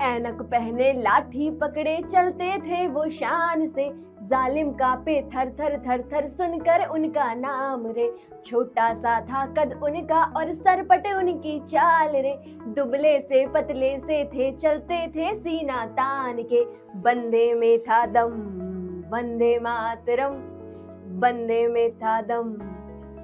ऐनक पहने लाठी पकड़े चलते थे वो शान से, जालिम का पे थर थर थर थर सुनकर उनका नाम रे। छोटा सा था कद उनका और सरपटे उनकी चाल रे, दुबले से पतले से थे चलते थे सीना तान के। बंदे में था दम, वंदे मातरम, बंदे में था दम,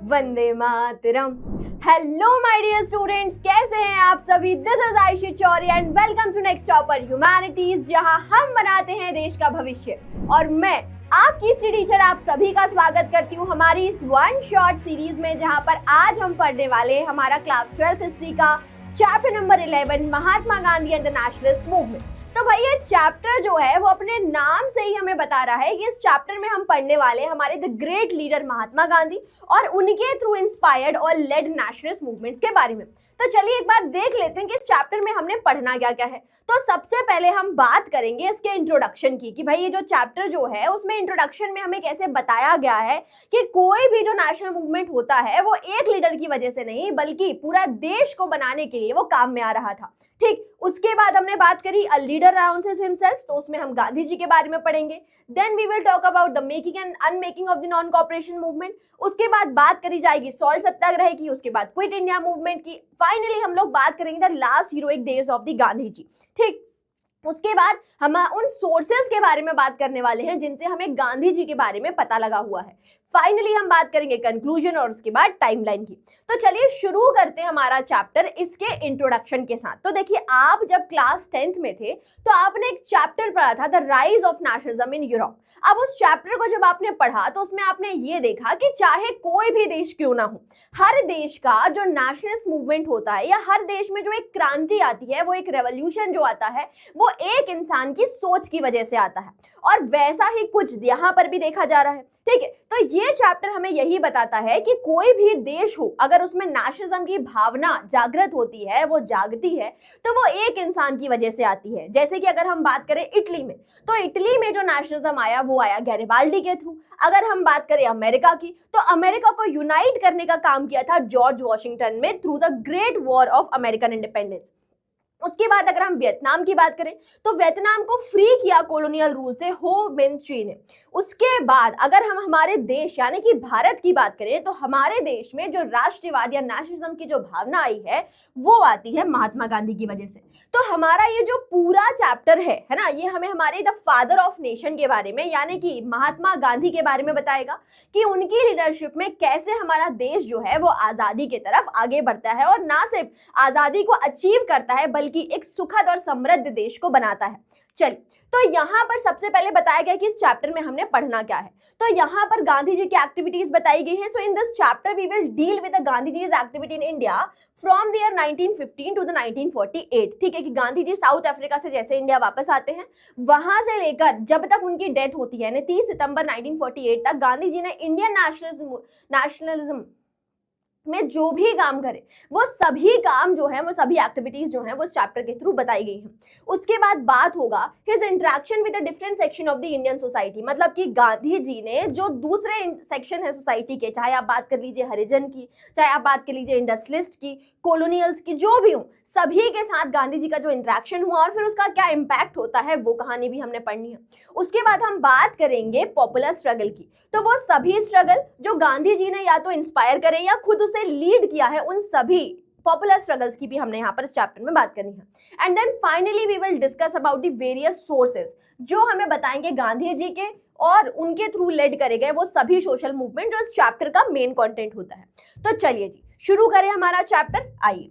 Vande Mataram. Hello my dear students, कैसे हैं आप सभी? This is Ayshi Chauri and welcome to next topper humanities, जहां हम बनाते हैं देश का भविष्य। और मैं आपकी हिस्ट्री टीचर आप सभी का स्वागत करती हूं हमारी इस वन शॉट सीरीज में, जहां पर आज हम पढ़ने वाले हैं हमारा क्लास 12th हिस्ट्री का chapter number 11, Mahatma Gandhi and the nationalist movement. तो भाई ये चैप्टर जो है वो अपने नाम से ही हमें बता रहा है कि इस चैप्टर में हम पढ़ने वाले हैं हमारे the great leader Mahatma Gandhi और उनके थ्रू इंस्पायर्ड और लेड नेशनलिस्ट मूवमेंट्स के बारे में। तो चलिए एक बार देख लेते हैं कि इस चैप्टर में हमने पढ़ना क्या क्या है। तो सबसे पहले हम बात करेंगे इसके इंट्रोडक्शन की, कि भाई ये जो चैप्टर जो है उसमें इंट्रोडक्शन में हमें कैसे बताया गया है कि कोई भी जो नेशनल मूवमेंट होता है वो एक लीडर की वजह से नहीं बल्कि पूरा देश को बनाने के लिए वो काम में आ रहा था। ठीक, उसके बाद हमने बात करी अ लीडर अनाउंसेस हिमसेल्फ, तो उसमें हम गांधी जी के बारे में पढ़ेंगे। Then we will talk about the making and unmaking of the non cooperation movement. उसके बाद बात करी जाएगी सॉल्ट सत्याग्रह की, उसके बाद क्विट इंडिया मूवमेंट की। फाइनली हम लोग बात करेंगे the last heroic days of the Gandhi ji. ठीक, उसके बाद हम उन सोर्सेस के बारे में बात करने वाले हैं जिनसे हमें गांधी जी के बारे में पता लगा हुआ है। फाइनली हम बात करेंगे कंक्लूजन और उसके बाद टाइमलाइन की। तो चलिए शुरू करते हैं हमारा चैप्टर इसके इंट्रोडक्शन के साथ। तो देखिए, आप जब क्लास 10th में थे तो आपने एक चैप्टर पढ़ा था the rise of nationalism in Europe. अब उस चैप्टर को जब आपने पढ़ा तो उसमें आपने ये देखा कि चाहे कोई भी देश क्यों ना हो, हर देश का जो नेशनलिस्ट मूवमेंट होता है या हर देश में जो एक क्रांति आती है, वो एक रेवोल्यूशन जो आता है, वो एक इंसान की सोच की वजह से आता है। और वैसा ही कुछ यहाँ पर भी देखा जा रहा है। ठीक है, तो ये चैप्टर हमें यही बताता है कि कोई भी देश हो, अगर उसमें नेशनलिज्म की भावना जागृत होती है, वो जागती है, तो वो एक इंसान की वजह से आती है। जैसे कि अगर हम बात करें इटली में, तो इटली में जो नेशनलिज्म आया वो आया गैरिबाल्डी के थ्रू। अगर हम बात करें अमेरिका की, तो अमेरिका को यूनाइट करने का काम किया था जॉर्ज वॉशिंगटन में through the great war of American independence. उसके बाद अगर हम वियतनाम की बात करें तो वियतनाम को फ्री किया कॉलोनियल रूल से हो मिन ची ने। उसके बाद अगर हम हमारे देश यानी कि भारत की बात करें तो हमारे देश में जो राष्ट्रवाद या नेशनलिज्म की जो भावना आई है वो आती है महात्मा गांधी की वजह से। तो हमारा ये जो पूरा चैप्टर है ना, ये हमें हमारे द फादर ऑफ नेशन के बारे में यानी कि महात्मा गांधी के बारे में बताएगा कि उनकी लीडरशिप में कैसे हमारा देश जो है वो आजादी की तरफ आगे बढ़ता है और ना सिर्फ आजादी को अचीव करता है बल्कि एक सुखद और समृद्ध देश को बनाता है। चलिए, तो यहाँ पर सबसे पहले बताया गया कि इस चैप्टर में हमने पढ़ना क्या है। तो यहाँ पर गांधी जी की एक्टिविटीज बताई गई हैं। So in this chapter we will deal with the Gandhi ji's activity in India from the year 1915 to the 1948। ठीक है, कि गांधी जी साउथ अफ्रीका से जैसे इंडिया वापस आते हैं, वहां से लेकर जब तक उनकी डेथ होती है 30 सितंबर 1948 तक गांधी जी ने इंडियन नेशनलिज्म में जो भी काम करे वो सभी काम जो है, वो सभी एक्टिविटीज जो हैं वो इस चैप्टर के थ्रू बताई गई हैं। उसके बाद बात होगा his interaction with the different section of the Indian society, मतलब कि गांधी जी ने जो दूसरे सेक्शन है सोसाइटी के, चाहे आप बात कर लीजिए हरिजन की, चाहे आप बात कर लीजिए इंडस्ट्रियलिस्ट की, कॉलोनियल्स की, जो भी हो, सभी के साथ गांधी जी का जो इंटरेक्शन हुआ और फिर उसका क्या इम्पैक्ट होता है वो कहानी भी हमने पढ़नी है। उसके बाद हम बात करेंगे पॉपुलर स्ट्रगल की। तो वो सभी स्ट्रगल जो गांधी जी ने या तो इंस्पायर करे या खुद उसे लीड किया है, उन सभी पॉपुलर स्ट्रगल्स की भी हमने यहाँ पर इस चैप्टर में बात करनी है। And then finally we will discuss about the various sources जो हमें बताएंगे गांधी जी के और उनके थ्रू लेड करे गए वो सभी सोशल मूवमेंट जो इस चैप्टर का मेन कंटेंट होता है। तो चलिए जी शुरू करें हमारा चैप्टर। आइए,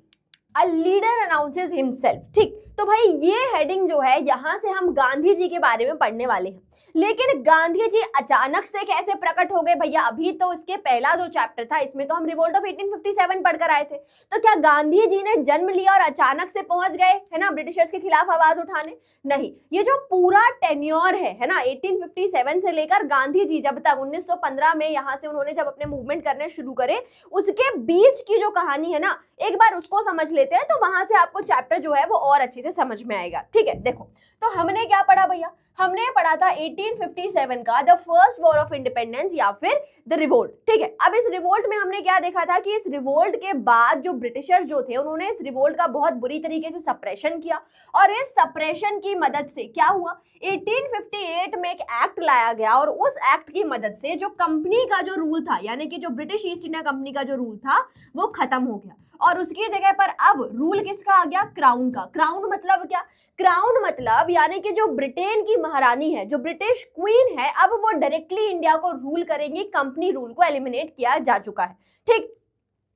अ लीडर अनाउंसेस हिमसेल्फ। ठीक, तो भाई ये हेडिंग जो है यहाँ से हम गांधी जी के बारे में पढ़ने वाले हैं। लेकिन गांधी जी अचानक से कैसे प्रकट हो गए भैया? अभी तो इसके पहला जो चैप्टर था इसमें तो हम रिवोल्ट ऑफ 1857 पढ़कर आए थे। तो क्या गांधी जी ने जन्म लिया और अचानक से पहुंच गए है ना ब्रिटिशर्स के खिलाफ आवाज उठाने? नहीं, ये जो पूरा टेन्योर है ना 1857 से लेकर गांधी जी जब तक 1915 में यहाँ से उन्होंने जब अपने मूवमेंट करने शुरू करे, उसके बीच की जो कहानी है ना, एक बार उसको समझ लेते हैं तो वहां से आपको चैप्टर जो है वो और अच्छे से समझ में आएगा। ठीक है, देखो तो हमने क्या पढ़ा भैया, हमने पढ़ा था 1857 का the first war of independence या फिर द रिवोल्ट। ठीक है, अब इस रिवोल्ट में हमने क्या देखा था कि इस रिवोल्ट के बाद जो ब्रिटिशर्स जो थे उन्होंने इस रिवोल्ट का बहुत बुरी तरीके से सप्रेशन किया, और इस सप्रेशन की मदद से क्या हुआ, 1858 में एक एक्ट लाया गया, और उस एक्ट की मदद से जो कंपनी का जो रूल था, यानी कि जो ब्रिटिश ईस्ट इंडिया कंपनी का जो रूल था वो खत्म हो गया, और उसकी जगह पर अब रूल किसका आ गया, क्राउन का। क्राउन मतलब क्या, क्राउन मतलब यानी कि जो ब्रिटेन की महारानी है, जो ब्रिटिश क्वीन है, अब वो डायरेक्टली इंडिया को रूल करेंगी, कंपनी रूल को एलिमिनेट किया जा चुका है। ठीक,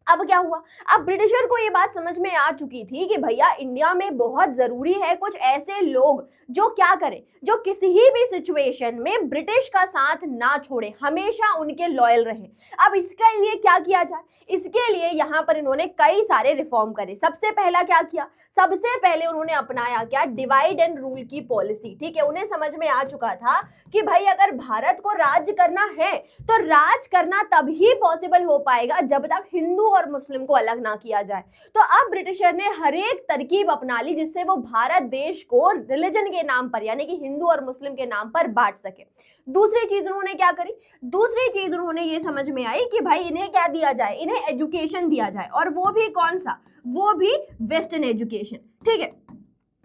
अब क्या हुआ, अब ब्रिटिशर को ये बात समझ में आ चुकी थी कि भैया इंडिया में बहुत जरूरी है कुछ ऐसे लोग जो क्या करें, जो किसी भी सिचुएशन में ब्रिटिश का साथ ना छोड़े, हमेशा उनके लॉयल रहे। अब इसके लिए क्या किया जाए, इसके लिए यहाँ पर इन्होंने कई सारे रिफॉर्म करे। सबसे पहला क्या किया, सबसे पहले उन्होंने अपनाया क्या, डिवाइड एंड रूल की पॉलिसी। ठीक है, उन्हें समझ में आ चुका था कि भाई अगर भारत को राज करना है तो राज करना तभी पॉसिबल हो पाएगा जब तक हिंदू और मुस्लिम को अलग ना किया जाए। तो अब ब्रिटिशर ने हर एक तरकीब अपना ली जिससे वो भारत देश को रिलीजन के नाम पर, यानी कि हिंदू और मुस्लिम के नाम पर बांट सके। दूसरी चीज उन्होंने क्या करी, दूसरी चीज उन्होंने ये समझ में आई कि भाई इन्हें क्या दिया जाए, इन्हें एजुकेशन दिया जाए, और वो भी कौन सा, वो भी वेस्टर्न एजुकेशन। ठीक है,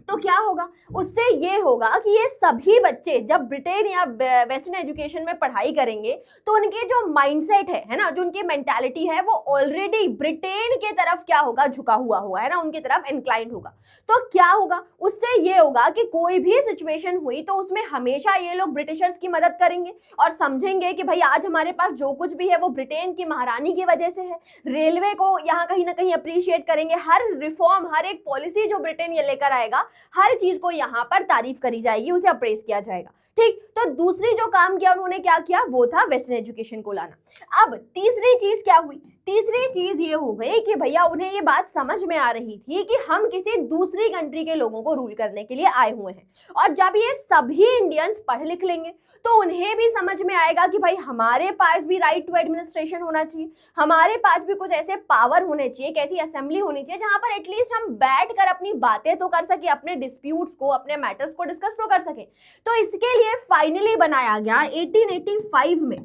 तो क्या होगा, उससे ये होगा कि ये सभी बच्चे जब ब्रिटेन या वेस्टर्न एजुकेशन में पढ़ाई करेंगे तो उनके जो माइंडसेट है ना, जो उनकी मेंटालिटी है वो ऑलरेडी ब्रिटेन के तरफ क्या होगा, झुका हुआ होगा, है ना, उनकी तरफ इंक्लाइंड होगा। तो क्या होगा, उससे ये होगा कि कोई भी सिचुएशन हुई तो उसमें हमेशा ये लोग ब्रिटिशर्स की मदद करेंगे और समझेंगे कि भाई आज हमारे पास जो कुछ भी है वो ब्रिटेन की महारानी की वजह से है। रेलवे को यहाँ कहीं ना कहीं अप्रिशिएट करेंगे, हर रिफॉर्म, हर एक पॉलिसी जो ब्रिटेन ये लेकर आएगा, हर चीज को यहां पर तारीफ करी जाएगी, उसे अप्रेस किया जाएगा। ठीक, तो दूसरी जो काम किया उन्होंने क्या किया, वो था वेस्टर्न एजुकेशन को लाना। अब तीसरी चीज क्या हुई, तीसरी चीज ये हो गई कि भैया उन्हें ये बात समझ में आ रही थी कि हम किसी दूसरी कंट्री के लोगों को रूल करने के लिए आए हुए हैं, और जब ये सभी इंडियंस पढ़ लिख लेंगे तो उन्हें भी समझ में आएगा कि भाई हमारे पास भी राइट टू एडमिनिस्ट्रेशन होना चाहिए, हमारे पास भी कुछ ऐसे पावर होने चाहिए, एक ऐसी असेंबली होनी चाहिए जहां पर एटलीस्ट हम बैठकर अपनी बातें तो कर सके, अपने डिस्प्यूट्स को, अपने मैटर्स को डिस्कस तो कर सके। तो इसके लिए फाइनली बनाया गया 1885 में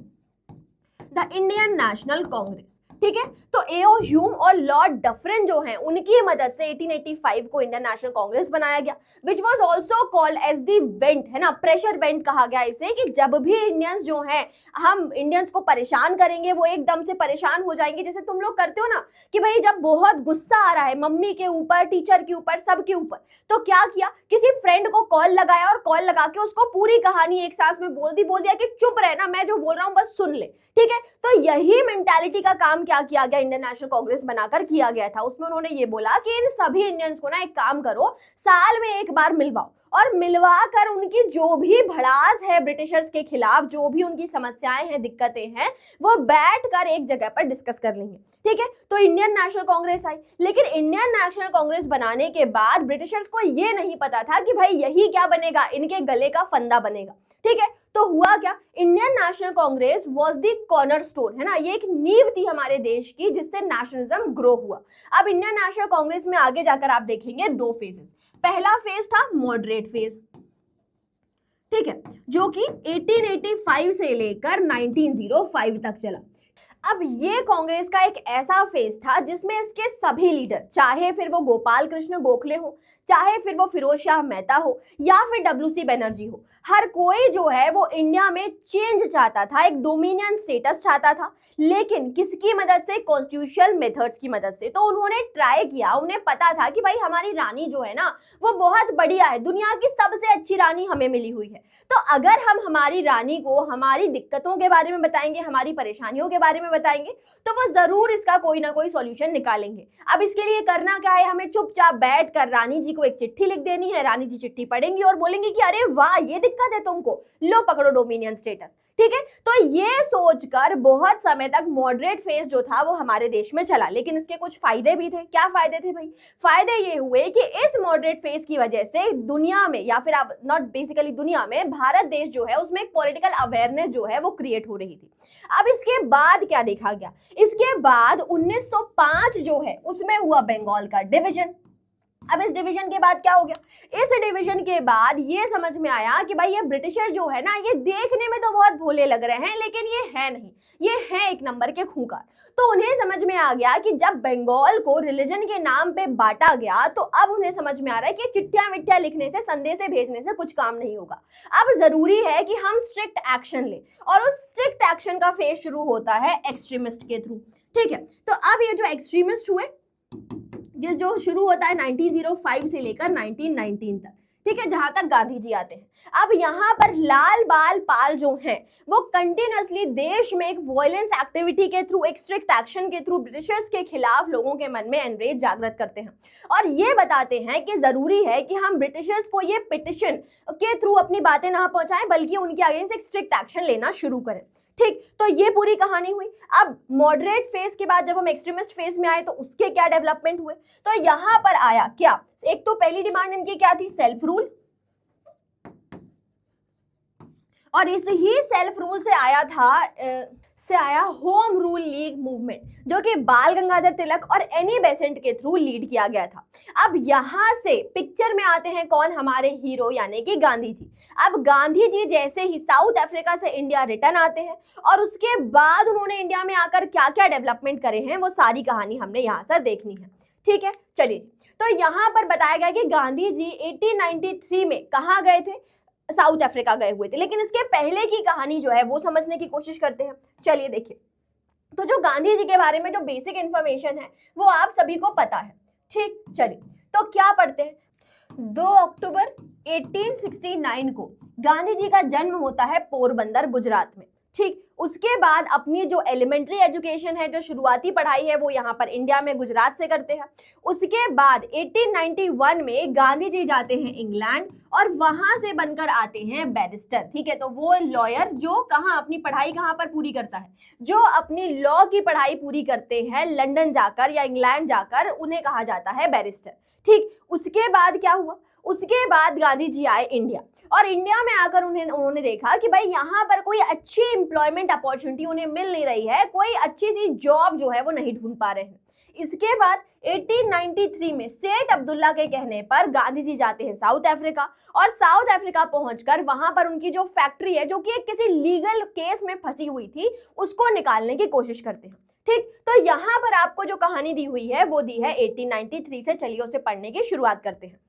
द इंडियन नेशनल कांग्रेस। ठीक है, तो एओ ह्यूम और लॉर्ड डफरिन जो हैं उनकी मदद से 1885 को इंडियन नेशनल कांग्रेस बनाया गया, which was also called as the went, है ना, प्रेशर वेंट कहा गया इसे, कि जब भी इंडियंस जो हैं, हम इंडियंस को परेशान करेंगे, वो एकदम से परेशान हो जाएंगे, जैसे तुम लोग करते हो ना कि भाई जब बहुत गुस्सा आ रहा है मम्मी के ऊपर, टीचर के ऊपर, सबके ऊपर, तो क्या किया, किसी फ्रेंड को कॉल लगाया और कॉल लगा के उसको पूरी कहानी एक सांस में बोल दिया कि चुप रहना, मैं जो बोल रहा हूं बस सुन ले। ठीक है, तो यही मेंटालिटी का काम क्या किया गया, इंडियन नेशनल कांग्रेस बनाकर किया गया था। उसमें उन्होंने ये बोला कि इन सभी इंडियंस को ना एक काम करो, साल में एक बार मिलवाओ, और मिलवा कर उनकी जो भी भड़ास है ब्रिटिशर्स के खिलाफ, जो भी उनकी समस्याएं हैं, दिक्कतें हैं, वो बैठकर एक जगह पर डिस्कस कर लेंगे। ठीक है, तो इंडियन नेशनल कांग्रेस आई, लेकिन इंडियन नेशनल कांग्रेस बनाने के बाद ब्रिटिशर्स को ये नहीं पता था कि भाई यही क्या बनेगा, इनके गले का फंदा बनेगा। ठीक है, तो हुआ क्या, Indian national Congress was the cornerstone, है ना, ये एक नींव थी हमारे देश की जिससे नेशनलिज्म ग्रो हुआ। अब इंडियन नेशनल कांग्रेस में आगे जाकर आप देखेंगे दो फेजेस। पहला फेज था मॉडरेट फेज, ठीक है, जो कि 1885 से लेकर 1905 तक चला। अब ये कांग्रेस का एक ऐसा फेज था जिसमें इसके सभी लीडर, चाहे फिर वो गोपाल कृष्ण गोखले हो, चाहे फिर वो फिरोज शाह मेहता हो, या फिर डब्ल्यूसी बनर्जी हो, हर कोई जो है वो इंडिया में चेंज चाहता था, एक डोमिनियन स्टेटस चाहता था, लेकिन किसकी मदद से, कॉन्स्टिट्यूशनल मेथड्स की मदद से। तो उन्होंने ट्राई किया, उन्हें पता था कि भाई हमारी रानी जो है ना वो बहुत बढ़िया है, दुनिया की सबसे अच्छी रानी हमें मिली हुई है, तो अगर हम हमारी रानी को हमारी दिक्कतों के बारे में बताएंगे, हमारी परेशानियों के बारे में बताएंगे, तो वो जरूर इसका कोई ना कोई सॉल्यूशन निकालेंगे। अब इसके लिए करना क्या है, हमें चुपचाप बैठकर रानी जी को एक चिट्ठी लिख देनी है, रानी जी चिट्ठी पढ़ेंगी और बोलेंगी कि अरे वाह ये दिक्कत है तुमको, लो पकड़ो डोमिनियन स्टेटस। ठीक है। तो ये सोचकर बहुत समय तक मॉडरेट फेज जो था वो हमारे देश में चला, लेकिन इसके कुछ फायदे भी थे। क्या फायदे थे भाई? फायदे ये हुए कि इस मॉडरेट फेज की वजह से दुनिया में, या फिर आप नॉट बेसिकली दुनिया में, भारत देश जो है उसमें एक पॉलिटिकल अवेयरनेस जो है वो क्रिएट हो रही थी। अब इसके बाद क्या देखा गया? इसके बाद 1905 जो है उसमें हुआ बंगाल का डिवीजन। अब इस डिवीजन के बाद क्या हो गया? इस डिवीजन के बाद ये समझ में आया कि भाई ये ब्रिटिशर जो है ना, ये देखने में तो बहुत भोले लग रहे हैं लेकिन ये है नहीं, ये है एक नंबर के खूंखार। तो उन्हें समझ में आ गया कि जब बंगाल को रिलीजन के नाम पे बांटा गया तो अब उन्हें समझ में आ रहा है कि चिट्ठियां विट्ठियां लिखने से, संदेशे भेजने से कुछ काम नहीं होगा। अब जरूरी है कि हम स्ट्रिक्ट एक्शन ले, और उस स्ट्रिक्ट एक्शन का फेज शुरू होता है एक्सट्रीमिस्ट के थ्रू। ठीक है, तो अब ये जो एक्सट्रीमिस्ट हुए, जो शुरू होता है 1905 से लेकर 1919 तक, ठीक है, जहां तक गांधी जी आते हैं। अब यहाँ पर लाल बाल पाल जो हैं वो कंटिन्यूअसली देश में एक वायलेंस एक्टिविटी के थ्रू, एक स्ट्रिक्ट एक्शन के थ्रू ब्रिटिशर्स के खिलाफ लोगों के मन में एनरेज जागृत करते हैं और ये बताते हैं कि जरूरी है कि हम ब्रिटिशर्स को ये पिटिशन के थ्रू अपनी बातें ना पहुंचाएं, बल्कि उनके अगेंस्ट एक स्ट्रिक्ट एक्शन लेना शुरू करें। ठीक, तो ये पूरी कहानी हुई। अब मॉडरेट फेज के बाद जब हम एक्सट्रीमिस्ट फेज में आए तो उसके क्या डेवलपमेंट हुए? तो यहां पर आया क्या? एक तो पहली डिमांड इनकी क्या थी? Self rule. और इस ही सेल्फ रूल से आया होम रूल लीग मूवमेंट, जो कि बाल गंगाधर तिलक और एनी बेसेंट के थ्रू लीड किया गया था। अब यहां से पिक्चर में आते हैं कौन? हमारे हीरो यानी कि गांधी जी। अब गांधी जी जैसे ही साउथ अफ्रीका से इंडिया रिटर्न आते हैं और उसके बाद उन्होंने इंडिया में आकर क्या क्या डेवलपमेंट करे हैं वो सारी कहानी हमने यहां से देखनी है। ठीक है, चलिए जी। तो यहां पर बताया गया कि गांधी जी 1893 में कहाँ गए थे? साउथ अफ्रीका गए हुए थे। लेकिन इसके पहले की कहानी जो है वो समझने की कोशिश करते हैं। चलिए देखिए, तो जो गांधी जी के बारे में जो बेसिक इंफॉर्मेशन है वो आप सभी को पता है। ठीक, चलिए तो क्या पढ़ते हैं। 2 अक्टूबर 1869 को गांधी जी का जन्म होता है पोरबंदर, गुजरात में। ठीक, उसके बाद अपनी जो एलिमेंट्री एजुकेशन है, जो शुरुआती पढ़ाई है, वो यहाँ पर इंडिया में गुजरात से करते हैं। उसके बाद 1891 में गांधी जी जाते हैं इंग्लैंड और वहां से बनकर आते हैं बैरिस्टर। ठीक है, तो वो लॉयर जो अपनी पढ़ाई कहाँ पर पूरी करता है? जो अपनी लॉ की पढ़ाई पूरी करते हैं लंदन जाकर या इंग्लैंड जाकर, उन्हें कहा जाता है बैरिस्टर। ठीक, उसके बाद क्या हुआ? उसके बाद गांधी जी आए इंडिया और इंडिया में आकर उन्होंने देखा कि भाई यहाँ पर कोई अच्छी एम्प्लॉयमेंट अपॉर्चुनिटी उन्हें मिल नहीं रही है, कोई अच्छी सी जॉब जो है वो नहीं ढूंढ पा रहे हैं। इसके बाद 1893 में सेठ अब्दुल्ला के कहने पर गांधी जी जाते हैं साउथ अफ्रीका और साउथ अफ्रीका पहुंचकर वहां पर उनकी जो फैक्ट्री है, जो कि एक किसी लीगल केस में फंसी हुई थी, उसको निकालने की कोशिश करते हैं। ठीक, तो यहां पर आपको जो कहानी दी हुई है वो दी है 1893 से। चलिए उसे पढ़ने की शुरुआत करते हैं।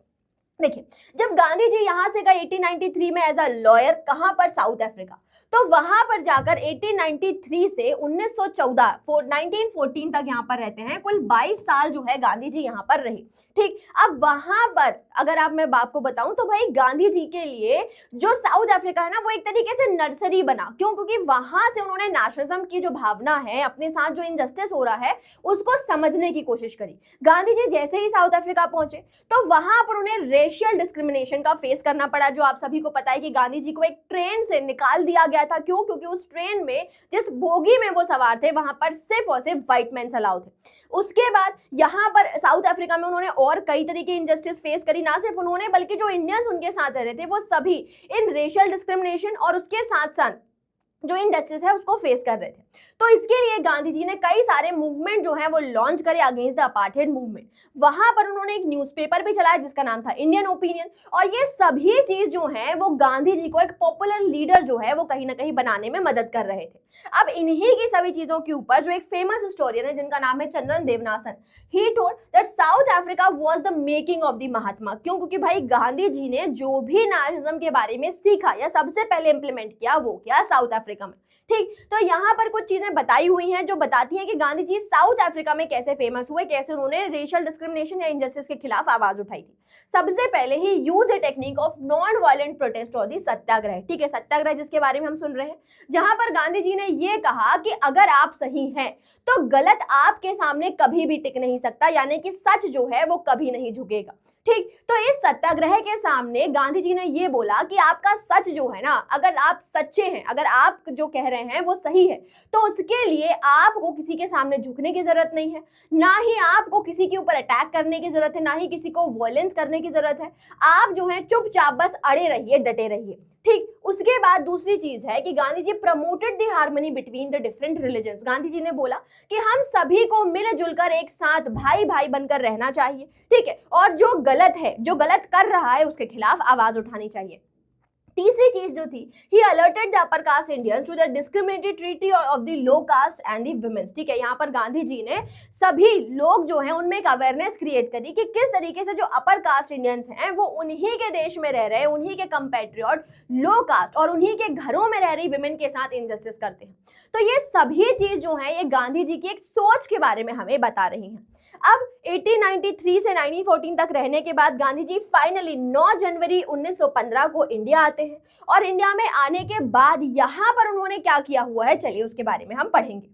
देखिए, जब गांधी जी यहां से गए 1893 में एज अ लॉयर, कहां पर? South Africa. तो वहां पर जाकर 1893 से 1914 तक यहां पर रहते हैं। कुल 22 साल जो है गांधी जी यहां पर रहे। ठीक, अब वहां पर अगर मैं आपको बताऊं तो भाई गांधी जी के लिए जो साउथ अफ्रीका है ना, वो एक तरीके से नर्सरी बना। क्यों? क्योंकि वहां से उन्होंने नेशनलिज्म की जो भावना है, अपने साथ जो इनजस्टिस हो रहा है, उसको समझने की कोशिश करी। गांधी जी जैसे ही साउथ अफ्रीका पहुंचे तो वहां पर उन्हें रेशियल डिस्क्रिमिनेशन का फेस करना पड़ा। जो आप सभी को पता है कि गांधी जी को एक ट्रेन से निकाल दिया गया था। क्यों? क्योंकि उस ट्रेन में, जिस बोगी में वो सवार थे, वहां पर सिर्फ और सिर्फ व्हाइट मैन अलाउड थे। उसके बाद यहाँ पर साउथ अफ्रीका में उन्होंने और कई तरीके की इनजस्टिस फेस करी। ना सिर्फ उन्होंने, बल्कि जो इंडियंस उनके साथ रह रहे थे वो सभी इन रेशियल डिस्क्रिमिनेशन और उसके साथ साथ जो इनजस्टिस है उसको फेस कर रहे थे। तो इसके लिए गांधी जी ने कई सारे मूवमेंट जो है वो लॉन्च करे अगेंस्ट द अपार्थाइड मूवमेंट। वहां पर उन्होंने एक न्यूज़पेपर भी चलाया जिसका नाम था इंडियन ओपिनियन। और ये सभी चीज जो है वो गांधी जी को एक पॉपुलर लीडर जो है वो कहीं ना कहीं बनाने में मदद कर रहे थे। अब इन्हीं की सभी चीजों के ऊपर जो एक फेमस हिस्टोरियन है जिनका नाम है Chandran Devanesan, he told that South Africa was the making of the Mahatma. क्यों? क्योंकि भाई गांधी जी ने जो भी नेशनलिज्म के बारे में सीखा या सबसे पहले इंप्लीमेंट किया वो किया साउथ अफ्रीका में। ठीक, तो यहाँ पर कुछ चीजें बताई हुई हैं जो बताती हैं कि गांधी जी साउथ अफ्रीका में कैसे फेमस हुए, कैसे उन्होंने रेशियल डिस्क्रिमिनेशन या इनजस्टिस के खिलाफ आवाज उठाई थी। सबसे पहले he use a technique of non violent protest और दी सत्याग्रह। ठीक है, सत्याग्रह जिसके बारे में हम सुन रहे हैं, जहां पर गांधी जी ने ये कहा कि अगर आप सही हैं तो गलत आपके सामने कभी भी टिक नहीं सकता, यानी कि सच जो है वो कभी नहीं झुकेगा। ठीक, तो इस सत्याग्रह के सामने गांधी जी ने ये बोला कि आपका सच जो है ना, अगर आप सच्चे हैं, अगर आप जो कह रहे हैं वो सही है, तो उसके लिए आपको किसी के सामने झुकने की जरूरत नहीं है, ना ही आपको किसी के ऊपर अटैक करने की जरूरत है, ना ही किसी को वायलेंस करने की जरूरत है। आप जो है चुपचाप बस अड़े रहिए, डटे रहिए। ठीक, उसके बाद दूसरी चीज है कि Gandhi ji promoted the harmony between the different religions. Gandhi ji ने बोला कि हम सभी को मिलजुल कर एक साथ भाई भाई बनकर रहना चाहिए, ठीक है, और जो गलत है, जो गलत कर रहा है, उसके खिलाफ आवाज उठानी चाहिए। तीसरी चीज जो थी, he alerted the upper caste Indians to the discriminatory treaty of the low caste and the womens. ठीक है, यहाँ पर गांधी जी ने सभी लोग जो हैं उनमें एक अवेयरनेस क्रिएट करी कि किस तरीके से जो अपर कास्ट इंडियंस हैं वो उन्हीं के देश में रह रहे, उन्हीं के कंपैट्रियट लो कास्ट और उन्हीं के घरों में रह रही विमेन के साथ इनजस्टिस करते हैं। तो ये सभी चीज जो है ये गांधी जी की एक सोच के बारे में हमें बता रही हैं। अब 1893 से 1914 तक रहने के बाद गांधी जी फाइनली 9 जनवरी 1915 को इंडिया आते हैं, और इंडिया में आने के बाद यहां पर उन्होंने क्या किया हुआ है, चलिए उसके बारे में हम पढ़ेंगे।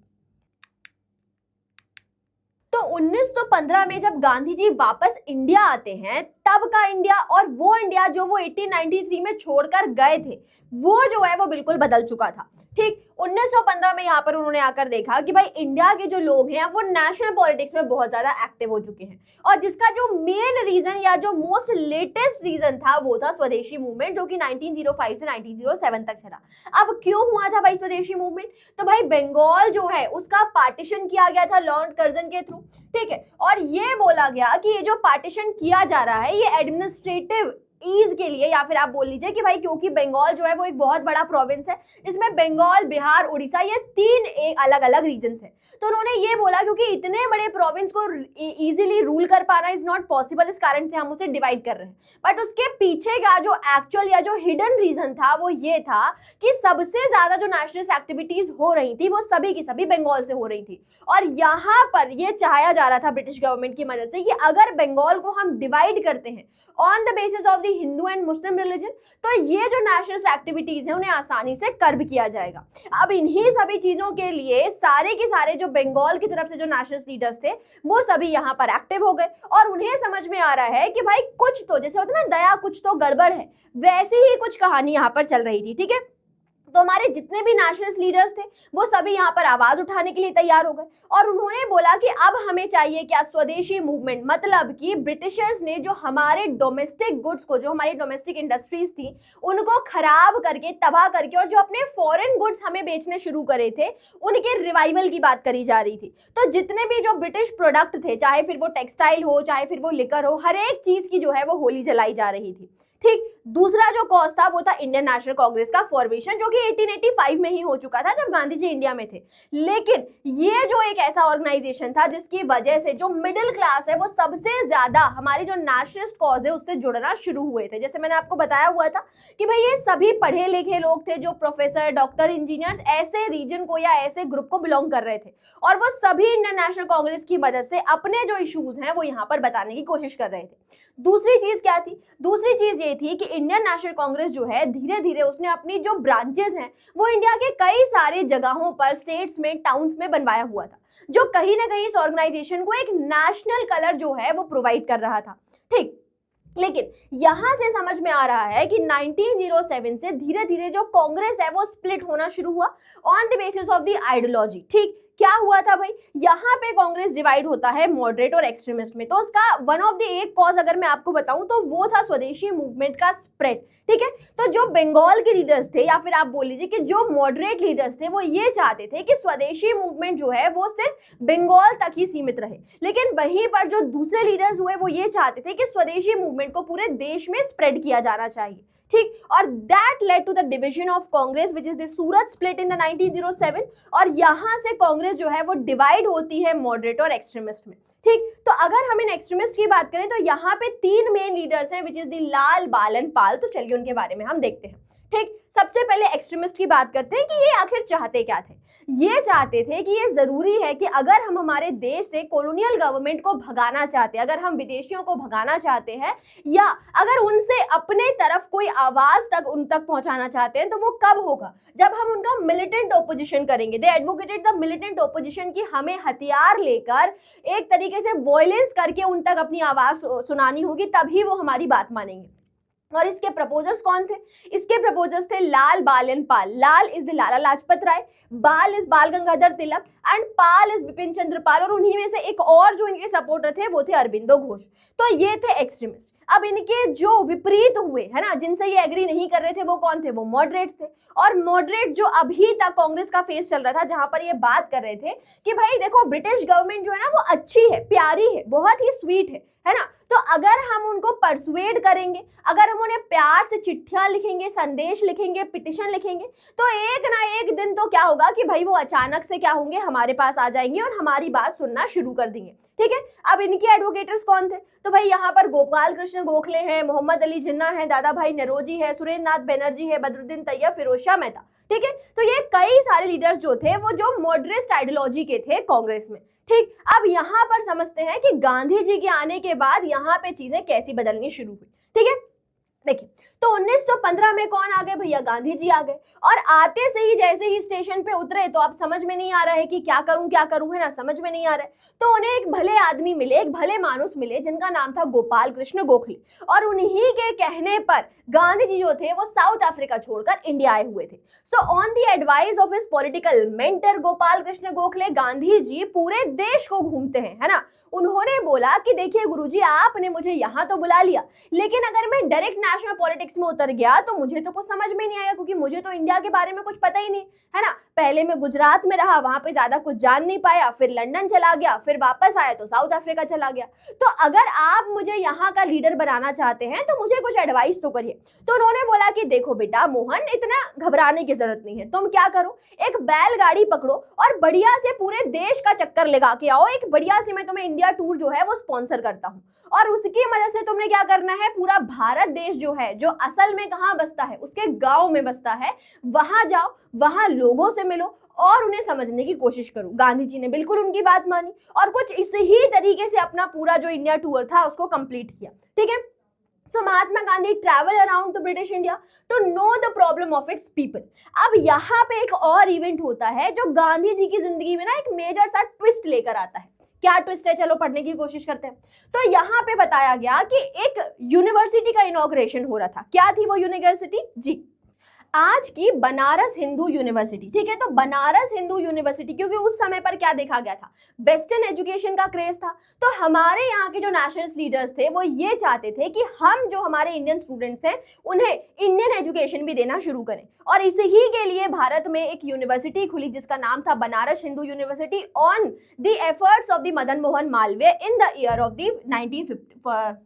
तो 1915 में जब गांधी जी वापस इंडिया आते हैं, तब का इंडिया और वो इंडिया जो वो 1893 में छोड़कर गए थे, वो जो है वो बिल्कुल बदल चुका था। ठीक, 1915 में यहाँ पर उन्होंने आकर देखा कि भाई इंडिया के जो लोग हैं वो नेशनल पॉलिटिक्स में बहुत ज्यादा एक्टिव हो चुके हैं, और जिसका जो मेन रीजन या जो मोस्ट लेटेस्ट रीजन था वो था स्वदेशी मूवमेंट, जो कि 1905 से 1907 तक चला। अब क्यों हुआ था भाई स्वदेशी मूवमेंट? तो भाई बंगाल जो है उसका पार्टीशन किया गया था लॉर्ड कर्जन के थ्रू, ठीक है, और ये बोला गया कि ये जो पार्टीशन किया जा रहा है ये एडमिनिस्ट्रेटिव ईज के लिए, या फिर आप बोल लीजिए कि भाई क्योंकि बंगाल जो है वो एक बहुत बड़ा प्रोविंस है, इसमें बंगाल, बिहार, उड़ीसा, ये 3 एक अलग अलग रीजन्स हैं। तो उन्होंने ये बोला क्योंकि इतने बड़े प्रोविंस को इजीली रूल कर पाना इज नॉट पॉसिबल, इस कारण से हम उसे डिवाइड कर रहे हैं। बट उसके पीछे का जो एक्चुअल या जो हिडन रीजन था वो ये था कि सबसे ज्यादा जो नेशनलिस्ट एक्टिविटीज हो रही थी वो सभी की सभी बंगाल से हो रही थी, और यहाँ पर ये चाहा जा रहा था ब्रिटिश गवर्नमेंट की मदद से कि अगर बंगाल को हम डिवाइड करते हैं on the basis of the Hindu and Muslim religion, तो ये जो नेशनलिस्ट एक्टिविटीज है उन्हें आसानी से कर्ब किया जाएगा। अब इन्हीं सभी चीजों के लिए सारे के सारे जो बंगाल की तरफ से जो नेशनलिस्ट लीडर्स थे वो सभी यहाँ पर एक्टिव हो गए, और उन्हें समझ में आ रहा है कि भाई कुछ तो, जैसे होता है ना दया कुछ तो गड़बड़ है, वैसी ही कुछ कहानी यहाँ पर चल रही थी। ठीक है, तो हमारे जितने भी नेशनलिस्ट लीडर्स थे वो सभी यहाँ पर आवाज उठाने के लिए तैयार हो गए, और उन्होंने बोला कि अब हमें चाहिए क्या, स्वदेशी मूवमेंट। मतलब कि ब्रिटिशर्स ने जो हमारे डोमेस्टिक गुड्स को, जो हमारी डोमेस्टिक इंडस्ट्रीज थी उनको खराब करके, तबाह करके, और जो अपने फॉरेन गुड्स हमें बेचने शुरू करे थे उनके रिवाइवल की बात करी जा रही थी। तो जितने भी जो ब्रिटिश प्रोडक्ट थे, चाहे फिर वो टेक्सटाइल हो, चाहे फिर वो लिकर हो, हर एक चीज की जो है वो होली जलाई जा रही थी। ठीक, दूसरा जो कॉज था वो था इंडियन नेशनल कांग्रेस का फॉर्मेशन, जो कि 1885 में ही हो चुका था जब गांधी जी इंडिया में थे। लेकिन ये जो एक ऐसा ऑर्गेनाइजेशन था जिसकी वजह से जो मिडिल क्लास है वो सबसे ज्यादा हमारी जो नेशनलिस्ट कॉज है उससे जुड़ना शुरू हुए थे। जैसे मैंने आपको बताया हुआ था कि भाई ये सभी पढ़े लिखे लोग थे, जो प्रोफेसर, डॉक्टर, इंजीनियर्स, ऐसे रीजन को या ऐसे ग्रुप को बिलोंग कर रहे थे, और वो सभी इंडियन नेशनल कांग्रेस की मदद से अपने जो इश्यूज हैं वो यहाँ पर बताने की कोशिश कर रहे थे। दूसरी चीज क्या थी? दूसरी चीज ये थी कि इंडियन नेशनल कांग्रेस जो है धीरे धीरे उसने अपनी जो ब्रांचेस हैं वो इंडिया के कई सारे जगहों पर, स्टेट्स में, टाउन्स में बनवाया हुआ था, जो कहीं ना कहीं इस ऑर्गेनाइजेशन को एक नेशनल कलर जो है वो प्रोवाइड कर रहा था। ठीक, लेकिन यहां से समझ में आ रहा है कि 1907 से धीरे धीरे जो कांग्रेस है वो स्प्लिट होना शुरू हुआ on the basis of the ideology. ठीक, क्या हुआ था भाई, यहाँ पे कांग्रेस डिवाइड होता है मॉडरेट और एक्सट्रीमिस्ट में। तो उसका वन ऑफ द एक कॉज अगर मैं आपको बताऊं तो वो था स्वदेशी मूवमेंट का स्प्रेड। ठीक है, तो जो बंगाल के लीडर्स थे, या फिर आप बोल लीजिए कि जो मॉडरेट लीडर्स थे, वो ये चाहते थे कि स्वदेशी मूवमेंट जो है वो सिर्फ बंगाल तक ही सीमित रहे। लेकिन वहीं पर जो दूसरे लीडर्स हुए वो ये चाहते थे कि स्वदेशी मूवमेंट को पूरे देश में स्प्रेड किया जाना चाहिए। ठीक, और that led to the division of Congress which is the Surat split in the 1907, और यहां से कांग्रेस जो है वो डिवाइड होती है मॉडरेट और एक्सट्रीमिस्ट में। ठीक, तो अगर हम इन एक्सट्रीमिस्ट की बात करें तो यहाँ पे 3 मेन लीडर्स हैं विच is the Lal, Bal and पाल। तो चलिए उनके बारे में हम देखते हैं। ठीक, सबसे पहले एक्सट्रीमिस्ट की बात करते हैं कि ये आखिर चाहते क्या थे। ये चाहते थे कि ये जरूरी है कि अगर हम हमारे देश से कॉलोनियल गवर्नमेंट को भगाना चाहते हैं, अगर हम विदेशियों को भगाना चाहते हैं, या अगर उनसे अपने तरफ कोई आवाज तक उन तक पहुंचाना चाहते हैं, तो वो कब होगा, जब हम उनका मिलिटेंट ओपोजिशन करेंगे। दे एडवोकेटेड द मिलिटेंट ओपोजिशन की हमें हथियार लेकर एक तरीके से वॉयलेंस करके उन तक अपनी आवाज सुनानी होगी, तभी वो हमारी बात मानेंगे। और इसके प्रपोजर्स कौन थे? इसके प्रपोजर्स थे Lal, Bal and Pal. Lal is the Lala Lajpat Rai, Bal is Bal Gangadhar Tilak and Pal is Bipin Chandra Pal, और उन्हीं में से एक और जो इनके सपोर्टर थे वो थे अरबिंदो घोष। तो ये थे एक्सट्रीमिस्ट। अब इनके जो विपरीत हुए है ना, जिनसे ये एग्री नहीं कर रहे थे, वो कौन थे? वो मॉडरेट्स थे। और मॉडरेट जो अभी तक कांग्रेस का फेस चल रहा था, जहां पर ये बात कर रहे थे कि भाई देखो ब्रिटिश गवर्नमेंट जो है ना वो अच्छी है, प्यारी है, बहुत ही स्वीट है ना, तो अगर हम उनको परसुएड करेंगे, अगर हम उन्हें प्यार से चिट्ठियां लिखेंगे, संदेश लिखेंगे, पिटिशन लिखेंगे, तो एक ना एक दिन तो क्या होगा कि भाई वो अचानक से क्या होंगे, हमारे पास आ जाएंगे और हमारी बात सुनना शुरू कर देंगे। ठीक है, अब इनके एडवोकेटर्स कौन थे? तो भाई यहाँ पर गोपाल कृष्ण गोखले हैं, मोहम्मद अली जिन्ना है, दादा भाई नरोजी है, सुरेंद्र नाथ बनर्जी है, बदरुद्दीन तैयब, फिरोज शाह मेहता। ठीक है, तो ये कई सारे लीडर्स जो थे वो जो मॉडरेट आइडियोलॉजी के थे कांग्रेस में। ठीक, अब यहां पर समझते हैं कि गांधी जी के आने के बाद यहां पे चीजें कैसी बदलनी शुरू हुई। ठीक है, देखिए, तो 1915 में कौन आ गए भैया? गांधी जी आ गए। और आते से ही जैसे ही स्टेशन पे उतरे तो अब समझ में नहीं आ रहा है कि क्या करूं, है ना, समझ में नहीं आ रहा है। तो उन्हें एक भले आदमी मिले, एक भले मानुस मिले, जिनका नाम था गोपाल कृष्ण गोखले। और उन्हीं के कहने पर गांधी जी जो थे वो साउथ अफ्रीका छोड़कर इंडिया आए हुए थे। So on the advice of his political mentor Gopal Krishna Gokhale, Gandhi ji पूरे देश को घूमते हैं, है ना। उन्होंने बोला कि देखिए गुरुजी, आपने मुझे यहाँ तो बुला लिया, लेकिन अगर मैं डायरेक्ट नेशनल पॉलिटिक्स में उतर गया तो मुझे तो कुछ समझ में नहीं आएगा, क्योंकि मुझे तो इंडिया के बारे में कुछ पता ही नहीं, है ना। पहले मैं गुजरात में रहा, वहां पे ज्यादा कुछ जान नहीं पाया, फिर लंदन चला गया, फिर वापस आया तो साउथ अफ्रीका चला गया। तो अगर आप मुझे यहाँ का लीडर बनाना चाहते हैं तो मुझे कुछ एडवाइस तो करिए। तो उन्होंने बोला कि देखो बेटा मोहन, इतना घबराने की जरूरत नहीं है, तुम क्या करो, एक बैलगाड़ी पकड़ो और बढ़िया से पूरे देश का चक्कर लगा के आओ। एक बढ़िया से मैं तुम्हें इंडिया टूर जो है वो स्पॉन्सर करता हूँ, और उसकी मदद से तुमने क्या करना है, पूरा भारत देश जो है, जो असल में कहाँ बसता है, उसके गांव में बसता है, वहां जाओ, वहां लोगों से मिलो और उन्हें समझने की कोशिश करो। गांधी जी ने बिल्कुल उनकी बात मानी और कुछ इसी ही तरीके से अपना पूरा जो इंडिया टूर था उसको कंप्लीट किया। ठीक है, So Mahatma Gandhi traveled around the British India to know the problem of its people. अब यहाँ पे एक और इवेंट होता है जो गांधी जी की जिंदगी में ना एक मेजर सा ट्विस्ट लेकर आता है। क्या ट्विस्ट है, चलो पढ़ने की कोशिश करते हैं। तो यहाँ पे बताया गया कि एक यूनिवर्सिटी का इनॉग्रेशन हो रहा था। क्या थी वो यूनिवर्सिटी? जी, आज की बनारस हिंदू यूनिवर्सिटी। ठीक है, तो बनारस हिंदू यूनिवर्सिटी, क्योंकि उस समय पर क्या देखा गया था, वेस्टर्न एजुकेशन का क्रेज था। तो हमारे यहाँ के जो नेशनलिस्ट लीडर्स थे वो ये चाहते थे कि हम जो हमारे इंडियन स्टूडेंट्स हैं उन्हें इंडियन एजुकेशन भी देना शुरू करें, और इसी ही के लिए भारत में एक यूनिवर्सिटी खुली जिसका नाम था Banaras Hindu university on the efforts of the Madan Mohan Malviya in the year of the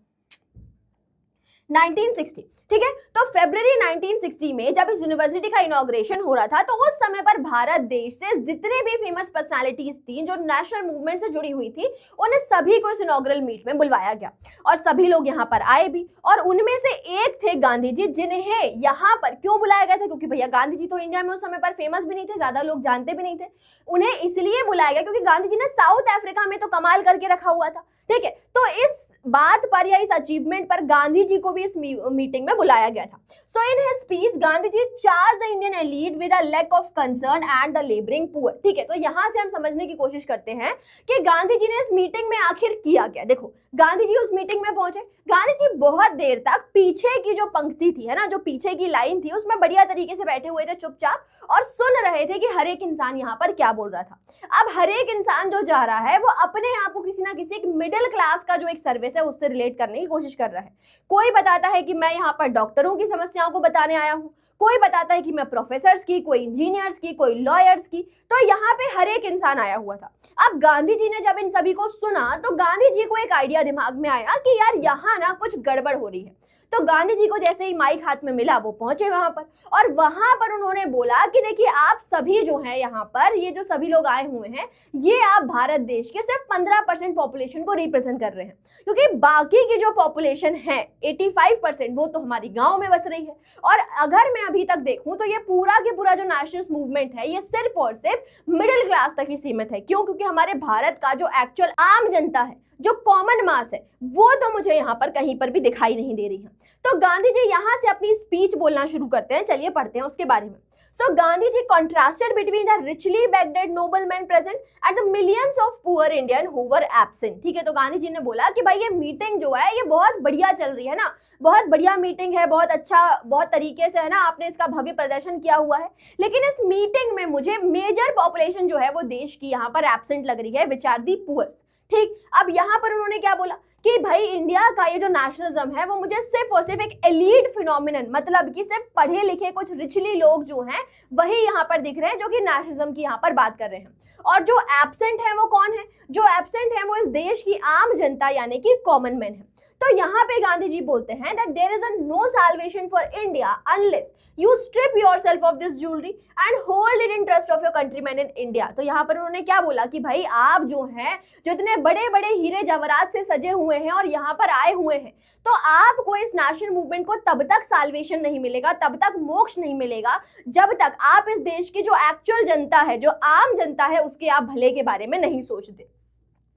1960। ठीक है, तो फरवरी 1960 में जब इस यूनिवर्सिटी का इनॉग्रेशन हो रहा था तो उस समय पर भारत देश से जितने भी फेमस पर्सनालिटीज थी जो नेशनल मूवमेंट से जुड़ी हुई थी, उन्हें सभी को इस इनॉग्रल मीट में बुलवाया गया और सभी लोग यहाँ पर आए भी। और उनमें से एक थे गांधी जी, जिन्हें यहाँ पर क्यों बुलाया गया था, क्योंकि भैया गांधी जी तो इंडिया में उस समय पर फेमस भी नहीं थे, ज्यादा लोग जानते भी नहीं थे। उन्हें इसलिए बुलाया गया क्योंकि गांधी जी ने साउथ अफ्रीका में तो कमाल करके रखा हुआ था। ठीक है, तो इस बात पर या इस अचीवमेंट पर गांधी जी को भी इस मीटिंग में बुलाया गया था। So in his speech Gandhi ji charge the Indian elite with a lack of concern and the labouring poor. ठीक है, तो यहां से हम समझने की कोशिश करते हैं कि गांधी जी ने इस मीटिंग में आखिर किया क्या। देखो, गांधी जी उस मीटिंग में पहुंचे, गांधी जी बहुत देर तक पीछे की जो पंक्ति थी, है ना, जो पीछे की लाइन थी, उसमें बढ़िया तरीके से बैठे हुए थे चुपचाप और सुन रहे थे कि हर एक इंसान यहाँ पर क्या बोल रहा था। अब हर एक इंसान जो जा रहा है वो अपने आप को किसी ना किसी एक मिडिल क्लास का जो एक सर्विस है उससे रिलेट करने की कोशिश कर रहा है। कोई बताता है कि मैं यहाँ पर डॉक्टरों की समस्याओं को बताने आया हूँ, कोई बताता है कि मैं प्रोफेसर्स की, कोई इंजीनियर्स की, कोई लॉयर्स की। तो यहाँ पे हर एक इंसान आया हुआ था। अब गांधी जी ने जब इन सभी को सुना तो गांधी जी को एक आइडिया दिमाग में आया कि यार यहाँ ना कुछ गड़बड़ हो रही है। तो गांधी जी को जैसे ही माइक हाथ में मिला वो पहुंचे वहां पर, और वहां पर उन्होंने बोला कि देखिए आप सभी जो हैं यहाँ पर, ये जो सभी लोग आए हुए हैं, ये आप भारत देश के सिर्फ 15% पॉपुलेशन को रिप्रेजेंट कर रहे हैं, क्योंकि बाकी की जो पॉपुलेशन है 85% वो तो हमारी गांव में बस रही है। और अगर मैं अभी तक देखूं तो ये पूरा के पूरा जो नेशनलिस्ट मूवमेंट है ये सिर्फ और सिर्फ मिडिल क्लास तक ही सीमित है। क्यों? क्योंकि हमारे भारत का जो एक्चुअल आम जनता है, जो कॉमन मास है, वो तो मुझे यहाँ पर कहीं पर भी दिखाई नहीं दे रही है। तो गांधी जी यहाँ से अपनी स्पीच बोलना शुरू करते हैं, चलिए पढ़ते हैं उसके बारे में। So Gandhi ji contrasted between the richly backed noblemen present and the millions of poor Indian who were absent। ठीक है, तो गांधी जी ने बोला कि भाई ये मीटिंग जो है ये बहुत बढ़िया चल रही है ना, बहुत बढ़िया मीटिंग है, बहुत अच्छा, बहुत तरीके से है ना, आपने इसका भव्य प्रदर्शन किया हुआ है, लेकिन इस मीटिंग में मुझे मेजर पॉपुलेशन जो है वो देश की यहाँ पर एब्सेंट लग रही है, विच आर दी पुअर्स। ठीक, अब यहाँ पर उन्होंने क्या बोला कि भाई इंडिया का ये जो नेशनलिज्म है वो मुझे सिर्फ और सिर्फ एक एलीट फिनोमिनन, मतलब कि सिर्फ पढ़े लिखे कुछ रिचली लोग जो हैं वही यहाँ पर दिख रहे हैं जो कि नेशनलिज्म की यहाँ पर बात कर रहे हैं। और जो एब्सेंट है वो कौन है? जो एब्सेंट है वो इस देश की आम जनता यानी कि कॉमन मैन है। तो यहाँ पे गांधी जी बोलते हैं that there is a no salvation for India unless you strip yourself of this jewelry and hold it in trust of your countrymen in India। तो यहाँ पर उन्होंने क्या बोला कि भाई आप जो हैं, जो इतने बड़े बड़े हीरे जवाहरात से सजे हुए हैं और यहाँ पर आए हुए हैं, तो आपको इस नेशनल मूवमेंट को तब तक साल्वेशन नहीं मिलेगा, तब तक मोक्ष नहीं मिलेगा, जब तक आप इस देश की जो एक्चुअल जनता है, जो आम जनता है, उसके आप भले के बारे में नहीं सोचते।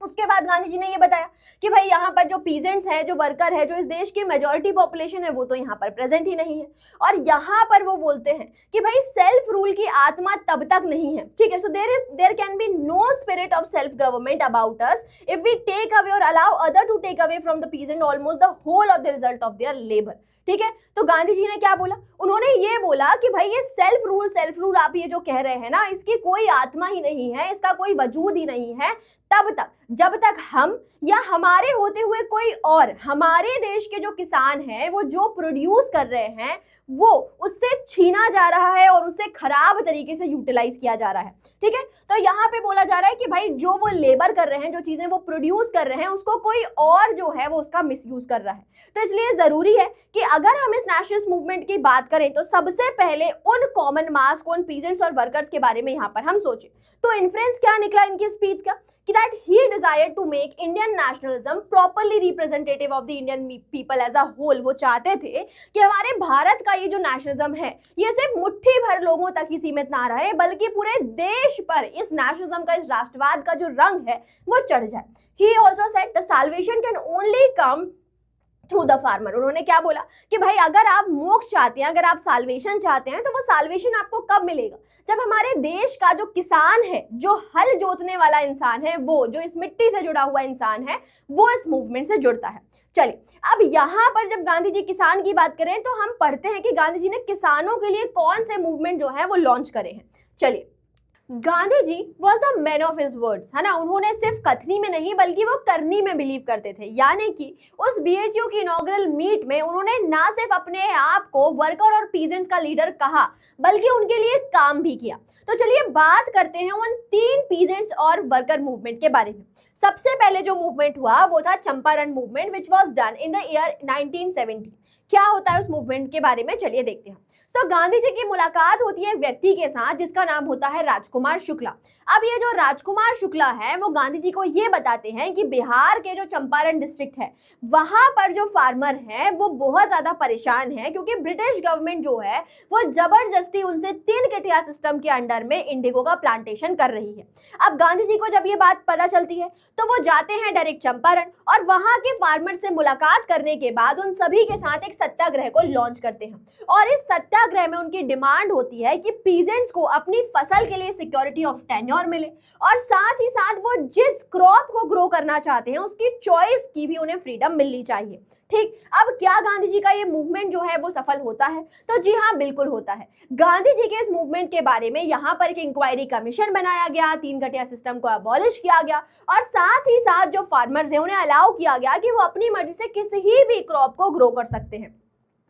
उसके बाद गांधी जी ने ये बताया कि भाई यहाँ पर जो पीजेंट्स हैं, जो वर्कर है, जो इस देश की मेजॉरिटी पॉपुलेशन है, वो तो यहाँ पर प्रेजेंट ही नहीं है। और यहाँ पर वो बोलते हैं कि भाई सेल्फ रूल की आत्मा तब तक नहीं है। ठीक है, so there can be no spirit of self government about us if we take away or allow other to take away from the peasant almost the whole of the result of their labour. ठीक है, तो गांधी जी ने क्या बोला? उन्होंने ये बोला कि भाई ये सेल्फ रूल आप ये जो कह रहे हैं ना, इसकी कोई आत्मा ही नहीं है, इसका कोई वजूद ही नहीं है तब तक जब तक हम या हमारे होते हुए कोई और, हमारे देश के जो किसान हैं वो जो प्रोड्यूस कर रहे हैं वो उससे छीना जा रहा है और उससे खराब तरीके से यूटिलाइज किया जा रहा है। ठीक है, तो यहाँ पे बोला जा रहा है कि भाई जो वो लेबर कर रहे हैं, जो चीजें वो प्रोड्यूस कर रहे हैं, उसको कोई और जो है वो उसका मिसयूज कर रहा है। तो इसलिए जरूरी है कि अगर हम इस नेशनलिस्ट मूवमेंट की बात करें तो सबसे पहले उन कॉमन मास को, उन पीजेंट्स और वर्कर्स के बारे में यहाँ पर हम सोचें। तो इन्फ्रेंस क्या निकला इनकी स्पीच का कि that he desired to make Indian nationalism properly representative of the Indian people as a whole। वो चाहते थे कि हमारे भारत का ये जो नेशनलिज्म है ये सिर्फ मुट्ठी भर लोगों तक ही सीमित ना रहे, बल्कि पूरे देश पर इस नेशनलिज्म का, इस राष्ट्रवाद का जो रंग है वो चढ़ जाए। He also said the salvation can only come through the farmer. उन्होंने क्या बोला कि भाई अगर आप मोक्ष चाहते हैं, अगर आप साल्वेशन चाहते हैं, तो वो साल्वेशन आपको कब मिलेगा? जब हमारे देश का जो किसान है, जो हल जोतने वाला इंसान है, वो जो इस मिट्टी से जुड़ा हुआ इंसान है, वो इस मूवमेंट से जुड़ता है। चलिए, अब यहाँ पर जब गांधी जी किसान की बात करें तो हम पढ़ते हैं कि गांधी जी ने किसानों के लिए कौन से मूवमेंट जो है वो लॉन्च करे हैं। चलिए, Gandhi ji was the man of his words, है ना। उन्होंने सिर्फ कथनी में नहीं बल्कि वो करनी में बिलीव करते थे। यानी कि उस बीएचयू की इनॉग्रल मीट में उन्होंने ना सिर्फ अपने आप को वर्कर और पीजेंट्स का लीडर कहा, बल्कि उनके लिए काम भी किया। तो चलिए बात करते हैं उन 3 पीजेंट्स और वर्कर मूवमेंट के बारे में। सबसे पहले जो मूवमेंट हुआ वो था Champaran movement, which was done in the year 1970। क्या होता है उस मूवमेंट के बारे में, चलिए देखते हैं। तो गांधी जी की मुलाकात होती है व्यक्ति के साथ जिसका नाम होता है राजकुमार शुक्ला। अब ये जो राजकुमार शुक्ला है वो गांधी जी को ये बताते हैं कि बिहार के जो चंपारण डिस्ट्रिक्ट है वहां पर जो फार्मर हैं वो बहुत ज्यादा परेशान है, क्योंकि ब्रिटिश गवर्नमेंट जो है वो जबरदस्ती उनसे 3 कटिया सिस्टम के अंडर में इंडिगो का प्लांटेशन कर रही है। अब गांधी जी को जब ये बात पता चलती है तो वो जाते हैं डायरेक्ट चंपारण और वहां के फार्मर से मुलाकात करने के बाद उन सभी के साथ एक सत्याग्रह को लॉन्च करते हैं। और इस सत्याग्रह में उनकी डिमांड होती है कि पीजेंट्स को अपनी फसल के लिए सिक्योरिटी ऑफ टेन्योर मिले और साथ ही साथ वो जिस क्रॉप को ग्रो करना चाहते हैं उसकी चॉइस की भी उन्हें फ्रीडम मिलनी चाहिए। ठीक, अब क्या गांधी जी का ये मूवमेंट जो है वो सफल होता है? तो जी हाँ, बिल्कुल होता है। गांधी जी के इस मूवमेंट के बारे में यहाँ पर एक इंक्वायरी कमीशन बनाया गया, 3 कटिया सिस्टम को अबॉलिश किया गया और साथ ही साथ जो फार्मर्स हैं उन्हें अलाउ किया गया कि वो अपनी मर्जी से किसी भी क्रॉप को ग्रो कर सकते हैं।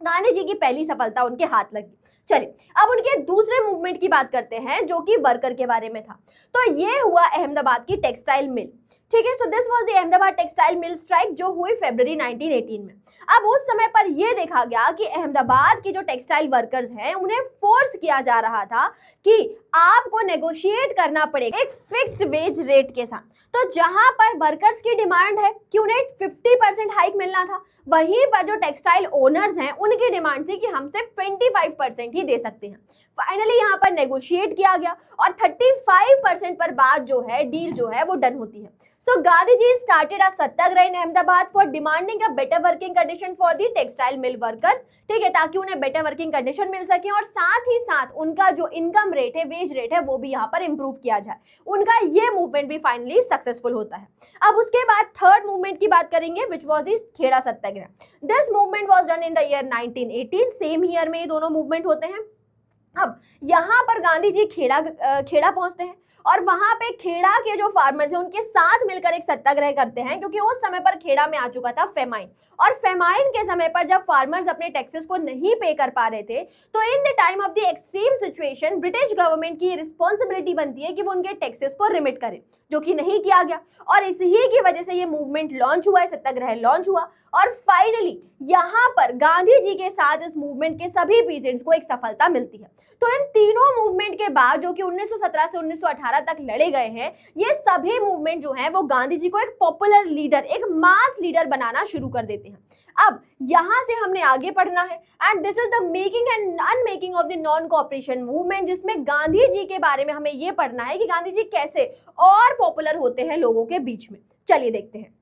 गांधी जी की पहली सफलता उनके हाथ लगी। चलिए, अब उनके दूसरे मूवमेंट की बात करते हैं जो कि वर्कर के बारे में था। तो ये हुआ अहमदाबाद की टेक्सटाइल मिल। ठीक है। So this was the Ahmedabad textile mill strike जो हुई फरवरी 1918 में। अब उस समय पर यह देखा गया कि अहमदाबाद के जो टेक्सटाइल वर्कर्स हैं उन्हें फोर्स किया जा रहा था कि आपको नेगोशिएट करना पड़ेगा एक फिक्स्ड वेज रेट के साथ। तो जहां पर वर्कर्स की डिमांड है कि उन्हें 50% हाइक मिलना था, वहीं पर जो टेक्सटाइल ओनर्स हैं उनकी डिमांड थी कि हम सिर्फ 25% ही दे सकते हैं। फाइनली यहाँ पर नेगोशिएट किया गया और 35% पर बात जो है, डील जो है वो डन होती है। So Gandhi ji started a satyagraha in Ahmedabad for demanding a better working condition for the textile mill workers, ठीक है, ताकि उन्हें बेटर वर्किंग कंडीशन मिल सके और साथ ही साथ उनका जो इनकम रेट है, वेज रेट है, वो भी यहाँ पर इंप्रूव किया जाए। उनका ये मूवमेंट भी फाइनली सक्सेसफुल होता है। अब उसके बाद थर्ड मूवमेंट की बात करेंगे which was the Kheda Satyagraha. This movement was done in the year 1918, same year में ये दोनों मूवमेंट होते हैं। अब यहाँ पर गांधी जी खेड़ा पहुंचते हैं और वहां पे खेड़ा के जो फार्मर्स हैं उनके साथ मिलकर एक सत्याग्रह करते हैं, क्योंकि उस समय पर खेड़ा में आ चुका था फेमाइन, और फेमाइन के समय पर जब फार्मर्स अपने टैक्सेस को नहीं पे कर पा रहे थे, तो in the time of the extreme situation British government की रिस्पॉन्सिबिलिटी बनती है कि वो उनके टैक्सेस को रिमिट करे, जो कि नहीं किया गया। और इसी की वजह से ये मूवमेंट लॉन्च हुआ, सत्याग्रह लॉन्च हुआ और फाइनली यहाँ पर गांधी जी के साथ इस मूवमेंट के सभी पीजेंट्स को एक सफलता मिलती है। तो इन तीनों मूवमेंट के बाद जो कि 1917 से 1918 तक लड़े गए हैं, ये सभी मूवमेंट जो हैं वो गांधी जी को एक पॉपुलर लीडर, एक मास लीडर बनाना शुरू कर देते हैं। अब यहां से हमने आगे पढ़ना है and this is the making and unmaking of the non cooperation movement, जिसमें गांधी जी के बारे में हमें ये पढ़ना है कि गांधी जी कैसे और पॉपुलर होते हैं लोगों के बीच में। चलिए देखते हैं।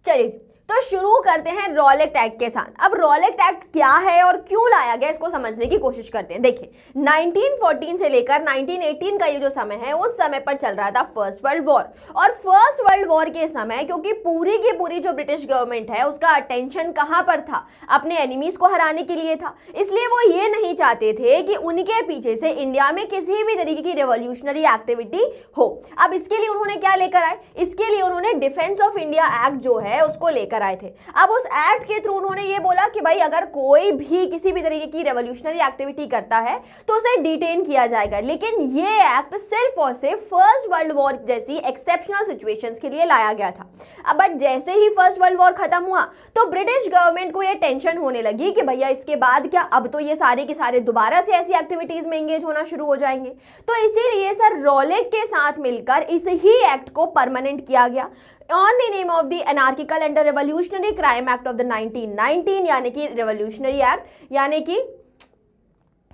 चलिए तो शुरू करते हैं रॉलेट एक्ट के साथ। अब रॉलेट एक्ट क्या है और क्यों लाया गया, इसको समझने की कोशिश करते हैं। देखिए 1914 से लेकर 1918 का ये जो समय है, उस समय पर चल रहा था फर्स्ट वर्ल्ड वॉर। और फर्स्ट वर्ल्ड वॉर के समय क्योंकि पूरी की पूरी जो ब्रिटिश गवर्नमेंट है उसका अटेंशन कहां पर था, अपने एनिमीज को हराने के लिए था, इसलिए वो ये नहीं चाहते थे कि उनके पीछे से इंडिया में किसी भी तरीके की रेवोल्यूशनरी एक्टिविटी हो। अब इसके लिए उन्होंने क्या लेकर आए, इसके लिए उन्होंने डिफेंस ऑफ इंडिया एक्ट जो है उसको लेकर आए थे। अब उस एक्ट के थ्रू उन्होंने ये बोला कि भाई अगर कोई भी किसी भी तरीके की रेवोल्यूशनरी एक्टिविटी करता है तो उसे डिटेन किया जाएगा। लेकिन ये एक्ट सिर्फ और सिर्फ फर्स्ट वर्ल्ड वॉर जैसी एक्सेप्शनल सिचुएशंस के लिए लाया गया था। अब बट जैसे ही फर्स्ट वर्ल्ड वॉर खत्म हुआ तो ब्रिटिश गवर्नमेंट को ये टेंशन होने लगी कि भैया इसके बाद क्या, अब तो ये सारे के सारे दोबारा से ऐसी एक्टिविटीज में एंगेज होना शुरू हो जाएंगे। तो इसीलिए सर रॉलेट के साथ मिलकर इस ही एक्ट को परमानेंट किया गया on the name of the anarchical and revolutionary crime act of the 1919, यानी कि रेवोल्यूशनरी एक्ट, यानी कि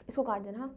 इसको काट देना,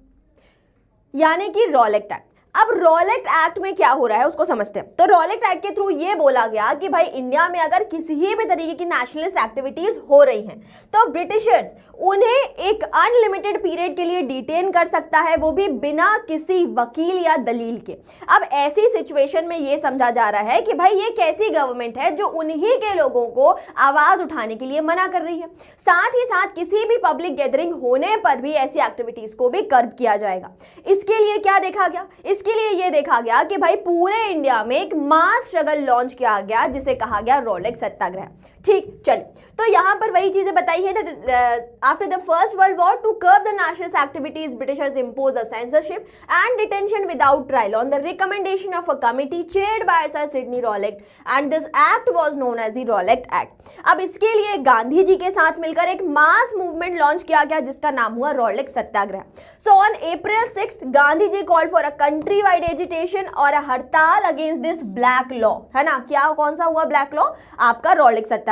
यानी कि रॉलेट एक्ट। अब रॉलेट एक्ट में क्या हो रहा है उसको समझते हैं। तो रॉलेट एक्ट के थ्रू ये बोला गया कि भाई इंडिया में अगर किसी भी तरीके की नेशनलिस्ट एक्टिविटीज हो रही हैं तो ब्रिटिशर्स उन्हें एक अनलिमिटेड पीरियड के लिए डिटेन कर सकता है, वो भी बिना किसी वकील या दलील के। अब ऐसी सिचुएशन में ये समझा जा रहा है कि भाई ये कैसी गवर्नमेंट है जो उन्हीं के लोगों को आवाज उठाने के लिए मना कर रही है। साथ ही साथ किसी भी पब्लिक गैदरिंग होने पर भी ऐसी एक्टिविटीज को भी कर्ब किया जाएगा। इसके लिए क्या देखा गया, इसके लिए ये देखा गया कि भाई पूरे इंडिया में एक मास स्ट्रगल लॉन्च किया गया जिसे कहा गया रॉलेट सत्याग्रह। ठीक, चलिए तो यहां पर वही चीजें बताई है that after the first world war to curb the nationalist activities Britishers impose the censorship and detention without trial on the recommendation of a committee chaired by sir Sidney Rowlatt and this act was known as the Rowlatt act. अब इसके लिए गांधी जी के साथ मिलकर एक mass movement launch किया गया जिसका नाम हुआ Rowlatt Satyagraha. So on April 6 Gandhi ji called for a country wide agitation और अ हड़ताल अगेंस्ट दिस ब्लैक लॉ, है ना, क्या कौन सा हुआ ब्लैक लॉ, आपका Rowlatt Satyagraha.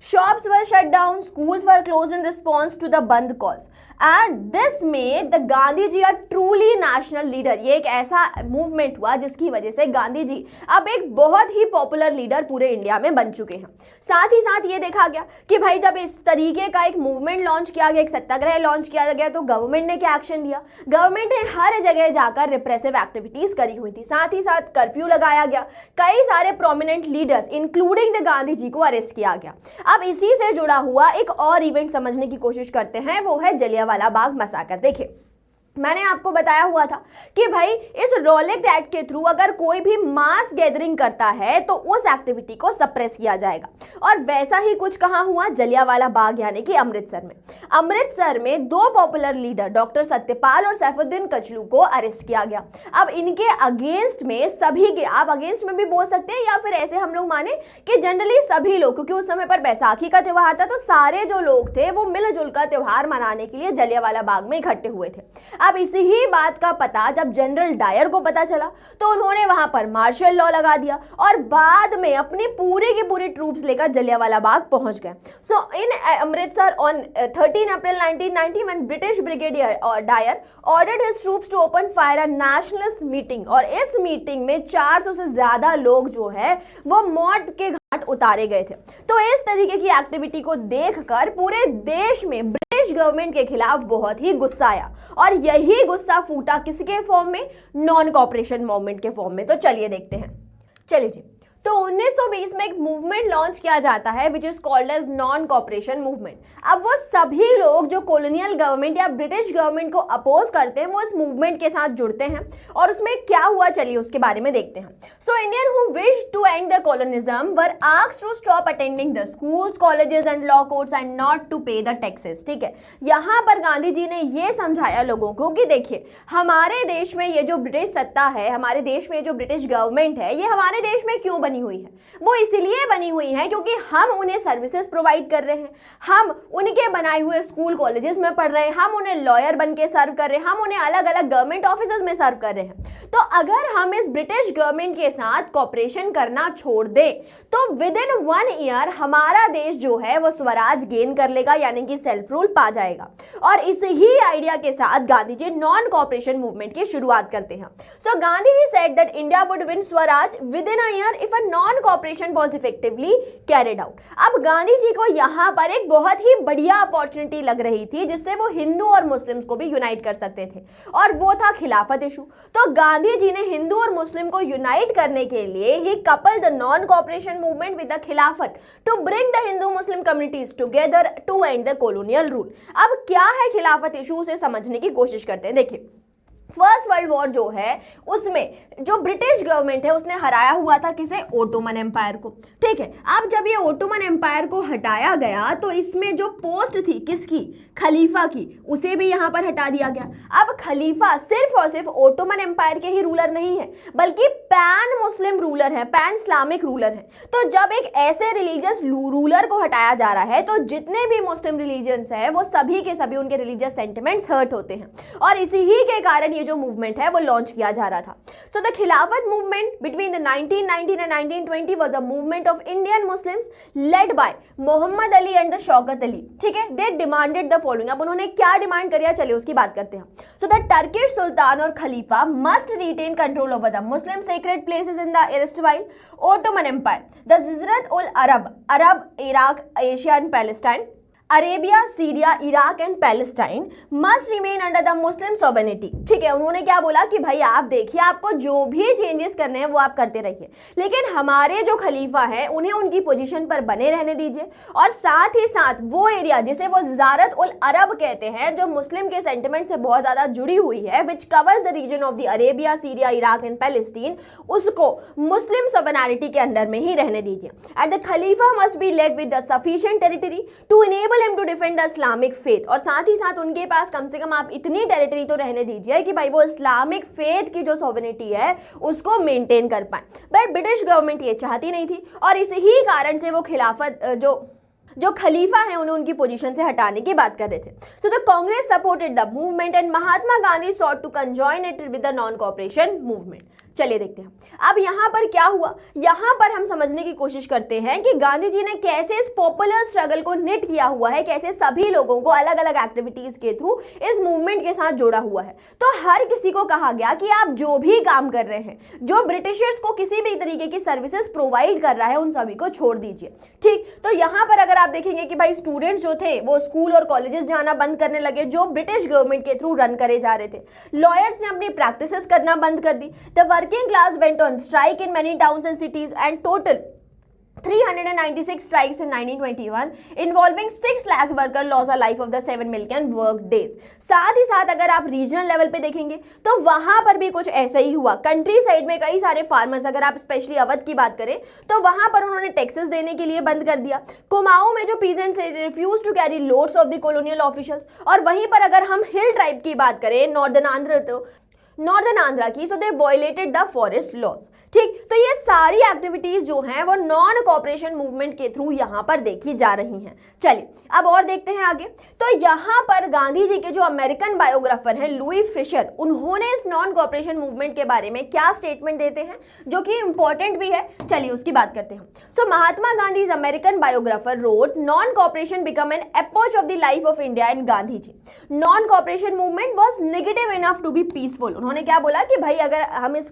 Shops were shut down, schools were closed in response to the बंद calls and this made the Gandhi ji a truly national leader। ये एक ऐसा मूवमेंट हुआ जिसकी वजह से गांधी जी अब एक बहुत ही पॉपुलर लीडर पूरे इंडिया में बन चुके हैं। साथ ही साथ ये देखा गया कि भाई जब इस तरीके का एक मूवमेंट लॉन्च किया गया, एक सत्याग्रह लॉन्च किया गया, तो गवर्नमेंट ने क्या एक्शन लिया, गवर्नमेंट ने हर जगह जाकर रिप्रेसिव एक्टिविटीज करी हुई थी। साथ ही साथ कर्फ्यू लगाया गया, कई सारे prominent leaders including the Gandhi ji को अरेस्ट किया गया। अब इसी से जुड़ा हुआ एक और इवेंट समझने की कोशिश करते हैं, वो है जलियांवाला बाग मैसाकर। देखिए मैंने आपको बताया हुआ था कि भाई इस रॉलेट एक्ट के थ्रू अगर कोई भी मास गैदरिंग करता है तो उस एक्टिविटी को सप्रेस किया जाएगा। और वैसा ही कुछ कहाँ हुआ, जलियांवाला बाग यानी कि अमृतसर में। अमृतसर में दो पॉपुलर लीडर डॉक्टर सत्यपाल और सैफुद्दीन कचलू को अरेस्ट किया गया। अब इनके अगेंस्ट में सभी के, आप अगेंस्ट में भी बोल सकते हैं या फिर ऐसे हम लोग माने कि जनरली सभी लोग, क्योंकि उस समय पर बैसाखी का त्यौहार था तो सारे जो लोग थे वो मिलजुल कर त्यौहार मनाने के लिए जलियांवाला बाग में इकट्ठे हुए थे। अब इसी ही बात का पता जब जनरल डायर को पता चला तो उन्होंने वहां पर मार्शल लॉ लगा दिया और बाद में अपनी पूरी की पूरी ट्रूप्स लेकर जलियांवाला बाग पहुंच गए। So in Amritsar on 13 April 1990 when British brigadier Dyer ordered his troops to open fire a nationalist meeting, और इस मीटिंग में 400 से ज्यादा लोग जो है वो मौत के घाट उतारे गए थे। तो इस तरीके की एक्टिविटी को देखकर पूरे देश में ब्रिटिश गवर्नमेंट के खिलाफ बहुत ही गुस्सा आया, और यही गुस्सा फूटा किसके फॉर्म में, नॉन कॉपरेशन मूवमेंट के फॉर्म में। तो चलिए देखते हैं। चलिए जी, तो 1920 में एक मूवमेंट लॉन्च किया जाता है which is called as non cooperation movement. अब वो सभी लोग जो कॉलोनियल गवर्नमेंट या ब्रिटिश गवर्नमेंट को अपोज करते हैं वो इस मूवमेंट के साथ जुड़ते हैं, और उसमें क्या हुआ चलिए उसके बारे में देखते हैं। So Indian who wish to end the colonialism were asked to stop attending the schools, colleges and law courts and not to pay the taxes. ठीक है, यहाँ पर गांधी जी ने ये समझाया लोगों को कि देखिए हमारे देश में ये जो ब्रिटिश सत्ता है, हमारे देश में जो ब्रिटिश गवर्नमेंट है, ये हमारे देश में क्यों बनी हुई है, वो इसलिए बनी हुई है क्योंकि हम उन्हें सर्विसेज प्रोवाइड कर रहे हैं, हम उनके बनाए हुए स्कूल कॉलेजेस में पढ़ रहे हैं, हम उन्हें लॉयर बन के सर्व कर रहे हैं, हम उन्हें अलग अलग गवर्नमेंट ऑफिसेज में सर्व कर रहे हैं। तो अगर हम इस ब्रिटिश गवर्नमेंट के साथ कॉपरेशन करना छोड़ दें तो विद इन 1 ईयर हमारा देश जो है वो स्वराज गेन कर लेगा, यानी कि सेल्फ रूल पा जाएगा। और इस ही आइडिया के साथ Gandhi ji non cooperation movement की शुरुआत करते हैं। So Gandhi ji said that India would win swaraj within a year if a non cooperation was effectively carried out. अब गांधी जी को यहां पर एक बहुत ही बढ़िया अपॉर्चुनिटी लग रही थी जिससे वो हिंदू और मुस्लिम्स को भी यूनाइट कर सकते थे, और वो था खिलाफत इशू। तो गांधी जी ने हिंदू और मुस्लिम को यूनाइट करने के लिए he couple the non cooperation movement with the Khilafat to bring the Hindu Muslim communities together to end the colonial rule. अब क्या है खिलाफत इशू, उसे समझने की कोशिश करते हैं। देखिए, फर्स्ट वर्ल्ड वॉर जो है उसमें जो ब्रिटिश गवर्नमेंट है उसने हराया हुआ था किसे, ओटोमन एम्पायर को। ठीक है, अब जब ये ओटोमन एम्पायर को हटाया गया तो इसमें जो पोस्ट थी किसकी, खलीफा की, उसे भी यहां पर हटा दिया गया। अब खलीफा सिर्फ और सिर्फ ओटोमन एम्पायर के ही रूलर नहीं है बल्कि पैन मुस्लिम रूलर है, पैन इस्लामिक रूलर है। तो जब एक ऐसे रिलीजियस रूलर को हटाया जा रहा है तो जितने भी मुस्लिम रिलीजन्स है वो सभी के सभी उनके रिलीजियस सेंटिमेंट्स हर्ट होते हैं, और इसी ही के कारण ये जो मूवमेंट है वो लॉन्च किया जा रहा था। So the Khilafat movement between the 1919 and 1920 was a movement of Indian Muslims led by Mohammad Ali and the Shaukat Ali. ठीक है, दे डिमांडेड द फॉलोइंग। अब उन्होंने क्या डिमांड करिया, चलिए उसकी बात करते हैं। So the Turkish sultan or khalifa must retain control over the Muslim sacred places in the erstwhile Ottoman empire, the Jazirat ul Arab, Iraq, Asia and Palestine, Arabia, Syria, Iraq and Palestine must remain under the Muslim sovereignty. ठीक है, उन्होंने क्या बोला कि भाई आप देखिए आपको जो भी चेंजेस करने हैं वो आप करते रहिए, लेकिन हमारे जो खलीफा है उन्हें उनकी पोजीशन पर बने रहने दीजिए, और साथ ही साथ वो एरिया जिसे वो जिजारत उल अरब कहते हैं जो मुस्लिम के सेंटिमेंट से बहुत ज्यादा जुड़ी हुई है, which covers the region of the Arabia, Syria, Iraq and Palestine, उसको मुस्लिम सॉवरेनिटी के अंडर में ही रहने दीजिए। And the khalifa must be led with the sufficient territory to enable him to defend the Islamic faith, और साथ ही साथ उनके पास कम से कम आप इतनी टेरिटरी तो रहने दीजिए कि भाई वो इस्लामिक फेथ की जो सॉवरेनिटी है उसको मेंटेन कर पाए। बट ब्रिटिश गवर्नमेंट ये चाहती नहीं थी, और इसी ही कारण से वो खिलाफत जो खलीफा है उन्हें उनकी पोजीशन से हटाने की बात कर रहे थे। So the Congress supported the movement and Mahatma Gandhi sought to conjoin it with the non cooperation movement. चलिए देखते हैं अब यहाँ पर क्या हुआ। यहाँ पर हम समझने की कोशिश करते हैं कि गांधी जी ने कैसे इस पॉपुलर स्ट्रगल को निट किया हुआ है, कैसे सभी लोगों को अलग अलग एक्टिविटीज के थ्रू इस मूवमेंट के साथ जोड़ा हुआ है। तो हर किसी को कहा गया कि आप जो भी काम कर रहे हैं, जो ब्रिटिशर्स को किसी भी तरीके की सर्विसेज प्रोवाइड कर रहा है, उन सभी को छोड़ दीजिए। ठीक, तो यहाँ पर अगर आप देखेंगे कि भाई स्टूडेंट्स जो थे वो स्कूल और कॉलेजेस जाना बंद करने लगे जो ब्रिटिश गवर्नमेंट के थ्रू रन करे जा रहे थे। लॉयर्स ने अपनी प्रैक्टिसेस करना बंद कर दी। The working class went on strike in many towns and cities and total 396 strikes in 1921 involving 6 lakh worker lost a life of the 7 million work days। साथ ही साथ अगर आप रीजनल लेवल पे देखेंगे तो वहां पर भी कुछ ऐसा ही हुआ। कंट्री साइड में कई सारे फार्मर्स, अगर आप स्पेशली अवध की बात करें तो वहां पर उन्होंने टैक्सेस देने के लिए बंद कर दिया। कुमाऊं में जो पीजेंट थे refuse to carry loads of the colonial officials. और वहीं पर अगर हम हिल ट्राइब की बात करें नॉर्दर्न आंध्रा की, सो दे वायलेटेड द फॉरेस्ट लॉज। ठीक, तो ये सारी एक्टिविटीज जो हैं वो नॉन कॉपरेशन मूवमेंट के थ्रू यहाँ पर देखी जा रही हैं। चलिए अब और देखते हैं आगे। तो यहाँ पर गांधी जी के जो अमेरिकन बायोग्राफर हैं लुई फिशर, उन्होंने इस नॉन कॉपरेशन मूवमेंट के बारे में क्या स्टेटमेंट देते हैं जो कि इंपॉर्टेंट भी है, चलिए उसकी बात करते हैं। तो Mahatma Gandhi American biographer wrote non cooperation become an epoch of the life of India and Gandhi ji. Non cooperation movement was negative enough to be peaceful. उन्होंने क्या बोला कि भाई अगर हम इस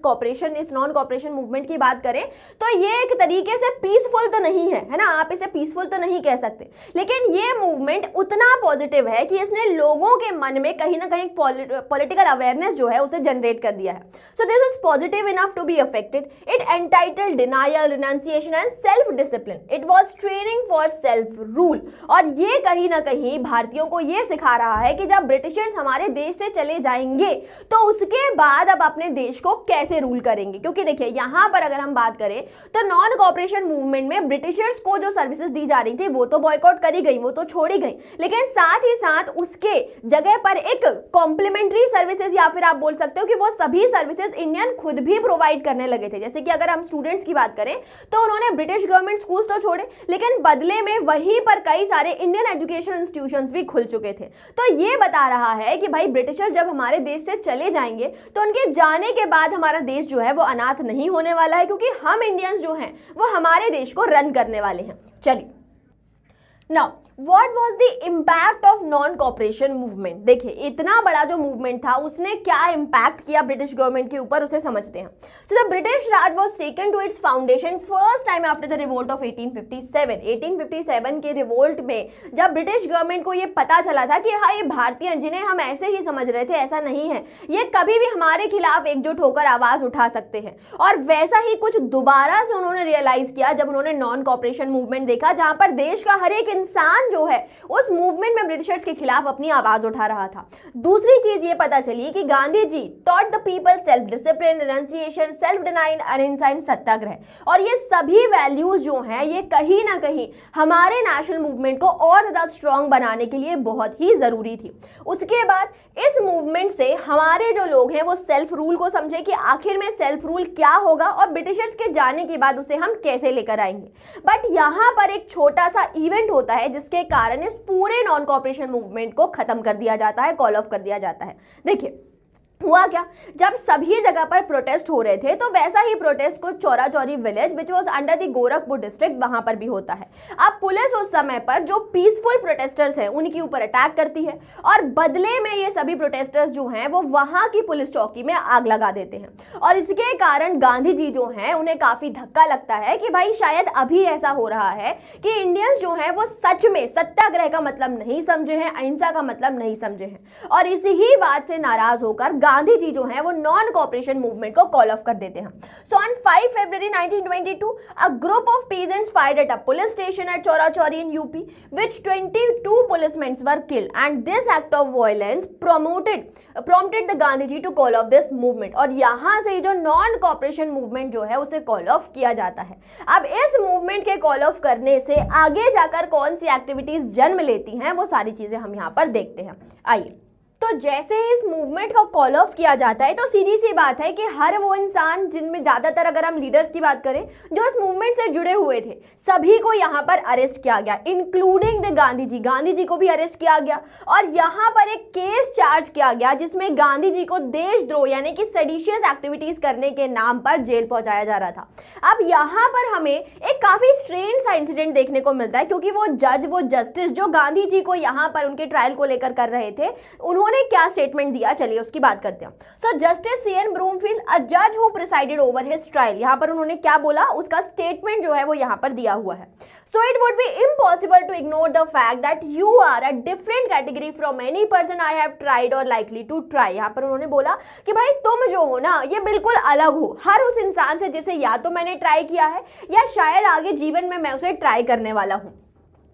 नॉन कॉपरेशन मूवमेंट की बात करें तो ये एक तरीके से पीसफुल तो नहीं है ना, आप इसे पीसफुल तो नहीं कह सकते, लेकिन ये मूवमेंट उतना पॉजिटिव है कि इसने लोगों के मन में कहीं ना कहीं पॉलिटिकल अवेयरनेस जो है उसे जनरेट कर दिया है। So this is positive enough to be affected. It entitled denial, renunciation and self discipline. It was training for self rule. और ये कहीं ना कहीं भारतीयों को ये सिखा रहा है कि जब ब्रिटिशर्स हमारे देश से चले जाएंगे तो उसके बाद अब अपने देश को कैसे रूल करेंगे। क्योंकि देखिए यहां पर अगर हम बात करें तो नॉन कॉपरेशन मूवमेंट में ब्रिटिशर्स को जो सर्विसेज दी जा रही थी वो तो बॉयकॉट करी गई, वो तो छोड़ी गई, लेकिन साथ ही साथ उसके जगह पर एक कॉम्प्लीमेंट्री सर्विसेज या फिर आप बोल सकते हो कि वो सभी सर्विसेज इंडियन खुद भी प्रोवाइड करने लगे थे। जैसे कि अगर हम स्टूडेंट्स की बात करें तो उन्होंने ब्रिटिश गवर्नमेंट स्कूल्स तो छोड़े, लेकिन बदले में वहीं पर कई सारे इंडियन एजुकेशन इंस्टीट्यूशंस भी खुल चुके थे। तो ये बता रहा है कि भाई ब्रिटिशर्स जब हमारे देश से चले जाएंगे तो उनके जाने के बाद हमारा देश जो है वो अनाथ नहीं होने वाला है, क्योंकि हम इंडियंस जो हैं वो हमारे देश को रन करने वाले हैं। चलिए now What was the impact of non-cooperation movement? देखिए इतना बड़ा जो मूवमेंट था उसने क्या इम्पैक्ट किया ब्रिटिश गवर्नमेंट के ऊपर, उसे समझते हैं। So the British Raj was taken to its foundation first time after the revolt of 1857. 1857 के रिवोल्ट में जब ब्रिटिश गवर्नमेंट को ये पता चला था कि हाँ ये भारतीय जिन्हें हम ऐसे ही समझ रहे थे ऐसा नहीं है, ये कभी भी हमारे खिलाफ एकजुट होकर आवाज उठा सकते हैं। और वैसा ही कुछ दोबारा से उन्होंने रियलाइज किया जब उन्होंने नॉन कॉपरेशन मूवमेंट देखा, जहां पर देश का हर एक इंसान जो है उस मूवमेंट में ब्रिटिशर्स के खिलाफ अपनी आवाज उठा रहा था। दूसरी चीज ये पता चली कि Gandhi ji taught the people self discipline, renunciation, self denial, ahimsa and satyagraha. और ये सभी वैल्यूज जो हैं ये कहीं ना कहीं हमारे नेशनल मूवमेंट को और ज्यादा स्ट्रांग बनाने के लिए बहुत ही जरूरी थी। उसके बाद इस मूवमेंट से हमारे जो लोग हैं वो सेल्फ रूल को समझे कि आखिर में सेल्फ रूल क्या होगा और ब्रिटिशर्स के जाने के बाद उसे हम कैसे लेकर आएंगे। बट यहां पर एक छोटा सा इवेंट होता है जिसके कारण इस पूरे नॉन कॉपरेशन मूवमेंट को खत्म कर दिया जाता है, कॉल ऑफ कर दिया जाता है। देखिए हुआ क्या, जब सभी जगह पर प्रोटेस्ट हो रहे थे तो वैसा ही प्रोटेस्ट को Chaura Chauri village which was under the Gorakhpur district वहां पर भी होता है। अब पुलिस उस समय पर जो पीसफुल प्रोटेस्टर्स हैं उनके ऊपर अटैक करती है और बदले में ये सभी प्रोटेस्टर्स जो हैं वो वहां की पुलिस चौकी में आग लगा देते हैं। और इसके कारण गांधी जी जो हैं उन्हें काफी धक्का लगता है कि भाई शायद अभी ऐसा हो रहा है कि इंडियंस जो हैं वो सच में सत्याग्रह का मतलब नहीं समझे हैं, अहिंसा का मतलब नहीं समझे हैं। और इसी ही बात से नाराज होकर गांधी जी जो हैं वो नॉन कॉपरेशन मूवमेंट को कॉल ऑफ कर देते हैं। So on 5 February 1922 a group of peasants fired at a police station at Chora Chori in UP which 22 policemen were killed and this act of violence prompted the Gandhi ji to call off this movement। और यहां से जो non cooperation movement जो है उसे call of किया जाता है। अब इस मूवमेंट के कॉल ऑफ करने से आगे जाकर कौन सी एक्टिविटीज जन्म लेती हैं वो सारी चीजें हम यहां पर देखते हैं। आइए, तो जैसे ही इस मूवमेंट का कॉल ऑफ किया जाता है तो सीधी सी बात है कि हर वो इंसान जिनमें ज्यादातर अगर हम लीडर्स की बात करें जो इस मूवमेंट से जुड़े हुए थे सभी को यहाँ पर अरेस्ट किया गया, इंक्लूडिंग द गांधी जी को भी अरेस्ट किया गया। और यहाँ पर एक केस चार्ज किया गया जिसमें गांधी जी को देशद्रोह यानी कि सेडिशियस एक्टिविटीज करने के नाम पर जेल पहुंचाया जा रहा था। अब यहाँ पर हमें एक काफी स्ट्रेंज सा इंसिडेंट देखने को मिलता है, क्योंकि वो जस्टिस जो गांधी जी को यहाँ पर उनके ट्रायल को लेकर कर रहे थे उन्होंने उन्होंने क्या स्टेटमेंट दिया, चलिए उसकी बात करते हैं। सो जस्टिस सीएन ब्रूमफील्ड, अ जज who presided over his trial, यहाँ पर उन्होंने क्या बोला, उसका स्टेटमेंट जो है वो यहाँ पर दिया हुआ है। So it would be impossible to ignore the fact that you are a different category from any person I have tried or likely to try. यहाँ पर उन्होंने बोला कि भाई तुम जो हो ना ये बिल्कुल अलग हो हर उस इंसान से जिसे या तो मैंने ट्राई किया है या शायद आगे जीवन में मैं उसे ट्राई करने वाला हूँ।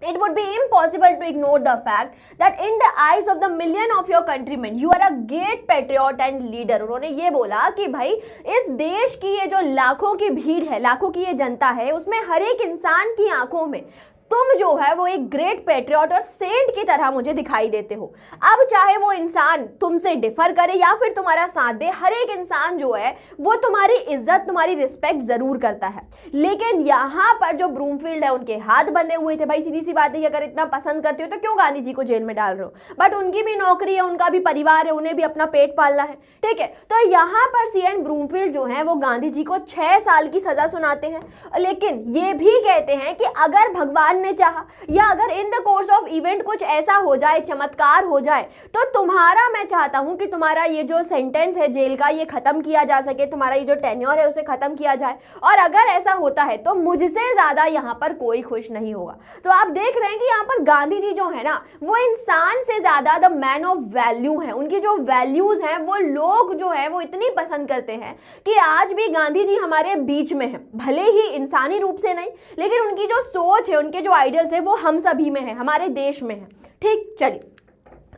It would be impossible to ignore the fact that in the eyes of the million of your countrymen, you are a great patriot and leader। उन्होंने ये बोला कि भाई इस देश की ये जो लाखों की भीड़ है, लाखों की ये जनता है, उसमें हर एक इंसान की आंखों में तुम जो है वो एक ग्रेट पेट्रियट और सेंट की तरह मुझे दिखाई देते हो। अब चाहे वो इंसान तुमसे डिफर करे या फिर तुम्हारा साथ दे, हर एक इंसान जो है वो तुम्हारी इज्जत, तुम्हारी रिस्पेक्ट जरूर करता है। लेकिन यहाँ पर जो ब्रूमफील्ड है उनके हाथ बंधे हुए थे। भाई सीधी सी बात है, अगर इतना पसंद करते हो तो क्यों गांधी जी को जेल में डाल रहे हो, बट उनकी भी नौकरी है, उनका भी परिवार है, उन्हें भी अपना पेट पालना है, ठीक है। तो यहाँ पर सीएन ब्रूमफील्ड जो है वो गांधी जी को 6 साल की सजा सुनाते हैं, लेकिन ये भी कहते हैं कि अगर भगवान ने चाहा या अगर in the course of event कुछ ऐसा हो जाए, चमत्कार हो जाए, तो तुम्हारा, मैं चाहता हूं कि तुम्हारा ये जो सेंटेंस है जेल का ये खत्म किया जा सके, तुम्हारा ये जो टेन्योर है उसे खत्म किया जाए। और अगर ऐसा होता है तो मुझसे ज्यादा यहाँ पर कोई खुश नहीं होगा। तो आप देख रहे हैं कि यहाँ पर गांधी जी जो है ना वो इंसान से ज्यादा द मैन ऑफ वैल्यू है। उनकी जो वैल्यूज हैं वो लोग जो है वो इतनी पसंद करते हैं कि आज भी गांधी जी हमारे बीच में है, भले ही इंसानी रूप से नहीं, लेकिन उनकी जो सोच है, उनके जो आइडियल्स है वो हम सभी में है, हमारे देश में है, ठीक। चलिए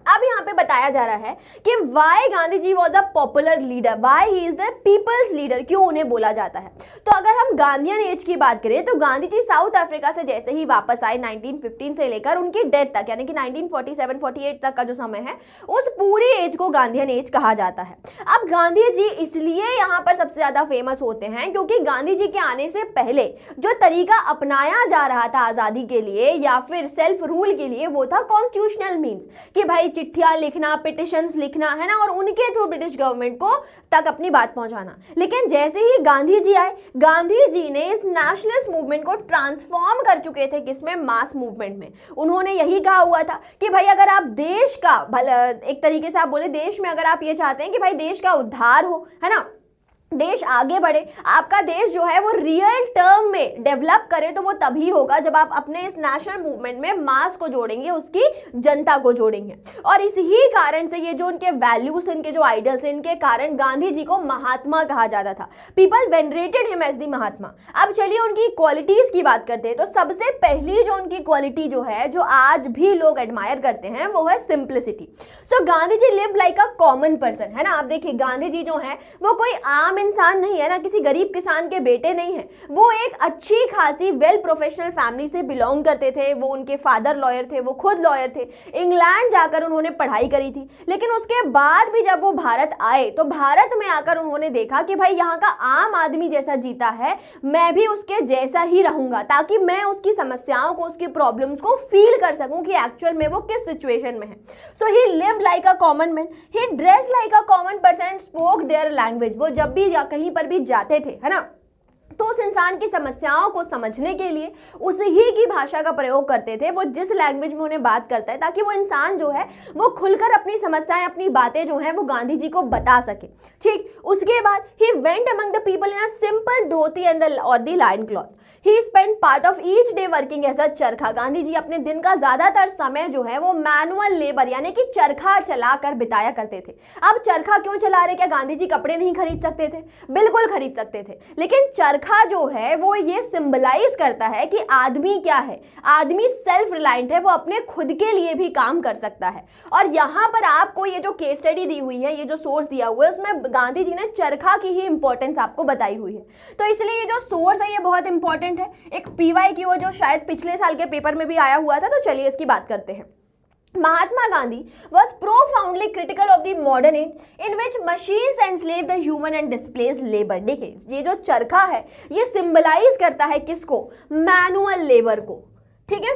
अब यहाँ पे बताया जा रहा है कि why Gandhi ji was a popular leader, why he is the people's leader, क्यों उन्हें बोला जाता है। तो अगर हम गांधीयन एज की बात करें तो गांधी जी साउथ अफ्रीका से जैसे ही वापस आए 1915 से लेकर उनकी डेथ तक, यानी कि 1947-48 तक का जो समय है, उस पूरी एज को गांधीयन एज कहा जाता है। अब गांधी जी इसलिए यहाँ पर सबसे ज्यादा फेमस होते हैं क्योंकि गांधी जी के आने से पहले जो तरीका अपनाया जा रहा था आजादी के लिए या फिर सेल्फ रूल के लिए, वो था कॉन्स्टिट्यूशनल मीन्स, कि भाई चिट्ठियां लिखना, पिटिशंस लिखना, है ना, और उनके थ्रू ब्रिटिश गवर्नमेंट को तक अपनी बात पहुंचाना। लेकिन जैसे ही गांधी जी आए, गांधी जी ने इस नेशनलिस्ट मूवमेंट को ट्रांसफॉर्म कर चुके थे, किसमें, मास मूवमेंट में। उन्होंने यही कहा हुआ था कि भाई अगर आप देश का एक तरीके से आप बोले देश में अगर आप ये चाहते हैं कि भाई देश का उद्धार हो, है ना, देश आगे बढ़े, आपका देश जो है वो रियल टर्म में डेवलप करे, तो वो तभी होगा जब आप अपने इस नेशनल मूवमेंट में मास को जोड़ेंगे, उसकी जनता को जोड़ेंगे। और इसी कारण से ये जो उनके वैल्यूज, इनके जो आइडल्स, इनके कारण गांधी जी को महात्मा कहा जाता था। People venerated him as the Mahatma. अब चलिए उनकी क्वालिटीज की बात करते हैं। तो सबसे पहली जो उनकी क्वालिटी जो है, जो आज भी लोग एडमायर करते हैं, वो है simplicity. So Gandhi ji live like a common person, है ना। आप देखिए गांधी जी जो है वो कोई आम इंसान नहीं है ना, किसी गरीब किसान के बेटे नहीं है, वो एक अच्छी खासी वेल प्रोफेशनल फैमिली से बिलोंग करते थे। वो उनके फादर लॉयर थे, वो खुद लॉयर थे, इंग्लैंड जाकर उन्होंने पढ़ाई करी थी। लेकिन उसके बाद भी जब वो भारत आए तो भारत में आकर उन्होंने देखा कि भाई यहाँ का आम आदमी जैसा जीता है, मैं भी उसके जैसा ही रहूंगा, ताकि मैं उसकी समस्याओं को, उसकी प्रॉब्लम्स को फील कर सकूं कि एक्चुअल में वो किस सिचुएशन में है। So he lived like a common man, he dressed like a common person and spoke their language. वो जब भी कहीं पर भी जाते थे, है ना, तो उस इंसान की समस्याओं को समझने के लिए उसी ही की भाषा का प्रयोग करते थे, वो जिस लैंग्वेज में उन्हें बात करता है, ताकि वो इंसान जो है वो खुलकर अपनी समस्याएं, अपनी बातें जो हैं वो गांधी जी को बता सके, ठीक। उसके बाद ही went among the people in a simple dhoti and the loin cloth. He spend part of each day working as a charkha. Gandhi जी अपने दिन का ज्यादातर समय जो है वो मैनुअल लेबर यानी कि चरखा चलाकर बिताया करते थे। अब चरखा क्यों चला रहे, क्या गांधी जी कपड़े नहीं खरीद सकते थे? बिल्कुल खरीद सकते थे, लेकिन चरखा जो है वो ये सिंबलाइज करता है कि आदमी क्या है, आदमी सेल्फ रिलायंट है, वो अपने खुद के लिए भी काम कर सकता है। और यहाँ पर आपको ये जो केस स्टडी दी हुई है, ये जो सोर्स दिया हुआ है, उसमें गांधी जी ने चरखा की ही इंपॉर्टेंस आपको बताई हुई है। तो इसलिए ये जो सोर्स है ये बहुत इंपॉर्टेंट है। एक पीवाई की वो जो शायद पिछले साल के पेपर में भी आया हुआ था, तो चलिए इसकी बात करते हैं। Mahatma Gandhi was profoundly critical of the modern age in which machines enslave the human and displace labor। देखिए ये जो चरखा है ये सिंबलाइज करता है किसको, मैनुअल लेबर को, ठीक है।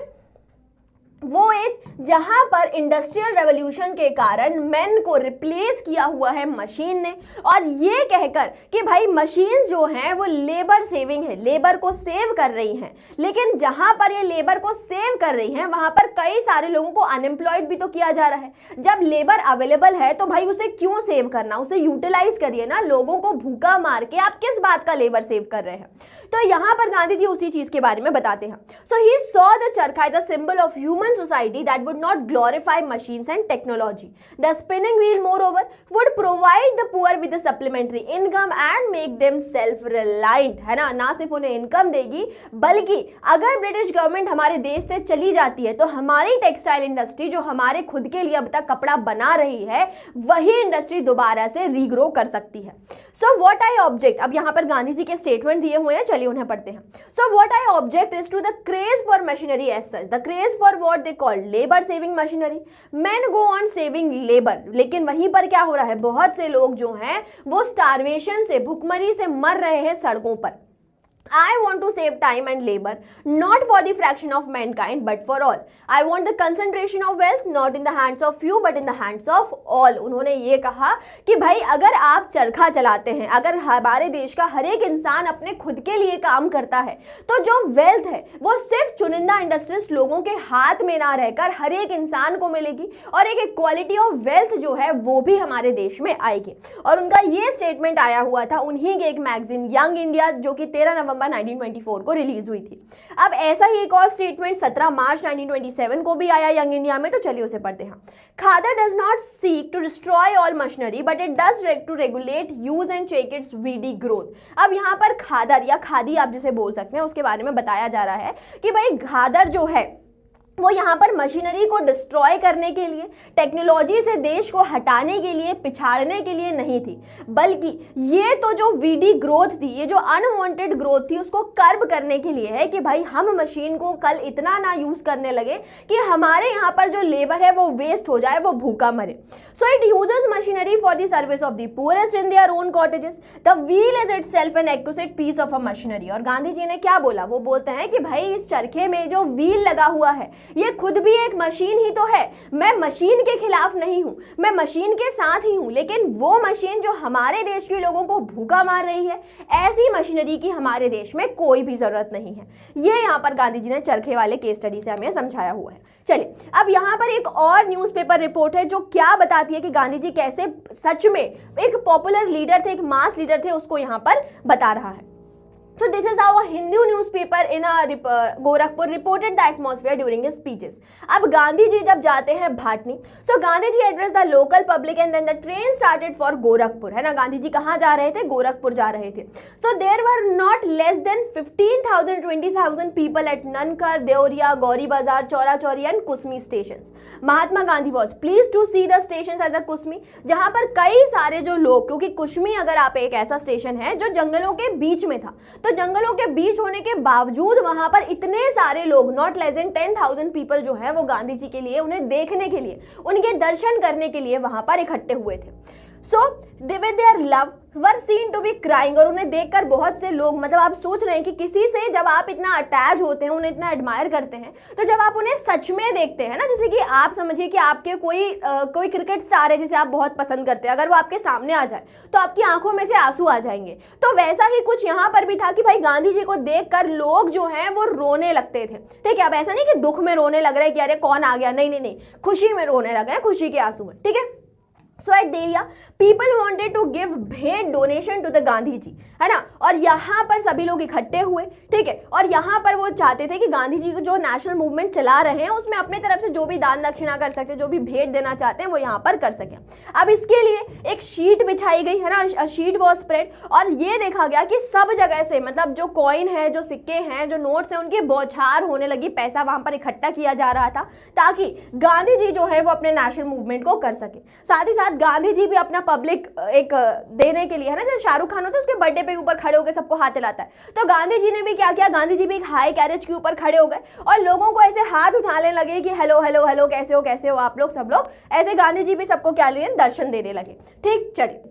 वो एज जहां पर इंडस्ट्रियल रेवोल्यूशन के कारण मैन को रिप्लेस किया हुआ है मशीन ने, और ये कहकर कि भाई मशीन जो हैं वो लेबर सेविंग है, लेबर को सेव कर रही हैं, लेकिन जहां पर ये लेबर को सेव कर रही हैं वहां पर कई सारे लोगों को अनएम्प्लॉयड भी तो किया जा रहा है। जब लेबर अवेलेबल है तो भाई उसे क्यों सेव करना, उसे यूटिलाइज करिए ना, लोगों को भूखा मार के आप किस बात का लेबर सेव कर रहे हैं। तो यहां पर गांधी जी उसी चीज के बारे में बताते हैं। So he saw the charkha as a symbol of human society that would not glorify machines and technology. The spinning wheel, moreover, would provide the poor with a supplementary income and make them self-reliant, है ना, ना सिर्फ उन्हें income देगी बल्कि अगर British government हमारे देश से चली जाती है तो हमारी टेक्सटाइल इंडस्ट्री जो हमारे खुद के लिए अब तक कपड़ा बना रही है वही इंडस्ट्री दोबारा से रीग्रो कर सकती है। सो व्हाट आई ऑब्जेक्ट, अब यहाँ पर गांधी जी के स्टेटमेंट दिए हुए हैं, चलिए उन्हें पढ़ते हैं। So what I object is to the craze for machinery as such, the craze for what they called labour saving machinery, man go on saving labour. लेकिन वहीं पर क्या हो रहा है, बहुत से लोग जो हैं वो स्टारवेशन से, भुखमरी से मर रहे हैं सड़कों पर। I want to save time and labor, not for the fraction of mankind, but for all. I want the concentration of wealth, not in the hands of few, but in the hands of all. उन्होंने ये कहा कि भाई अगर आप चरखा चलाते हैं, अगर हमारे देश का हर एक इंसान अपने खुद के लिए काम करता है, तो जो वेल्थ है वो सिर्फ चुनिंदा इंडस्ट्रियलिस्ट लोगों के हाथ में ना रहकर हर एक इंसान को मिलेगी, और एक इक्वालिटी ऑफ वेल्थ जो है वो भी हमारे देश में आएगी। और उनका ये स्टेटमेंट आया हुआ था उन्हीं के एक मैगजीन यंग इंडिया, जो कि 13 नवंबर 1924 को रिलीज हुई थी। अब ऐसा ही एक और स्टेटमेंट 17 मार्च 1927 को भी आया यंग इंडिया में, तो चलिए उसे पढ़ते हैं। Khaddar does not seek to destroy all machinery but it does to regulate use and check its weedy growth. अब यहाँ पर खादर या खादी आप जिसे बोल सकते हैं उसके बारे में बताया जा रहा है कि भाई खादर जो है वो यहाँ पर मशीनरी को डिस्ट्रॉय करने के लिए, टेक्नोलॉजी से देश को हटाने के लिए, पिछाड़ने के लिए नहीं थी, बल्कि ये तो जो वीडी ग्रोथ थी, ये जो अनवांटेड ग्रोथ थी, उसको कर्ब करने के लिए है कि भाई हम मशीन को कल इतना ना यूज करने लगे कि हमारे यहाँ पर जो लेबर है वो वेस्ट हो जाए, वो भूखा मरे। So it uses machinery for the service of the poorest in their own cottages, the wheel is itself an exquisite piece of a machinery. और गांधी जी ने क्या बोला, वो बोलते हैं कि भाई इस चरखे में जो व्हील लगा हुआ है ये खुद भी एक मशीन ही तो है। मैं मशीन के खिलाफ नहीं हूं, मैं मशीन के साथ ही हूं, लेकिन वो मशीन जो हमारे देश के लोगों को भूखा मार रही है, ऐसी मशीनरी की हमारे देश में कोई भी जरूरत नहीं है। ये यहाँ पर गांधी जी ने चरखे वाले केस स्टडी से हमें समझाया हुआ है। चलिए अब यहाँ पर एक और न्यूज़पेपर रिपोर्ट है जो क्या बताती है कि गांधी जी कैसे सच में एक पॉपुलर लीडर थे, एक मास लीडर थे, उसको यहाँ पर बता रहा है। So this is how a Hindu newspaper in Gorakhpur reported the atmosphere during his speeches. अब गांधी जी जब जाते हैं भाटनी, तो Gandhi ji address the local public and then the train started for Gorakhpur, है ना। गांधी जी कहाँ जा रहे थे, गोरखपुर जा रहे थे। So there were not less than 15,000 20,000 people at Nankar, Deoria, Gauri Bazar, Chaura Chauri and Kusmi station. Mahatma Gandhi was please to see the station at the Kusmi, जहां पर कई सारे जो लोग, क्योंकि कुसमी अगर आप एक ऐसा स्टेशन है जो जंगलों के बीच में था, तो जंगलों के बीच होने के बावजूद वहां पर इतने सारे लोग, नॉट लेस देन 10,000 पीपल जो है वो गांधी जी के लिए, उन्हें देखने के लिए, उनके दर्शन करने के लिए वहां पर इकट्ठे हुए थे। So with their love were seen to be crying, और उन्हें देखकर बहुत से लोग, मतलब आप सोच रहे हैं कि किसी से जब आप इतना अटैच होते हैं, उन्हें इतना एडमायर करते हैं, तो जब आप उन्हें सच में देखते हैं ना, जैसे कि आप समझिए कि आपके कोई क्रिकेट स्टार है जिसे आप बहुत पसंद करते हैं, अगर वो आपके सामने आ जाए तो आपकी आंखों में से आंसू आ जाएंगे। तो वैसा ही कुछ यहाँ पर भी था कि भाई गांधी जी को देखकर लोग जो हैं वो रोने लगते थे। ठीक है, अब ऐसा नहीं कि दुख में रोने लग रहा है कि अरे कौन आ गया, नहीं नहीं नहीं, खुशी में रोने लग रहे, खुशी के आंसू में। ठीक है, सो eight Dareya people wanted to give भेंट donation to the Gandhi ji, है ना। और यहाँ पर सभी लोग इकट्ठे हुए, ठीक है, और यहाँ पर वो चाहते थे कि गांधी जी को जो नेशनल मूवमेंट चला रहे हैं उसमें अपने तरफ से जो भी दान दक्षिणा कर सकते, जो भी भेंट देना चाहते हैं वो यहाँ पर कर सकें। अब इसके लिए एक शीट बिछाई गई, है ना, शीट वॉज स्प्रेड, और ये देखा गया कि सब जगह से, मतलब जो कॉइन है, जो सिक्के हैं, जो नोट्स हैं, उनकी बौछार होने लगी, पैसा वहां पर इकट्ठा किया जा रहा था ताकि गांधी जी जो है वो अपने नेशनल मूवमेंट को कर सके। साथ ही साथ गांधी जी भी अपना पब्लिक एक देने के लिए, है ना, जैसे शाहरुख खान होता है उसके बर्थडे पे ऊपर खड़े होकर सबको हाथ हिलाता है, तो गांधी जी ने भी क्या किया, गांधी जी भी एक हाई कैरेज के ऊपर खड़े हो गए और लोगों को ऐसे हाथ उठाने लगे कि हेलो हेलो हेलो, कैसे हो आप लोग, सब लोग ऐसे गांधी जी भी सबको क्या लिए दर्शन देने लगे। ठीक, चलिए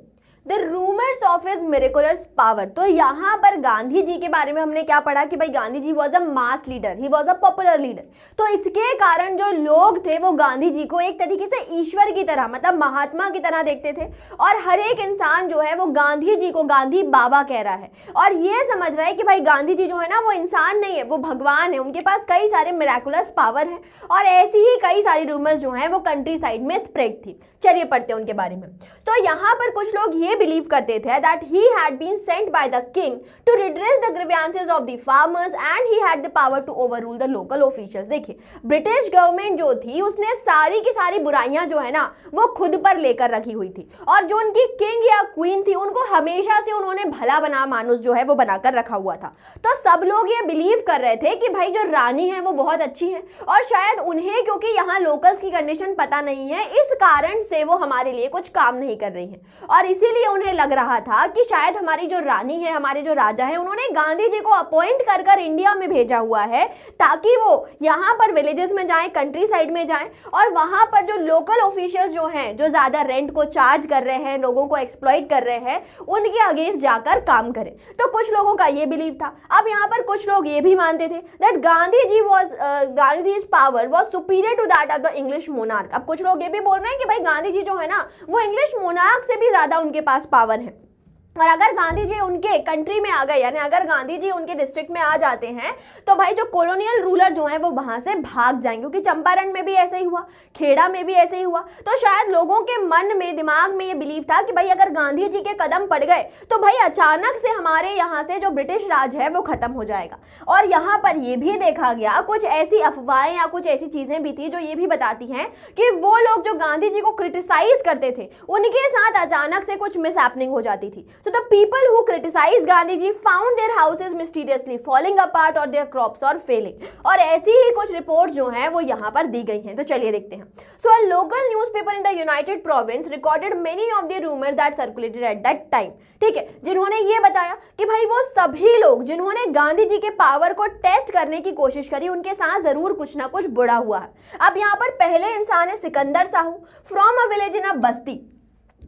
the rumours of his miraculous power. तो यहाँ पर गांधी जी के बारे में हमने क्या पढ़ा कि भाई Gandhi ji was a mass leader, he was a popular leader. तो इसके कारण जो लोग थे वो गांधी जी को एक तरीके से ईश्वर की तरह, मतलब महात्मा की तरह देखते थे, और हर एक इंसान जो है वो गांधी जी को गांधी बाबा कह रहा है और ये समझ रहा है कि भाई गांधी जी जो है ना वो इंसान नहीं है, वो भगवान है, उनके पास कई सारे मिरेकुलस पावर है। और ऐसी ही कई सारी रूमर्स जो हैं वो कंट्री साइड में स्प्रेड थी। चलिए पढ़ते हैं उनके बारे में। तो यहाँ पर कुछ लोग ये बिलीव करते थे that he had been sent by the king to redress the grievances of the farmers and he had the power to overrule the local officials. देखिए ब्रिटिश गवर्नमेंट जो थी उसने सारी की सारी बुराइयां जो है ना वो खुद पर लेकर रखी हुई थी, और जो उनकी किंग या क्वीन थी उनको हमेशा से उन्होंने भला बना मानुस जो है वो बनाकर रखा हुआ था। तो सब लोग ये बिलीव कर रहे थे कि भाई जो रानी है वो बहुत अच्छी है, और शायद उन्हें क्योंकि यहाँ लोकल्स की कंडीशन पता नहीं है इस कारण से वो हमारे लिए कुछ काम नहीं कर रही हैं, और इसीलिए उन्हें लग रहा था कि शायद हमारी जो रानी है, हमारे जो राजा है, उन्होंने गांधी जी को अपॉइंट कर कर इंडिया में भेजा हुआ है ताकि वो यहाँ पर विलेजेस में जाएं, कंट्री साइड में जाएं, और वहां पर जो लोकल ऑफिशियल्स जो हैं, जो ज्यादा रेंट को चार्ज कर रहे हैं, लोगों को एक्सप्लॉइट कर रहे हैं, उनके अगेंस्ट जाकर काम करें। तो कुछ लोगों का ये बिलीव था। अब यहाँ पर कुछ लोग ये भी मानते थे that Gandhiji's power was superior to that of the English monarch. अब कुछ लोग ये भी बोल रहे हैं कि भाई गांधी जी जो है ना वो इंग्लिश मोनार्क से भी ज्यादा उनके पास पावर है, और अगर गांधी जी उनके कंट्री में आ गए, यानी अगर गांधी जी उनके डिस्ट्रिक्ट में आ जाते हैं तो भाई जो कॉलोनियल रूलर जो हैं वो वहां से भाग जाएंगे, क्योंकि चंपारण में भी ऐसे ही हुआ, खेड़ा में भी ऐसे ही हुआ। तो शायद लोगों के मन में, दिमाग में ये बिलीव था कि भाई अगर गांधी जी के कदम पड़ गए तो भाई अचानक से हमारे यहाँ से जो ब्रिटिश राज है वो खत्म हो जाएगा। और यहाँ पर ये भी देखा गया, कुछ ऐसी अफवाहें या कुछ ऐसी चीजें भी थी जो ये भी बताती हैं कि वो लोग जो गांधी जी को क्रिटिसाइज करते थे उनके साथ अचानक से कुछ मिसहैपनिंग हो जाती थी। So the people who criticized Gandhiji found their houses mysteriously falling apart or their crops or failing। और ऐसी ही कुछ रिपोर्ट्स जो हैं वो यहाँ पर दी गई हैं। तो चलिए देखते हैं। So a local newspaper in the United Province recorded many of the rumors that circulated at that time। ठीक है, जिन्होंने ये बताया कि भाई वो सभी लोग जिन्होंने गांधी जी के पावर को टेस्ट करने की कोशिश करी उनके साथ जरूर कुछ ना कुछ बुरा हुआ है। अब यहाँ पर पहले इंसान है Sikandar Sahu from a village in a Basti,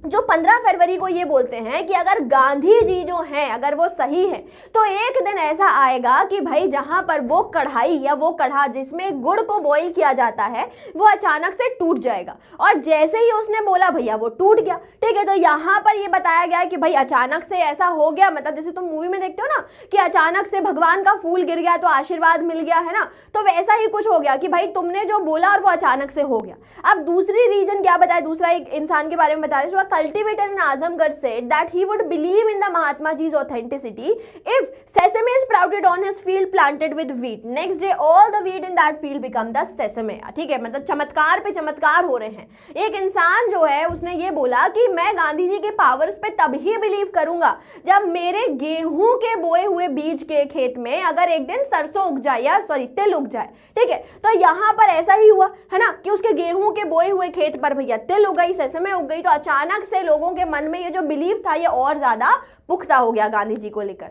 जो 15 फरवरी को ये बोलते हैं कि अगर गांधी जी जो हैं अगर वो सही है तो एक दिन ऐसा आएगा कि भाई जहां पर वो कढ़ाई या वो कढ़ा जिसमें गुड़ को बॉईल किया जाता है वो अचानक से टूट जाएगा। और जैसे ही उसने बोला भैया वो टूट गया। ठीक है, तो यहाँ पर ये बताया गया कि भाई अचानक से ऐसा हो गया, मतलब जैसे तुम मूवी में देखते हो ना कि अचानक से भगवान का फूल गिर गया तो आशीर्वाद मिल गया है ना, तो वैसा ही कुछ हो गया कि भाई तुमने जो बोला और वो अचानक से हो गया। अब दूसरी रीजन क्या बताया, दूसरा एक इंसान के बारे में बता रहे, cultivator in Azamgarh said that he would believe in the Mahatma Ji's authenticity if sesame is sprouted on his field planted with wheat. Next day all the wheat in that field become the sesame। ठीक है, मतलब चमत्कार पे चमत्कार हो रहे हैं। एक इंसान जो है उसने ये बोला कि मैं गांधी जी के पावर्स पे तभी बिलीव करूंगा जब मेरे गेहूं के बोए हुए बीज के खेत में अगर एक दिन सरसों उग जाए या तिल उग जाए। ठीक है, तो यहाँ पर ऐसा ही हुआ है ना कि उसके गेहूं के बोए हुए खेत पर भैया तिल उग गई, सेसमे उग गई, तो अचानक से लोगों के मन में ये जो बिलीव था ये और ज्यादा पुख्ता हो गया गांधी जी को लेकर।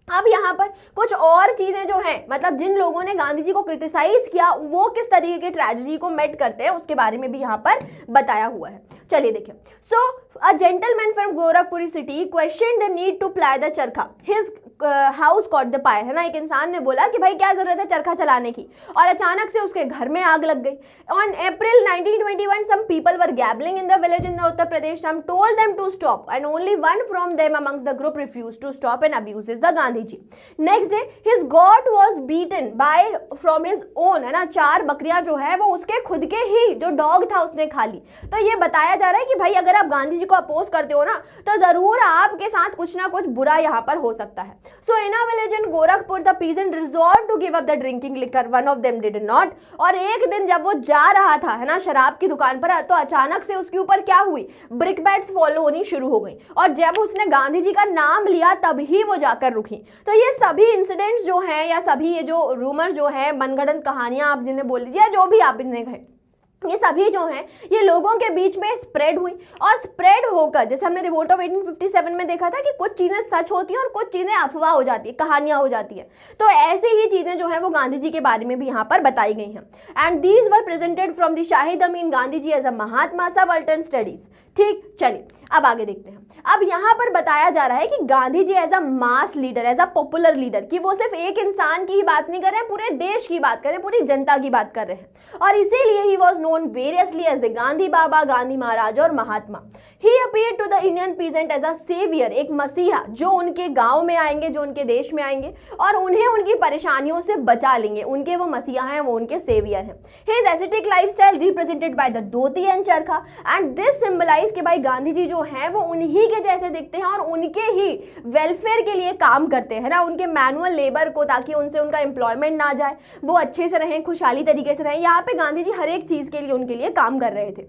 अब यहाँ पर कुछ और चीजें जो हैं, मतलब जिन लोगों ने गांधी जी को क्रिटिसाइज किया वो किस तरीके की ट्रेजेडी को मेट करते हैं उसके बारे में भी यहाँ पर बताया हुआ है। चलिए देखिए। So a gentleman from Gorakhpuri city question the need to ply the charkha, his house caught the fire, है ना। एक इंसान ने बोला कि भाई क्या जरूरत है चरखा चलाने की, और अचानक से उसके घर में आग लग गई। On April 1921 some people were gambling in the village in the Uttar Pradesh, some told them to stop and only one from them amongst the group refused to stop and abuses the Gandhi ji. Next day his got was beaten by from his own, है ना। 4 बकरियां जो है वो उसके खुद के ही जो डॉग था उसने खा ली। तो ये बताया जा रहा है कि भाई अगर आप गांधी जी को अपोज करते हो ना तो जरूर आपके साथ कुछ ना कुछ बुरा यहाँ पर हो सकता है। So in a village in Gorakhpur, the peasant resolved to give up the drinking liquor. One of them did not। और एक दिन जब वो जा रहा था, है ना, शराब की दुकान पर, तो अचानक से उसके ऊपर क्या हुई, ब्रिक बैट्स फॉलो होनी शुरू हो गई, और जब उसने गांधी जी का नाम लिया तभी वो जाकर रुकी। तो ये सभी इंसिडेंट्स जो हैं या सभी ये जो रूमर जो है, मनगढ़ंत कहानियां आप जिन्हें बोल लीजिए, जो भी आप इन्हें कहें, ये सभी जो हैं ये लोगों के बीच में स्प्रेड हुई, और स्प्रेड होकर जैसे हमने रिवोल्ट ऑफ 1857 में देखा था कि कुछ चीज़ें सच होती हैं और कुछ चीज़ें अफवाह हो जाती है, कहानियां हो जाती हैं। तो ऐसी ही चीज़ें जो हैं वो गांधी जी के बारे में भी यहाँ पर बताई गई हैं। And these were presented from the Shahid Amin Gandhi ji as a Mahatma subaltern studies. ठीक, चलिए अब आगे देखते हैं। अब यहाँ पर बताया जा रहा है कि Gandhi ji as a mass leader, as a popular leader, कि वो सिर्फ एक इंसान की ही बात नहीं कर रहे हैं, पूरे देश की बात कर रहे हैं, पूरी जनता की बात कर रहे हैं। और इसीलिए he was known variously as the Gandhi Baba, Gandhi Maharaj और Mahatma. He appeared to the Indian peasant as a saviour, एक मसीहा जो उनके गांव में आएंगे, जो उनके देश में आएंगे और उन्हें उनकी परेशानियों से बचा लेंगे। उनके वो मसीहा हैं, वो उनके सेवियर हैं। His aesthetic lifestyle represented by the dhoti and चरखा, एंड दिस सिंबलाइज कि भाई गांधी जी जो हैं वो उन्हीं के जैसे दिखते हैं और उनके ही वेलफेयर के लिए काम करते हैं ना, उनके मैनुअल लेबर को, ताकि उनसे उनका एम्प्लॉयमेंट ना जाए, वो अच्छे से रहें, खुशहाली तरीके से रहें। यहाँ पे गांधी जी हर एक चीज के लिए उनके लिए काम कर रहे थे।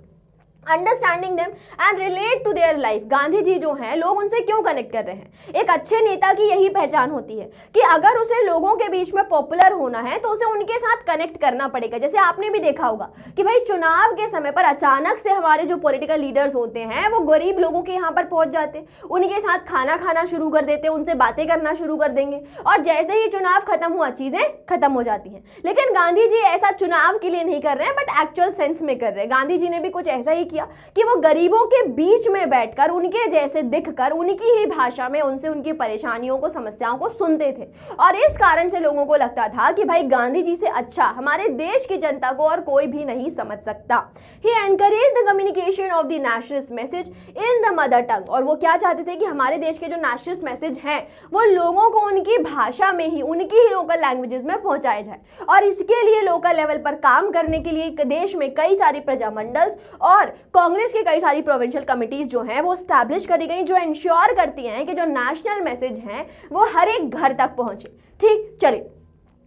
Understanding them and relate to their life, Gandhi ji जो हैं लोग उनसे क्यों कनेक्ट कर रहे हैं। एक अच्छे नेता की यही पहचान होती है कि अगर उसे लोगों के बीच में पॉपुलर होना है तो उसे उनके साथ कनेक्ट करना पड़ेगा। जैसे आपने भी देखा होगा कि भाई चुनाव के समय पर अचानक से हमारे जो पॉलिटिकल लीडर्स होते हैं वो गरीब लोगों के यहाँ पर पहुंच जाते, उनके साथ खाना खाना शुरू कर देते, उनसे बातें करना शुरू कर देंगे और जैसे ही चुनाव खत्म हुआ चीजें खत्म हो जाती हैं। लेकिन गांधी जी ऐसा चुनाव के लिए नहीं कर रहे हैं बट एक्चुअल सेंस में कर रहे हैं। गांधी जी ने भी कुछ ऐसा ही किया कि वो गरीबों के बीच में बैठकर उनके जैसे दिखकर उनकी ही भाषा में उनसे उनकी परेशानियों को, समस्याओं को सुनते थे। और इस कारण से लोगों को लगता था कि भाई गांधी जी से अच्छा हमारे देश की जनता को और कोई भी नहीं समझ सकता। He encourage the communication of the nationalist message in the mother tongue, और वो क्या चाहते थे कि हमारे देश के जो नेशनलिस्ट मैसेज हैं वो लोगों को उनकी भाषा में ही, उनकी ही लोकल लैंग्वेजेस में पहुंचाया जाए। और इसके लिए लोकल लेवल पर काम करने के लिए देश में कई सारी प्रजामंडल्स और कांग्रेस की कई सारी प्रोविंशियल कमिटीज जो हैं वो स्टैब्लिश करी गई, जो इंश्योर करती हैं कि जो नेशनल मैसेज हैं वो हर एक घर तक पहुंचे। ठीक, चलिए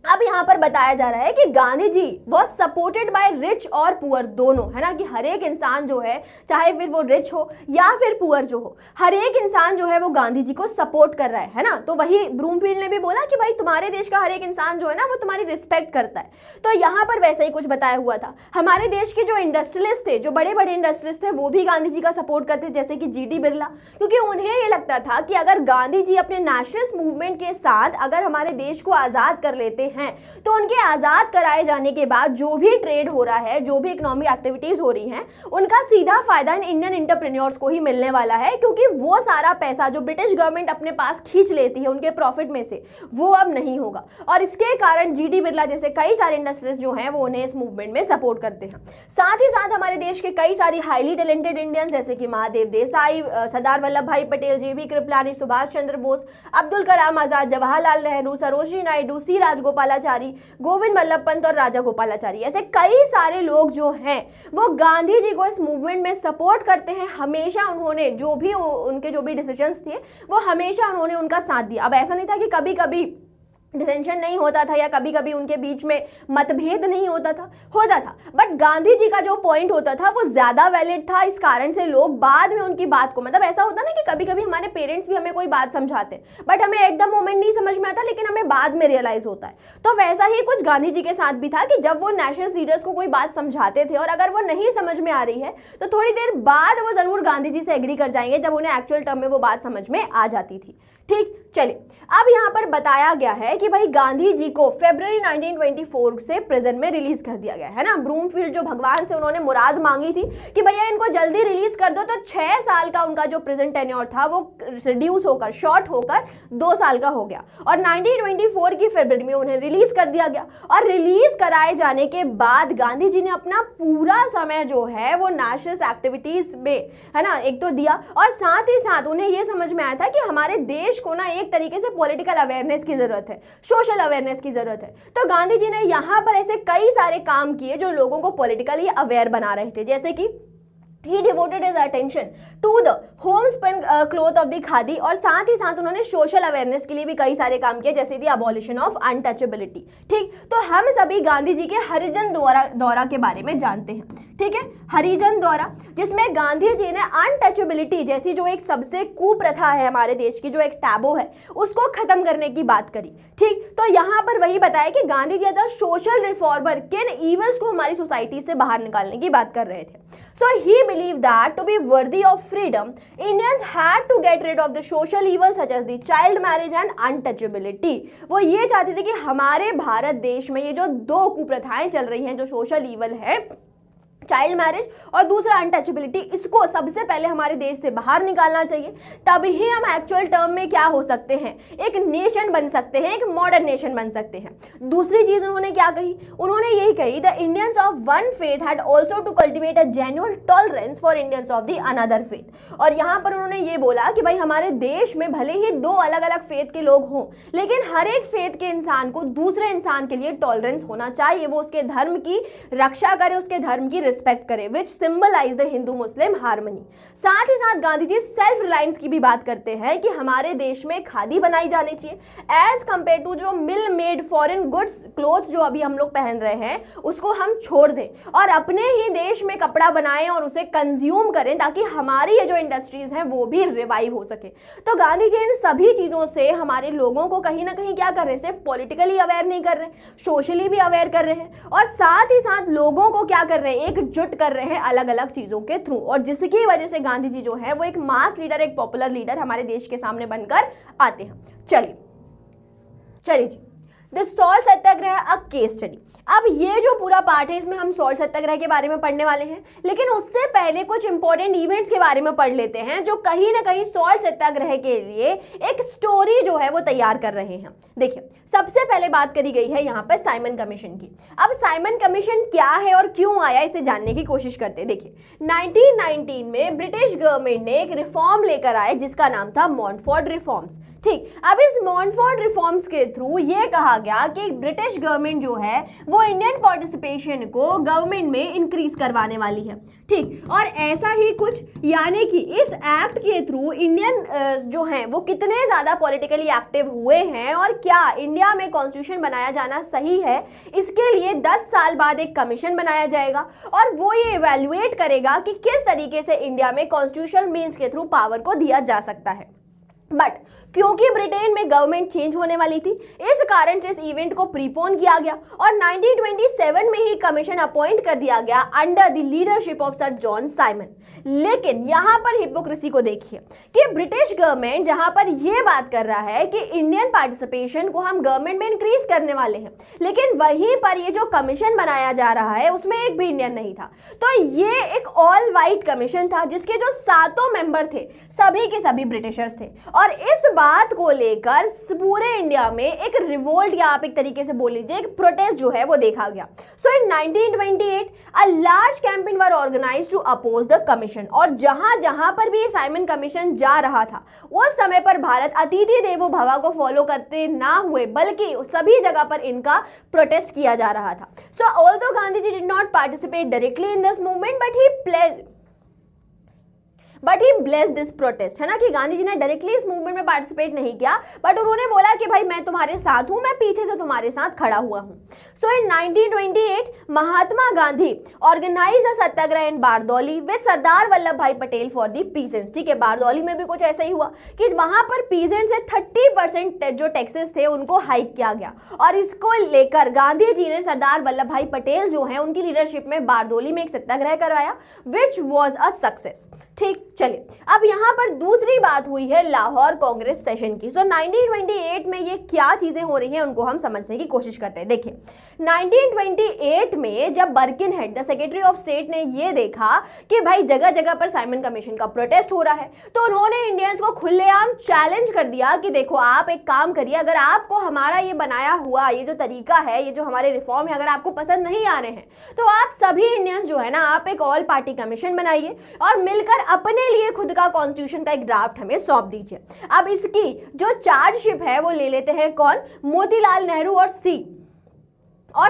अब यहाँ पर बताया जा रहा है कि Gandhi ji was supported by rich और पुअर दोनों, है ना, कि हर एक इंसान जो है, चाहे फिर वो रिच हो या फिर पुअर जो हो, हर एक इंसान जो है वो गांधी जी को सपोर्ट कर रहा है ना। तो वही ब्रूमफील्ड ने भी बोला कि भाई तुम्हारे देश का हर एक इंसान जो है ना वो तुम्हारी रिस्पेक्ट करता है। तो यहाँ पर वैसा ही कुछ बताया हुआ था। हमारे देश के जो इंडस्ट्रियलिस्ट थे, जो बड़े बड़े इंडस्ट्रियलिस्ट थे, वो भी गांधी जी का सपोर्ट करते, जैसे कि जी डी बिरला, क्योंकि उन्हें ये लगता था कि अगर गांधी जी अपने नेशनलिस्ट मूवमेंट के साथ अगर हमारे देश को आजाद कर लेते हैं तो उनके आजाद कराए जाने के बाद जो भी ट्रेड हो रहा है, जो भी इकोनॉमिक एक्टिविटीज हो रही हैं, उनका सीधा फायदा इन इंडियन एंटरप्रेन्योर्स को ही मिलने वाला है, क्योंकि वो सारा पैसा जो ब्रिटिश गवर्नमेंट अपने पास खींच लेती है उनके प्रॉफिट में से, वो अब नहीं होगा। और इसके कारण जी डी बिरला जैसे कई सारे इंडस्ट्रियलिस्ट जो हैं वो उन्हें इस मूवमेंट में सपोर्ट करते हैं। साथ ही साथ हमारे देश के कई सारी हाईली टैलेंटेड इंडियंस जैसे कि महादेव देसाई, सरदार Vallabhbhai Patel, JV Kripalani, Subhash Chandra Bose, Abdul Kalam Azad, Jawaharlal Nehru, Sarojini Naidu, C Rajagopalachari, Govind Vallabh Pant और राजा गोपालाचारी, ऐसे कई सारे लोग जो हैं वो गांधी जी को इस मूवमेंट में सपोर्ट करते हैं। हमेशा उन्होंने जो भी उनके जो भी डिसीजंस थे वो हमेशा उन्होंने उनका साथ दिया। अब ऐसा नहीं था कि कभी कभी डिसेंशन नहीं होता था या कभी कभी उनके बीच में मतभेद नहीं होता था, बट गांधी जी का जो पॉइंट होता था वो ज्यादा वैलिड था। इस कारण से लोग बाद में उनकी बात को, मतलब ऐसा होता ना कि कभी कभी हमारे पेरेंट्स भी हमें कोई बात समझाते हैं बट हमें एट द मोमेंट नहीं समझ में आता, लेकिन हमें बाद में रियलाइज होता है। तो वैसा ही कुछ गांधी जी के साथ भी था कि जब वो नेशनल लीडर्स को कोई बात समझाते थे और अगर वो नहीं समझ में आ रही है तो थोड़ी देर बाद वो जरूर गांधी जी से एग्री कर जाएंगे जब उन्हें एक्चुअल टर्म में वो बात समझ में आ जाती थी। ठीक, चलिए अब यहाँ पर बताया गया है कि भाई गांधी जी को फरवरी 1924 से प्रिजन में रिलीज कर दिया गया है ना। ब्रूमफील्ड जो भगवान से उन्होंने मुराद मांगी थी कि भैया इनको जल्दी रिलीज कर दो, तो 6 साल का उनका जो प्रिजन टेन्योर था वो रिड्यूस होकर, शॉर्ट होकर 2 साल का हो गया और 1924 की फरवरी में उन्हें रिलीज कर दिया गया। और रिलीज कराए जाने के बाद गांधी जी ने अपना पूरा समय जो है वो नेशनल एक्टिविटीज में, है ना, एक तो दिया और साथ ही साथ उन्हें यह समझ में आया था कि हमारे देश को ना एक तरीके से पॉलिटिकल अवेयरनेस की जरूरत है, सोशल अवेयरनेस की जरूरत है। तो गांधी जी ने यहाँ पर ऐसे कई सारे काम किए जो लोगों को पॉलिटिकली अवेयर बना रहे थे, जैसे कि He devoted his attention to the homespun cloth of the khadi, और साथ ही साथ उन्होंने सोशल अवेयरनेस के लिए भी कई सारे काम किए, जैसे दी अबॉलिशन ऑफ अनटचेबिलिटी। ठीक, तो हम सभी गांधी जी के हरिजन दौरा के बारे में जानते हैं। ठीक है, हरिजन दौरा, जिसमें गांधी जी ने अनटचेबिलिटी जैसी जो एक सबसे कुप्रथा है हमारे देश की, जो एक टैबू है, उसको खत्म करने की बात करी। ठीक, तो यहाँ पर वही बताया कि Gandhi ji as a social reformer किन इवल्स को हमारी सोसाइटी से बाहर निकालने की बात कर रहे थे। So he believed that to be worthy of freedom, Indians had to get rid of the social evils such as the child marriage and untouchability. वो ये चाहते थे कि हमारे भारत देश में ये जो 2 कुप्रथाएं चल रही हैं, जो सोशल ईवल है, चाइल्ड मैरिज और दूसरा अनटचेबिलिटी, इसको सबसे पहले हमारे देश से बाहर निकालना चाहिए, तभी हम एक्चुअल टर्म में क्या हो सकते हैं, एक नेशन बन सकते हैं, एक मॉडर्न नेशन बन सकते हैं। दूसरी चीज उन्होंने क्या कही, उन्होंने यही कही the Indians of one faith had also to cultivate a genuine tolerance for Indians of the another faith. और यहाँ पर उन्होंने ये बोला कि भाई हमारे देश में भले ही दो अलग अलग फेथ के लोग हों, लेकिन हर एक फेथ के इंसान को दूसरे इंसान के लिए टॉलरेंस होना चाहिए, वो उसके धर्म की रक्षा करे, उसके धर्म की रिस्पेक्ट करे, which symbolize the Hindu Muslim harmony. साथ ही साथ गांधी जी सेल्फ रिलायंस की भी बात करते हैं कि हमारे देश में खादी बनाई जानी चाहिए एज कंपेयर टू जो मिल मेड फॉरेन गुड्स क्लोथ्स जो अभी हम लोग पहन रहे हैं उसको हम छोड़ दें और अपने ही देश में कपड़ा बनाएं और उसे कंज्यूम करें, ताकि हमारी ये जो इंडस्ट्रीज हैं वो भी रिवाइव हो सके। तो गांधी जी इन सभी चीजों से हमारे लोगों को कहीं ना कहीं क्या कर रहे हैं, सिर्फ पॉलिटिकली अवेयर नहीं कर रहे, सोशली भी अवेयर कर रहे हैं और साथ ही साथ लोगों को क्या कर रहे हैं, एकजुट कर रहे हैं अलग अलग चीजों के थ्रू, और जिसकी वजह से गांधी जी जो है वो एक मास लीडर, एक पॉपुलर लीडर हमारे देश के सामने बनकर आते हैं। चलिए जी, the salt satyagraha a case study. अब ये जो पूरा पार्ट है इसमें हम सॉल्ट सत्याग्रह के बारे में पढ़ने वाले हैं, लेकिन उससे पहले कुछ इंपॉर्टेंट इवेंट्स के बारे में पढ़ लेते हैं जो कहीं ना कहीं सॉल्ट सत्याग्रह के लिए एक स्टोरी जो है वो तैयार कर रहे हैं। देखिए, सबसे पहले बात करी गई है यहाँ पर साइमन कमीशन की। अब साइमन कमीशन क्या है और क्यों आया, इसे जानने की कोशिश करते हैं। देखिए, 1919 में ब्रिटिश गवर्नमेंट ने एक रिफॉर्म लेकर आए जिसका नाम था मॉन्टफोर्ड रिफॉर्म्स। ठीक, अब इस मॉन्टफोर्ड रिफॉर्म्स के थ्रू ये कहा गया कि ब्रिटिश गवर्नमेंट जो है वो इंडियन पार्टिसिपेशन को गवर्नमेंट में इंक्रीज करवाने वाली है। ठीक, और ऐसा ही कुछ, यानी कि इस एक्ट के थ्रू इंडियन जो हैं वो कितने ज़्यादा पॉलिटिकली एक्टिव हुए हैं और क्या इंडिया में कॉन्स्टिट्यूशन बनाया जाना सही है, इसके लिए 10 साल बाद एक कमीशन बनाया जाएगा और वो ये इवैल्यूएट करेगा कि किस तरीके से इंडिया में कॉन्स्टिट्यूशनल मीन्स के थ्रू पावर को दिया जा सकता है। बट क्योंकि ब्रिटेन में गवर्नमेंट चेंज होने वाली थी, इस कारण से इस इवेंट को प्रीपोन किया गया और 1927 में ही कमीशन अपॉइंट कर दिया गया under the leadership of sir John Simon. लेकिन यहां पर हिपोक्रेसी को देखिए कि ब्रिटिश गवर्नमेंट जहां पर यह बात कर रहा है कि इंडियन पार्टिसिपेशन को हम गवर्नमेंट में इंक्रीज करने वाले हैं, लेकिन वहीं पर ये जो कमीशन बनाया जा रहा है उसमें एक भी इंडियन नहीं था। तो ये एक ऑल वाइट कमीशन था जिसके जो 7 मेंबर थे सभी के सभी ब्रिटिशर्स थे और इस बात को लेकर पूरे इंडिया में एक रिवोल्ट या आप एक तरीके से बोल लीजिए एक प्रोटेस्ट जो है वो देखा गया। So in 1928 a large campaign were organised to oppose the commission और जहां जहां पर भी साइमन कमीशन जा रहा था उस समय पर भारत अतिथि देवो भव को फॉलो करते ना हुए बल्कि सभी जगह पर इनका प्रोटेस्ट किया जा रहा था। So although Gandhi ji did not participate directly in this movement but he bless this protest, है ना, कि गांधी जी ने डायरेक्टली इस मूवमेंट में पार्टिसिपेट नहीं किया, बट उन्होंने बोला कि भाई मैं तुम्हारे साथ हूं, मैं पीछे से तुम्हारे साथ खड़ा हुआ हूं। So in 1928 Mahatma Gandhi organize a satyagraha in Bardoli with Sardar Vallabhbhai Patel for the peasants. ठीक है, बारदौली में भी कुछ ऐसा ही हुआ कि वहां पर पीजेंट से 30% जो टैक्सेस थे उनको हाइक किया गया और इसको लेकर गांधी जी ने सरदार वल्लभ भाई पटेल जो है उनकी लीडरशिप में बारदौली में एक सत्याग्रह करवाया विच वॉज अ सक्सेस। ठीक, चलिए अब यहां पर दूसरी बात हुई है लाहौर कांग्रेस सेशन की। सो 1928 में ये क्या चीजें हो रही हैं उनको हम समझने की कोशिश करते हैं। देखिए, 1928 में जब बर्किनहेड द सेक्रेटरी ऑफ स्टेट ने ये देखा कि भाई जगह जगह पर साइमन कमीशन का प्रोटेस्ट हो रहा है तो उन्होंने इंडियंस को खुलेआम चैलेंज कर दिया कि देखो आप एक काम करिए, अगर आपको हमारा ये बनाया हुआ ये जो तरीका है, ये जो हमारे रिफॉर्म है, अगर आपको पसंद नहीं आ रहे हैं तो आप सभी इंडियंस जो है ना आप एक ऑल पार्टी कमीशन बनाइए और मिलकर अपने लिए खुद का कॉन्स्टिट्यूशन का एक ड्राफ्ट हमें सौंप दीजिए। अब इसकी जो चार्जशिप है वो ले लेते हैं कौन, मोतीलाल नेहरू और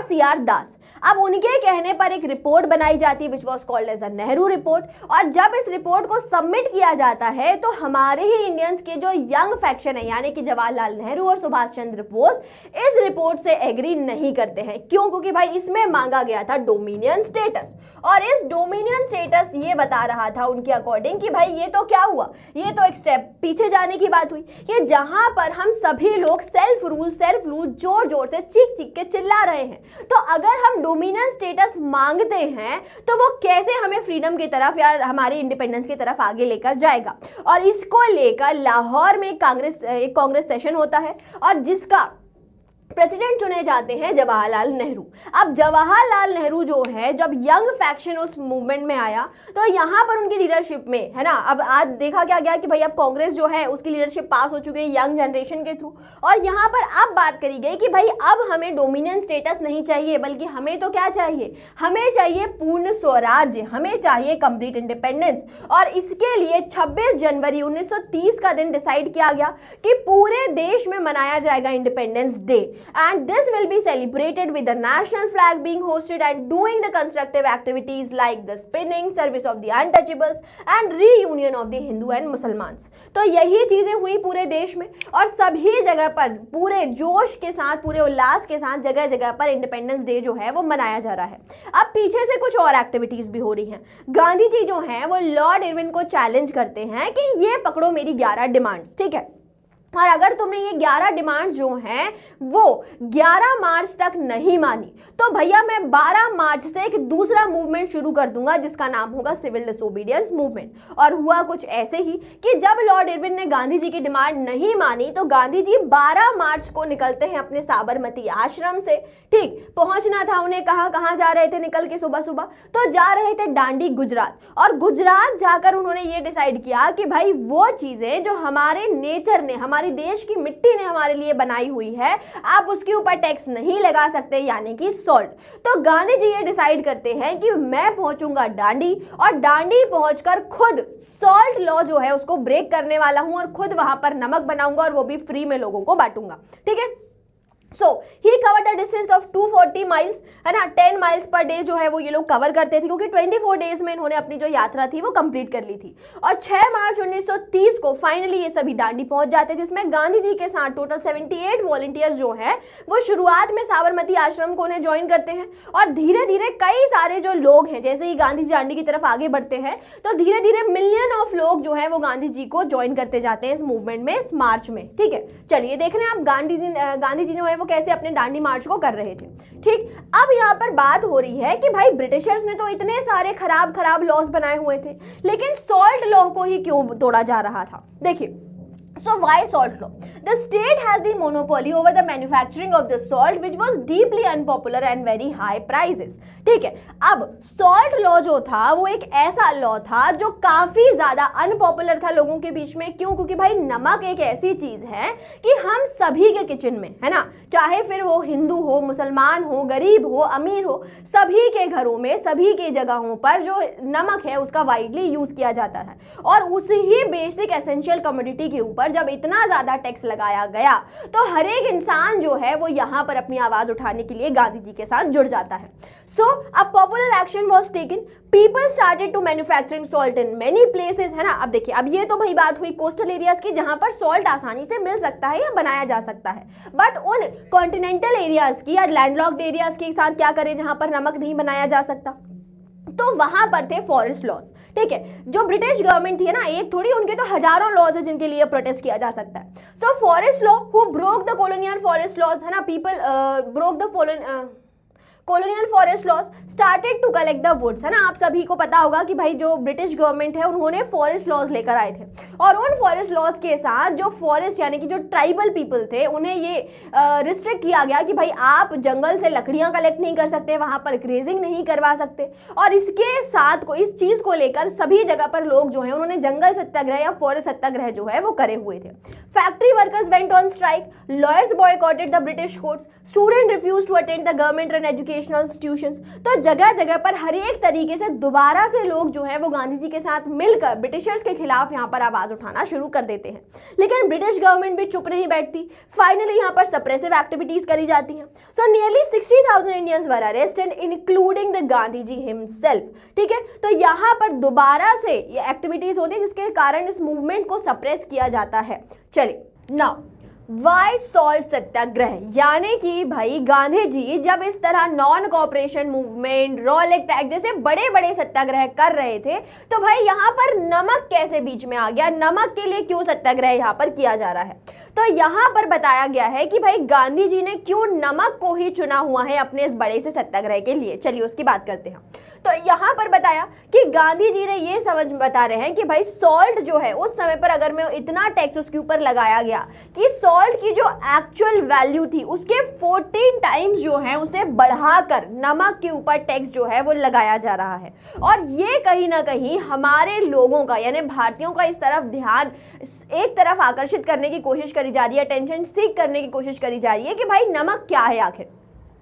सीआर दास। अब उनके कहने पर एक रिपोर्ट बनाई जाती है which was called as a Nehru report और जब इस रिपोर्ट को सबमिट किया जाता है तो हमारे ही इंडियंस के जो यंग फैक्शन है यानी कि जवाहरलाल नेहरू और सुभाष चंद्र बोस इस रिपोर्ट से एग्री नहीं करते हैं। क्यों? क्योंकि भाई इसमें मांगा गया था डोमिनियन स्टेटस और इस डोमिनियन स्टेटस ये बता रहा था उनके अकॉर्डिंग कि भाई ये तो क्या हुआ, ये तो एक स्टेप पीछे जाने की बात हुई कि जहां पर हम सभी लोग सेल्फ रूल जोर जोर से चीख चीख के चिल्ला रहे हैं तो अगर हम डोमिनियन स्टेटस मांगते हैं तो वो कैसे हमें फ्रीडम की तरफ या हमारी इंडिपेंडेंस की तरफ आगे लेकर जाएगा। और इसको लेकर लाहौर में एक कांग्रेस सेशन होता है और जिसका प्रेसिडेंट चुने जाते हैं जवाहरलाल नेहरू। अब जवाहरलाल नेहरू जो है, जब यंग फैक्शन उस मूवमेंट में आया तो यहाँ पर उनकी लीडरशिप में, है ना, अब आज देखा क्या गया कि भाई अब कांग्रेस जो है उसकी लीडरशिप पास हो चुकी है यंग जनरेशन के थ्रू, और यहाँ पर अब बात करी गई कि भाई अब हमें डोमिनेंट स्टेटस नहीं चाहिए, बल्कि हमें तो क्या चाहिए, हमें चाहिए पूर्ण स्वराज्य, हमें चाहिए कंप्लीट इंडिपेंडेंस। और इसके लिए 26 जनवरी 1930 का दिन डिसाइड किया गया कि पूरे देश में मनाया जाएगा independence day, and this will be celebrated with the national flag being hosted and doing the constructive activities like the spinning, service of the untouchables and reunion of the Hindu and Muslims। तो यही चीजें हुई पूरे देश में, और सभी जगह पर पूरे जोश के साथ, पूरे उल्लास के साथ जगह जगह पर इंडिपेंडेंस डे जो है वो मनाया जा रहा है। अब पीछे से कुछ और एक्टिविटीज भी हो रही हैं। गांधी जी जो हैं वो लॉर्ड इरविन को चैलेंज करते हैं कि ये पकड़ो मेरी 11 डिमांड्स, ठीक है, और अगर तुमने ये 11 डिमांड्स जो हैं वो 11 मार्च तक नहीं मानी तो भैया मैं 12 मार्च से एक दूसरा मूवमेंट शुरू कर दूंगा जिसका नाम होगा सिविल डिसोबीडियंस मूवमेंट। और हुआ कुछ ऐसे ही कि जब लॉर्ड इरविन ने गांधी जी की डिमांड नहीं मानी तो गांधी जी 12 मार्च को निकलते हैं अपने साबरमती आश्रम से। ठीक, पहुंचना था उन्हें, कहाँ जा रहे थे निकल के सुबह सुबह, तो जा रहे थे दांडी गुजरात। और गुजरात जाकर उन्होंने ये डिसाइड किया कि भाई वो चीजें जो हमारे नेचर ने, हमारे देश की मिट्टी ने हमारे लिए बनाई हुई है, आप उसके ऊपर टैक्स नहीं लगा सकते, यानी कि सॉल्ट। तो गांधी जी ये डिसाइड करते हैं कि मैं पहुंचूंगा दांडी, और दांडी पहुंचकर खुद सॉल्ट लॉ जो है उसको ब्रेक करने वाला हूं, और खुद वहां पर नमक बनाऊंगा और वो भी फ्री में लोगों को बांटूंगा। ठीक है, so he covered the distance of 240 miles, है ना, 10 माइल्स पर डे जो है वो ये लोग कवर करते थे, क्योंकि 24 डेज में इन्होंने अपनी जो यात्रा थी वो कंप्लीट कर ली थी। और 6 मार्च 1930 को फाइनली ये सभी दांडी पहुंच जाते हैं, जिसमें गांधी जी के साथ टोटल 78 वॉलंटियर्स जो हैं वो शुरुआत में साबरमती आश्रम को उन्हें ज्वाइन करते हैं, और धीरे धीरे कई सारे जो लोग हैं, जैसे ही गांधी जी दांडी की तरफ आगे बढ़ते हैं तो धीरे धीरे मिलियन ऑफ लोग जो है वो गांधी जी को ज्वाइन करते जाते हैं इस मूवमेंट में, इस मार्च में। ठीक है, चलिए देख रहे हैं आप गांधी जी जो है वो कैसे अपने दांडी मार्च को कर रहे थे। ठीक, अब यहाँ पर बात हो रही है कि भाई ब्रिटिशर्स ने तो इतने सारे खराब लॉज बनाए हुए थे, लेकिन सॉल्ट लॉ को ही क्यों तोड़ा जा रहा था। देखिए, so why salt law? The state has the monopoly over the manufacturing of the salt, which was deeply unpopular and very high prices। ठीक है, अब salt law जो था वो एक ऐसा लॉ था जो काफी ज्यादा अनपॉपुलर था लोगों के बीच में। क्यों? क्योंकि भाई नमक एक ऐसी चीज है कि हम सभी के किचन में, है ना, चाहे फिर वो हिंदू हो, मुसलमान हो, गरीब हो, अमीर हो, सभी के घरों में, सभी के जगहों पर जो नमक है उसका वाइडली यूज किया जाता है। और उसी ही बेसिक एसेंशियल कमोडिटी के ऊपर जब इतना ज्यादा टैक्स लगाया गया तो हर एक इंसान जो है वो यहाँ पर अपनी आवाज उठाने के लिए गांधी जी के साथ जुड़ जाता है। So a popular action was taken, people started to manufacturing salt in many places, है ना। अब देखिए, अब ये तो भाई बात हुई कोस्टल एरियाज की जहां पर सॉल्ट आसानी से मिल सकता है या बनाया जा सकता है, बट उन कॉन्टिनेंटल एरियाज की या लैंडलॉक्ड एरियाज के साथ क्या करें जहां पर नमक नहीं बनाया जा सकता, तो वहां पर थे फॉरेस्ट लॉज। ठीक है, जो ब्रिटिश गवर्नमेंट थी ना, एक थोड़ी, उनके तो हजारों लॉज है जिनके लिए प्रोटेस्ट किया जा सकता है। So forest law who broke the colonial forest laws, है ना, people broke the colonial forest laws started to collect the woods, है ना। आप सभी को पता होगा कि भाई जो ब्रिटिश गवर्नमेंट है उन्होंने फॉरेस्ट लॉज लेकर आए थे, और उन फॉरेस्ट लॉज के साथ जो फॉरेस्ट यानी कि जो ट्राइबल पीपल थे उन्हें ये रिस्ट्रिक्ट किया गया कि भाई आप जंगल से लकड़ियां कलेक्ट नहीं कर सकते, वहां पर ग्रेजिंग नहीं करवा सकते। और इसके साथ को इस चीज को लेकर सभी जगह पर लोग जो है उन्होंने जंगल सत्याग्रह या फॉरेस्ट सत्याग्रह जो है वो करे हुए थे। Factory workers went on strike, lawyers boycotted the British courts, student refuse to attend the government run educational institutions. तो जगह जगह पर हर एक तरीके से दोबारा से लोग जो है वो गांधी जी के साथ मिलकर ब्रिटिशर्स के खिलाफ यहाँ पर आवाज उठाना शुरू कर देते हैं। लेकिन ब्रिटिश गवर्नमेंट भी चुप नहीं बैठती, फाइनली यहाँ पर सप्रेसिव एक्टिविटीज करी जाती हैं। So nearly 60,000 Indians were arrested including the Gandhi ji himself. ठीक है, तो यहाँ पर दोबारा से ये एक्टिविटीज होती है जिसके कारण इस मूवमेंट को सप्रेस किया जाता है। चलिए, नाउ वाई सॉल्ट सत्याग्रह, यानी कि भाई गांधी जी जब इस तरह non cooperation movement, Rowlatt act जैसे बड़े बड़े सत्याग्रह कर रहे थे, तो भाई यहाँ पर नमक कैसे बीच में आ गया, नमक के लिए क्यों सत्याग्रह यहाँ पर किया जा रहा है। तो यहाँ पर बताया गया है कि भाई गांधी जी ने क्यों नमक को ही चुना हुआ है अपने इस बड़े से सत्याग्रह के लिए। चलिए उसकी बात करते हैं। तो यहाँ पर बताया कि गांधी जी ने ये समझ बता रहे हैं कि भाई सॉल्ट जो है उस समय पर अगर मैं इतना टैक्स उसके ऊपर लगाया गया कि सॉल्ट की जो एक्चुअल वैल्यू थी उसके 14 टाइम्स जो है उसे बढ़ाकर नमक के ऊपर टैक्स जो है वो लगाया जा रहा है। और ये कहीं ना कहीं हमारे लोगों का यानी भारतीयों का इस तरफ ध्यान एक तरफ आकर्षित करने की कोशिश करी जा रही है, अटेंशन सीख करने की कोशिश करी जा रही है कि भाई नमक क्या है आखिर।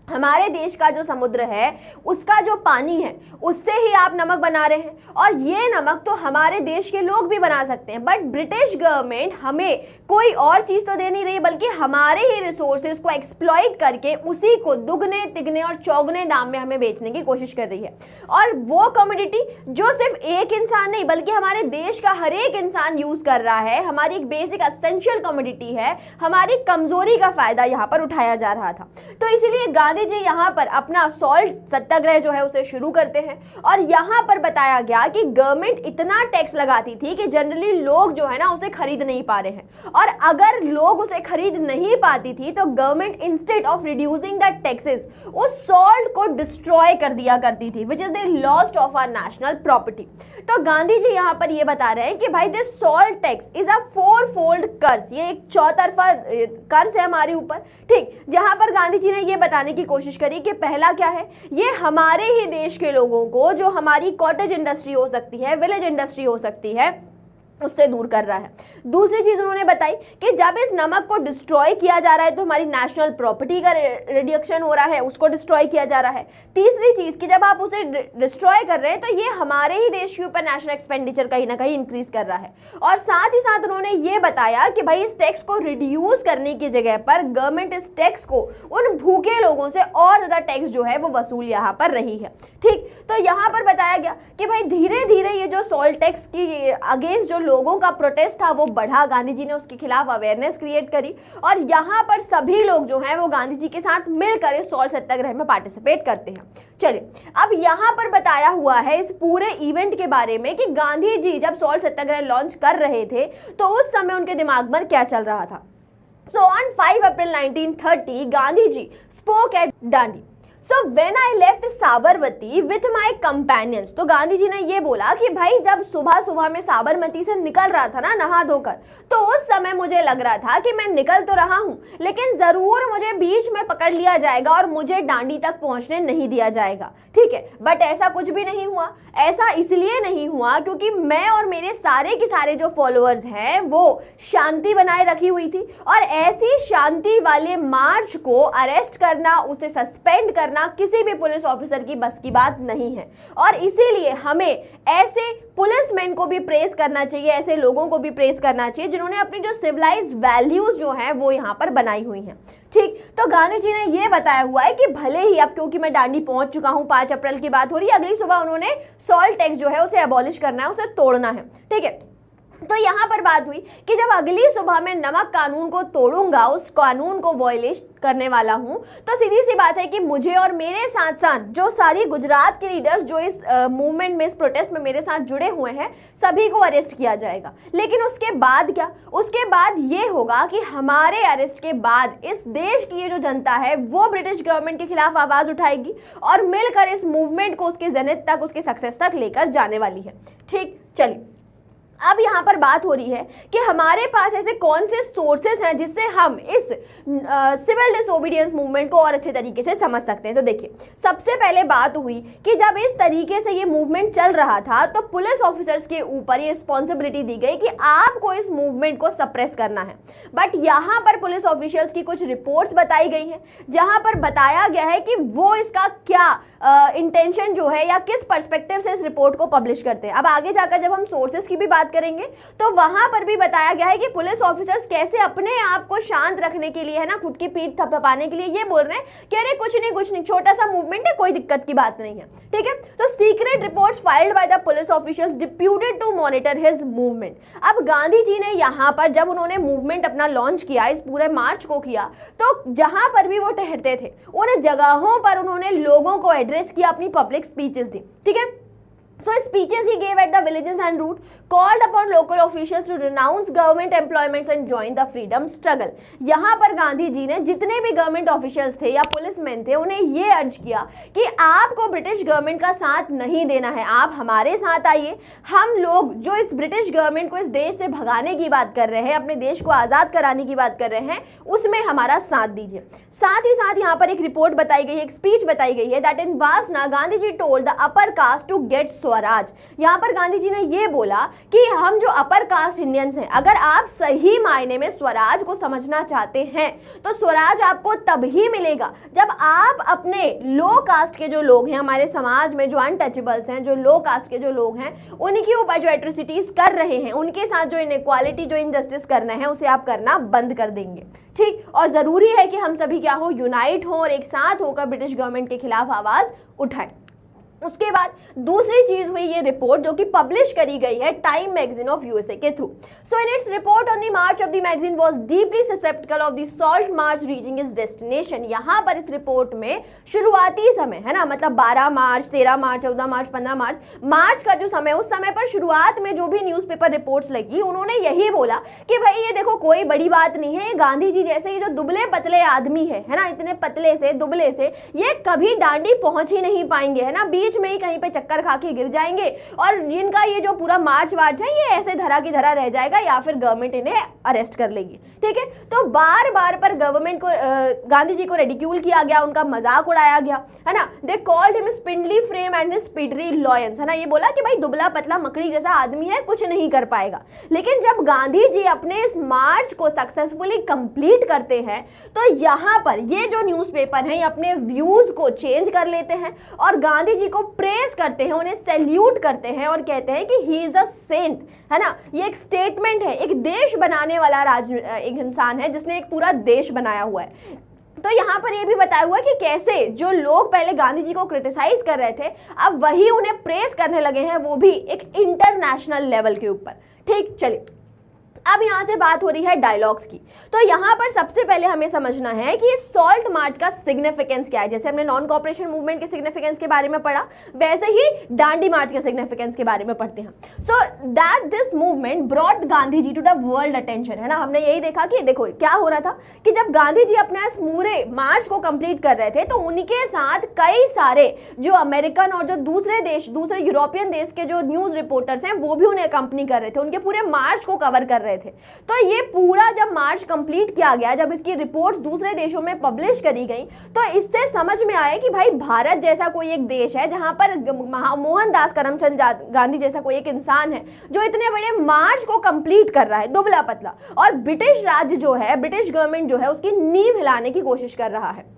हमारे देश का जो समुद्र है उसका जो पानी है उससे ही आप नमक बना रहे हैं और ये नमक तो हमारे देश के लोग भी बना सकते हैं, बट ब्रिटिश गवर्नमेंट हमें कोई और चीज़ तो दे नहीं रही बल्कि हमारे ही रिसोर्सेज को एक्सप्लॉइट करके उसी को दुगने तिगने और चौगने दाम में हमें बेचने की कोशिश कर रही है। और वो कमोडिटी जो सिर्फ एक इंसान नहीं बल्कि हमारे देश का हर एक इंसान यूज़ कर रहा है, हमारी एक बेसिक एसेंशियल कमोडिटी है, हमारी कमजोरी का फायदा यहाँ पर उठाया जा रहा था। तो इसीलिए गांधी जी यहाँ पर अपना सॉल्ट सत्याग्रह जो है उसे शुरू करते हैं और यहाँ पर बताया गया कि गवर्नमेंट इतना टैक्स लगाती थी कि जनरली लोग जो है ना उसे खरीद नहीं पा रहे हैं और अगर लोग उसे खरीद नहीं पाती थी तो government instead of reducing the taxes उस सॉल्ट को डिस्ट्रॉय कर दिया करती थी, which is the lost of our national property. तो गांधी जी यहाँ पर ये बता रहे हैं कि भाई this salt tax is a fourfold curse, ये एक चौतरफा कर्ज है हमारे ऊपर, ठीक। जहां पर गांधी जी ने ये बताने की कोशिश करी कि पहला क्या है, ये हमारे ही देश के लोगों को जो हमारी कॉटेज इंडस्ट्री हो सकती है, विलेज इंडस्ट्री हो सकती है, उससे दूर कर रहा है। दूसरी चीज उन्होंने बताई कि जब इस नमक को डिस्ट्रॉय किया जा रहा है तो हमारी नेशनल प्रॉपर्टी का रिडक्शन हो रहा है, उसको डिस्ट्रॉय किया जा रहा है। तीसरी चीज कि जब आप उसे डिस्ट्रॉय कर रहे हैं तो ये हमारे ही देश के ऊपर नेशनल एक्सपेंडिचर कहीं ना कहीं इंक्रीज कर रहा है। और साथ ही साथ उन्होंने ये बताया कि भाई इस टैक्स को रिड्यूस करने की जगह पर गवर्नमेंट इस टैक्स को उन भूखे लोगों से और ज्यादा टैक्स जो है वो वसूल यहाँ पर रही है, ठीक। तो यहाँ पर बताया गया कि भाई धीरे धीरे ये जो सॉल्ट टैक्स की अगेंस्ट जो लोगों का प्रोटेस्ट था वो बढ़ा, गांधी जी ने उसके खिलाफ अवेयरनेस क्रिएट करी और यहाँ पर सभी लोग जो हैं वो गांधी जी के साथ मिलकर इस सॉल्ट सत्याग्रह में पार्टिसिपेट करते हैं। चलिए अब यहाँ पर बताया हुआ है इस पूरे इवेंट के बारे में कि गांधी जी जब सॉल्ट सत्याग्रह लॉन्च कर रहे थे तो उस समय उनके दिमाग में क्या चल रहा था। So on 5 April 1930, Gandhi ji spoke at Dandi. So when I left Sabarmati with my companions, तो गांधी जी ने ये बोला कि भाई जब सुबह सुबह में साबरमती से निकल रहा था ना नहा धोकर, तो उस समय मुझे लग रहा था कि मैं निकल तो रहा हूँ लेकिन जरूर मुझे बीच में पकड़ लिया जाएगा और मुझे डांडी तक पहुंचने नहीं दिया जाएगा, ठीक है। बट ऐसा कुछ भी नहीं हुआ। ऐसा इसलिए नहीं हुआ क्योंकि मैं और मेरे सारे के सारे जो फॉलोअर्स हैं वो शांति बनाए रखी हुई थी और ऐसी शांति वाले मार्च को अरेस्ट करना, उसे सस्पेंड करना किसी भी पुलिस ऑफिसर की बस की बात नहीं है। और इसीलिए हमें ऐसे पुलिसमैन को भी प्रेस करना चाहिए, ऐसे लोगों को भी प्रेस करना चाहिए जिन्होंने अपनी जो सिविलाइज्ड वैल्यूज जो हैं वो यहाँ पर बनाई हुई हैं, ठीक। तो गांधी जी ने ये बताया हुआ है कि भले ही अब क्योंकि मैं डांडी पहुंच चुका हूं, 5 अप्रैल की बात हो रही है, अगली सुबह उन्होंने सॉल्ट टैक्स जो है उसे अबॉलिश करना है, उसे तोड़ना है, ठीक है। तो यहाँ पर बात हुई कि जब अगली सुबह मैं नमक कानून को तोड़ूंगा, उस कानून को वॉयलेट करने वाला हूं, तो सीधी सी बात है कि मुझे और मेरे साथ साथ जो सारी गुजरात के लीडर्स जो इस मूवमेंट में, इस प्रोटेस्ट में मेरे साथ जुड़े हुए हैं, सभी को अरेस्ट किया जाएगा। लेकिन उसके बाद क्या, उसके बाद ये होगा कि हमारे अरेस्ट के बाद इस देश की ये जो जनता है वो ब्रिटिश गवर्नमेंट के खिलाफ आवाज उठाएगी और मिलकर इस मूवमेंट को उसके जेनिथ तक, उसके सक्सेस तक लेकर जाने वाली है, ठीक। चलिए अब यहाँ पर बात हो रही है कि हमारे पास ऐसे कौन से सोर्सेज हैं जिससे हम इस सिविल डिसोबीडियंस मूवमेंट को और अच्छे तरीके से समझ सकते हैं। तो देखिए सबसे पहले बात हुई कि जब इस तरीके से ये मूवमेंट चल रहा था तो पुलिस ऑफिसर्स के ऊपर ये रिस्पॉन्सिबिलिटी दी गई कि आपको इस मूवमेंट को सप्रेस करना है। बट यहाँ पर पुलिस ऑफिशियल्स की कुछ रिपोर्ट्स बताई गई हैं जहाँ पर बताया गया है कि वो इसका क्या इंटेंशन जो है या किस पर्सपेक्टिव से इस रिपोर्ट को पब्लिश करते हैं। अब आगे जाकर जब हम सोर्सेज की भी बात करेंगे तो वहां पर भी बताया गया है कि पुलिस ऑफिसर्स कैसे अपने आप को शांत रखने के लिए, है ना, खुद की पीठ थपथपाने के लिए ये बोल रहे हैं कि अरे कुछ नहीं, छोटा सा मूवमेंट है, कोई दिक्कत की बात नहीं है, ठीक है। तो secret reports filed by the police officials deputed to monitor his movement. अब गांधी जी ने यहाँ पर जब उन्होंने मूवमेंट अपना लॉन्च किया, इस पूरे मार्च को किया, तो जहां पर भी वो ठहरते थे उन जगहों पर उन्होंने लोगों को एड्रेस किया, अपनी पब्लिक स्पीचेस दी, ठीक है। So speeches he gave at the villages and route, called upon local officials to renounce government employments and join the freedom struggle. यहाँ पर गांधी जी ने जितने भी गवर्नमेंट ऑफिशियल्स थे या पुलिसमैन थे उन्हें ये अर्ज किया कि आपको ब्रिटिश गवर्नमेंट का साथ नहीं देना है, आप हमारे साथ आइए। हम लोग जो इस ब्रिटिश गवर्नमेंट को इस देश से भगाने की बात कर रहे हैं, अपने देश को आज़ाद कराने की बात कर रहे हैं, उसमें हमारा साथ दीजिए। साथ ही साथ यहाँ पर एक रिपोर्ट बताई गई है, एक स्पीच बताई गई है that in Vasna Gandhi ji told the upper caste to get swaraj. यहाँ पर गांधी जी ने ये बोला कि हम जो अपर कास्ट इंडियंस हैं, अगर आप सही मायने में स्वराज को समझना चाहते हैं तो स्वराज आपको तभी मिलेगा जब आप अपने लो कास्ट के जो लोग हैं हमारे समाज में, जो अनटचेबल्स हैं, जो लो कास्ट के जो लोग हैं, उनके ऊपर जो एट्रोसिटीज कर रहे हैं, उनके साथ जो इनइक्वालिटी, जो इनजस्टिस करना है, उसे आप करना बंद कर देंगे। ठीक, और जरूरी है कि हम सभी क्या हो, यूनाइट हो और एक साथ होकर ब्रिटिश गवर्नमेंट के खिलाफ आवाज उठाएं। उसके बाद दूसरी चीज हुई ये रिपोर्ट जो कि पब्लिश करी गई है टाइम मैगजीन ऑफ यूएसए के थ्रू। So in its report on the march of the magazine was deeply sceptical of the salt march reaching its destination. यहाँ पर इस रिपोर्ट में शुरुआती समय है ना, मतलब 12 मार्च, 13 मार्च, 14 मार्च, 15 मार्च का जो समय, उस समय पर शुरुआत में जो भी न्यूज़पेपर रिपोर्ट्स लगी उन्होंने यही बोला कि भाई ये देखो कोई बड़ी बात नहीं है, ये गांधी जी जैसे ये जो दुबले पतले आदमी है ना, इतने पतले से दुबले से ये कभी डांडी पहुंच ही नहीं पाएंगे, है ना, बीच में ही कहीं पे चक्कर खा के गिर जाएंगे और इनका ये जो पूरा मार्च वार्च है ये ऐसे धरा की धरा रह जाएगा या फिर गवर्नमेंट इन्हें अरेस्ट कर लेगी। ठीक है, तो बार बार पर गवर्नमेंट को, गांधी जी को रेडिक्यूल किया गया, उनका मजाक उड़ाया गया, है ना। They called him spindly frame and spidery loins, है ना, ये बोला कि भाई दुबला पतला मकड़ी जैसा आदमी है, कुछ नहीं कर पाएगा। लेकिन जब गांधी जी अपने इस मार्च को सक्सेसफुली कंप्लीट करते हैं तो यहाँ पर ये जो न्यूज़पेपर हैं ये अपने व्यूज को चेंज कर लेते हैं और गांधी जी को प्रेस करते हैं, उन्हें सैल्यूट करते हैं और कहते हैं कि ही इज अ सेंट, है ना। ये एक स्टेटमेंट है, एक देश बनाने वाला एक इंसान है जिसने एक पूरा देश बनाया हुआ है। तो यहाँ पर ये भी बताया हुआ है कि कैसे जो लोग पहले गांधी जी को क्रिटिसाइज कर रहे थे अब वही उन्हें प्रेस करने लगे हैं, वो भी एक इंटरनेशनल लेवल के ऊपर। ठीक, चलिए अब यहाँ से बात हो रही है डायलॉग्स की। तो यहाँ पर सबसे पहले हमें समझना है कि सॉल्ट मार्च का सिग्निफिकेंस क्या है। जैसे हमने नॉन कॉपरेशन मूवमेंट के सिग्निफिकेंस के बारे में पढ़ा, वैसे ही डांडी मार्च के सिग्निफिकेंस के बारे में पढ़ते हैं। So that this movement brought Gandhi ji to the world attention, है ना। हमने यही देखा कि देखो क्या हो रहा था कि जब गांधी जी अपना इस पूरे मार्च को कंप्लीट कर रहे थे तो उनके साथ कई सारे जो अमेरिकन और जो दूसरे देश, दूसरे यूरोपियन देश के जो न्यूज रिपोर्टर्स हैं वो भी उन्हें कंपनी कर रहे थे, उनके पूरे मार्च को कवर कर रहे थे। तो ये पूरा जब मार्च कंप्लीट किया गया, जब इसकी रिपोर्ट्स दूसरे देशों में पब्लिश करी गई तो इससे समझ में आया कि भाई भारत जैसा कोई एक देश है जहां पर मोहनदास करमचंद गांधी जैसा कोई एक इंसान है जो इतने बड़े मार्च को कंप्लीट कर रहा है दुबला पतला, और ब्रिटिश राज्य जो है, ब्रिटिश गवर्नमेंट जो है उसकी नींव हिलाने की कोशिश कर रहा है।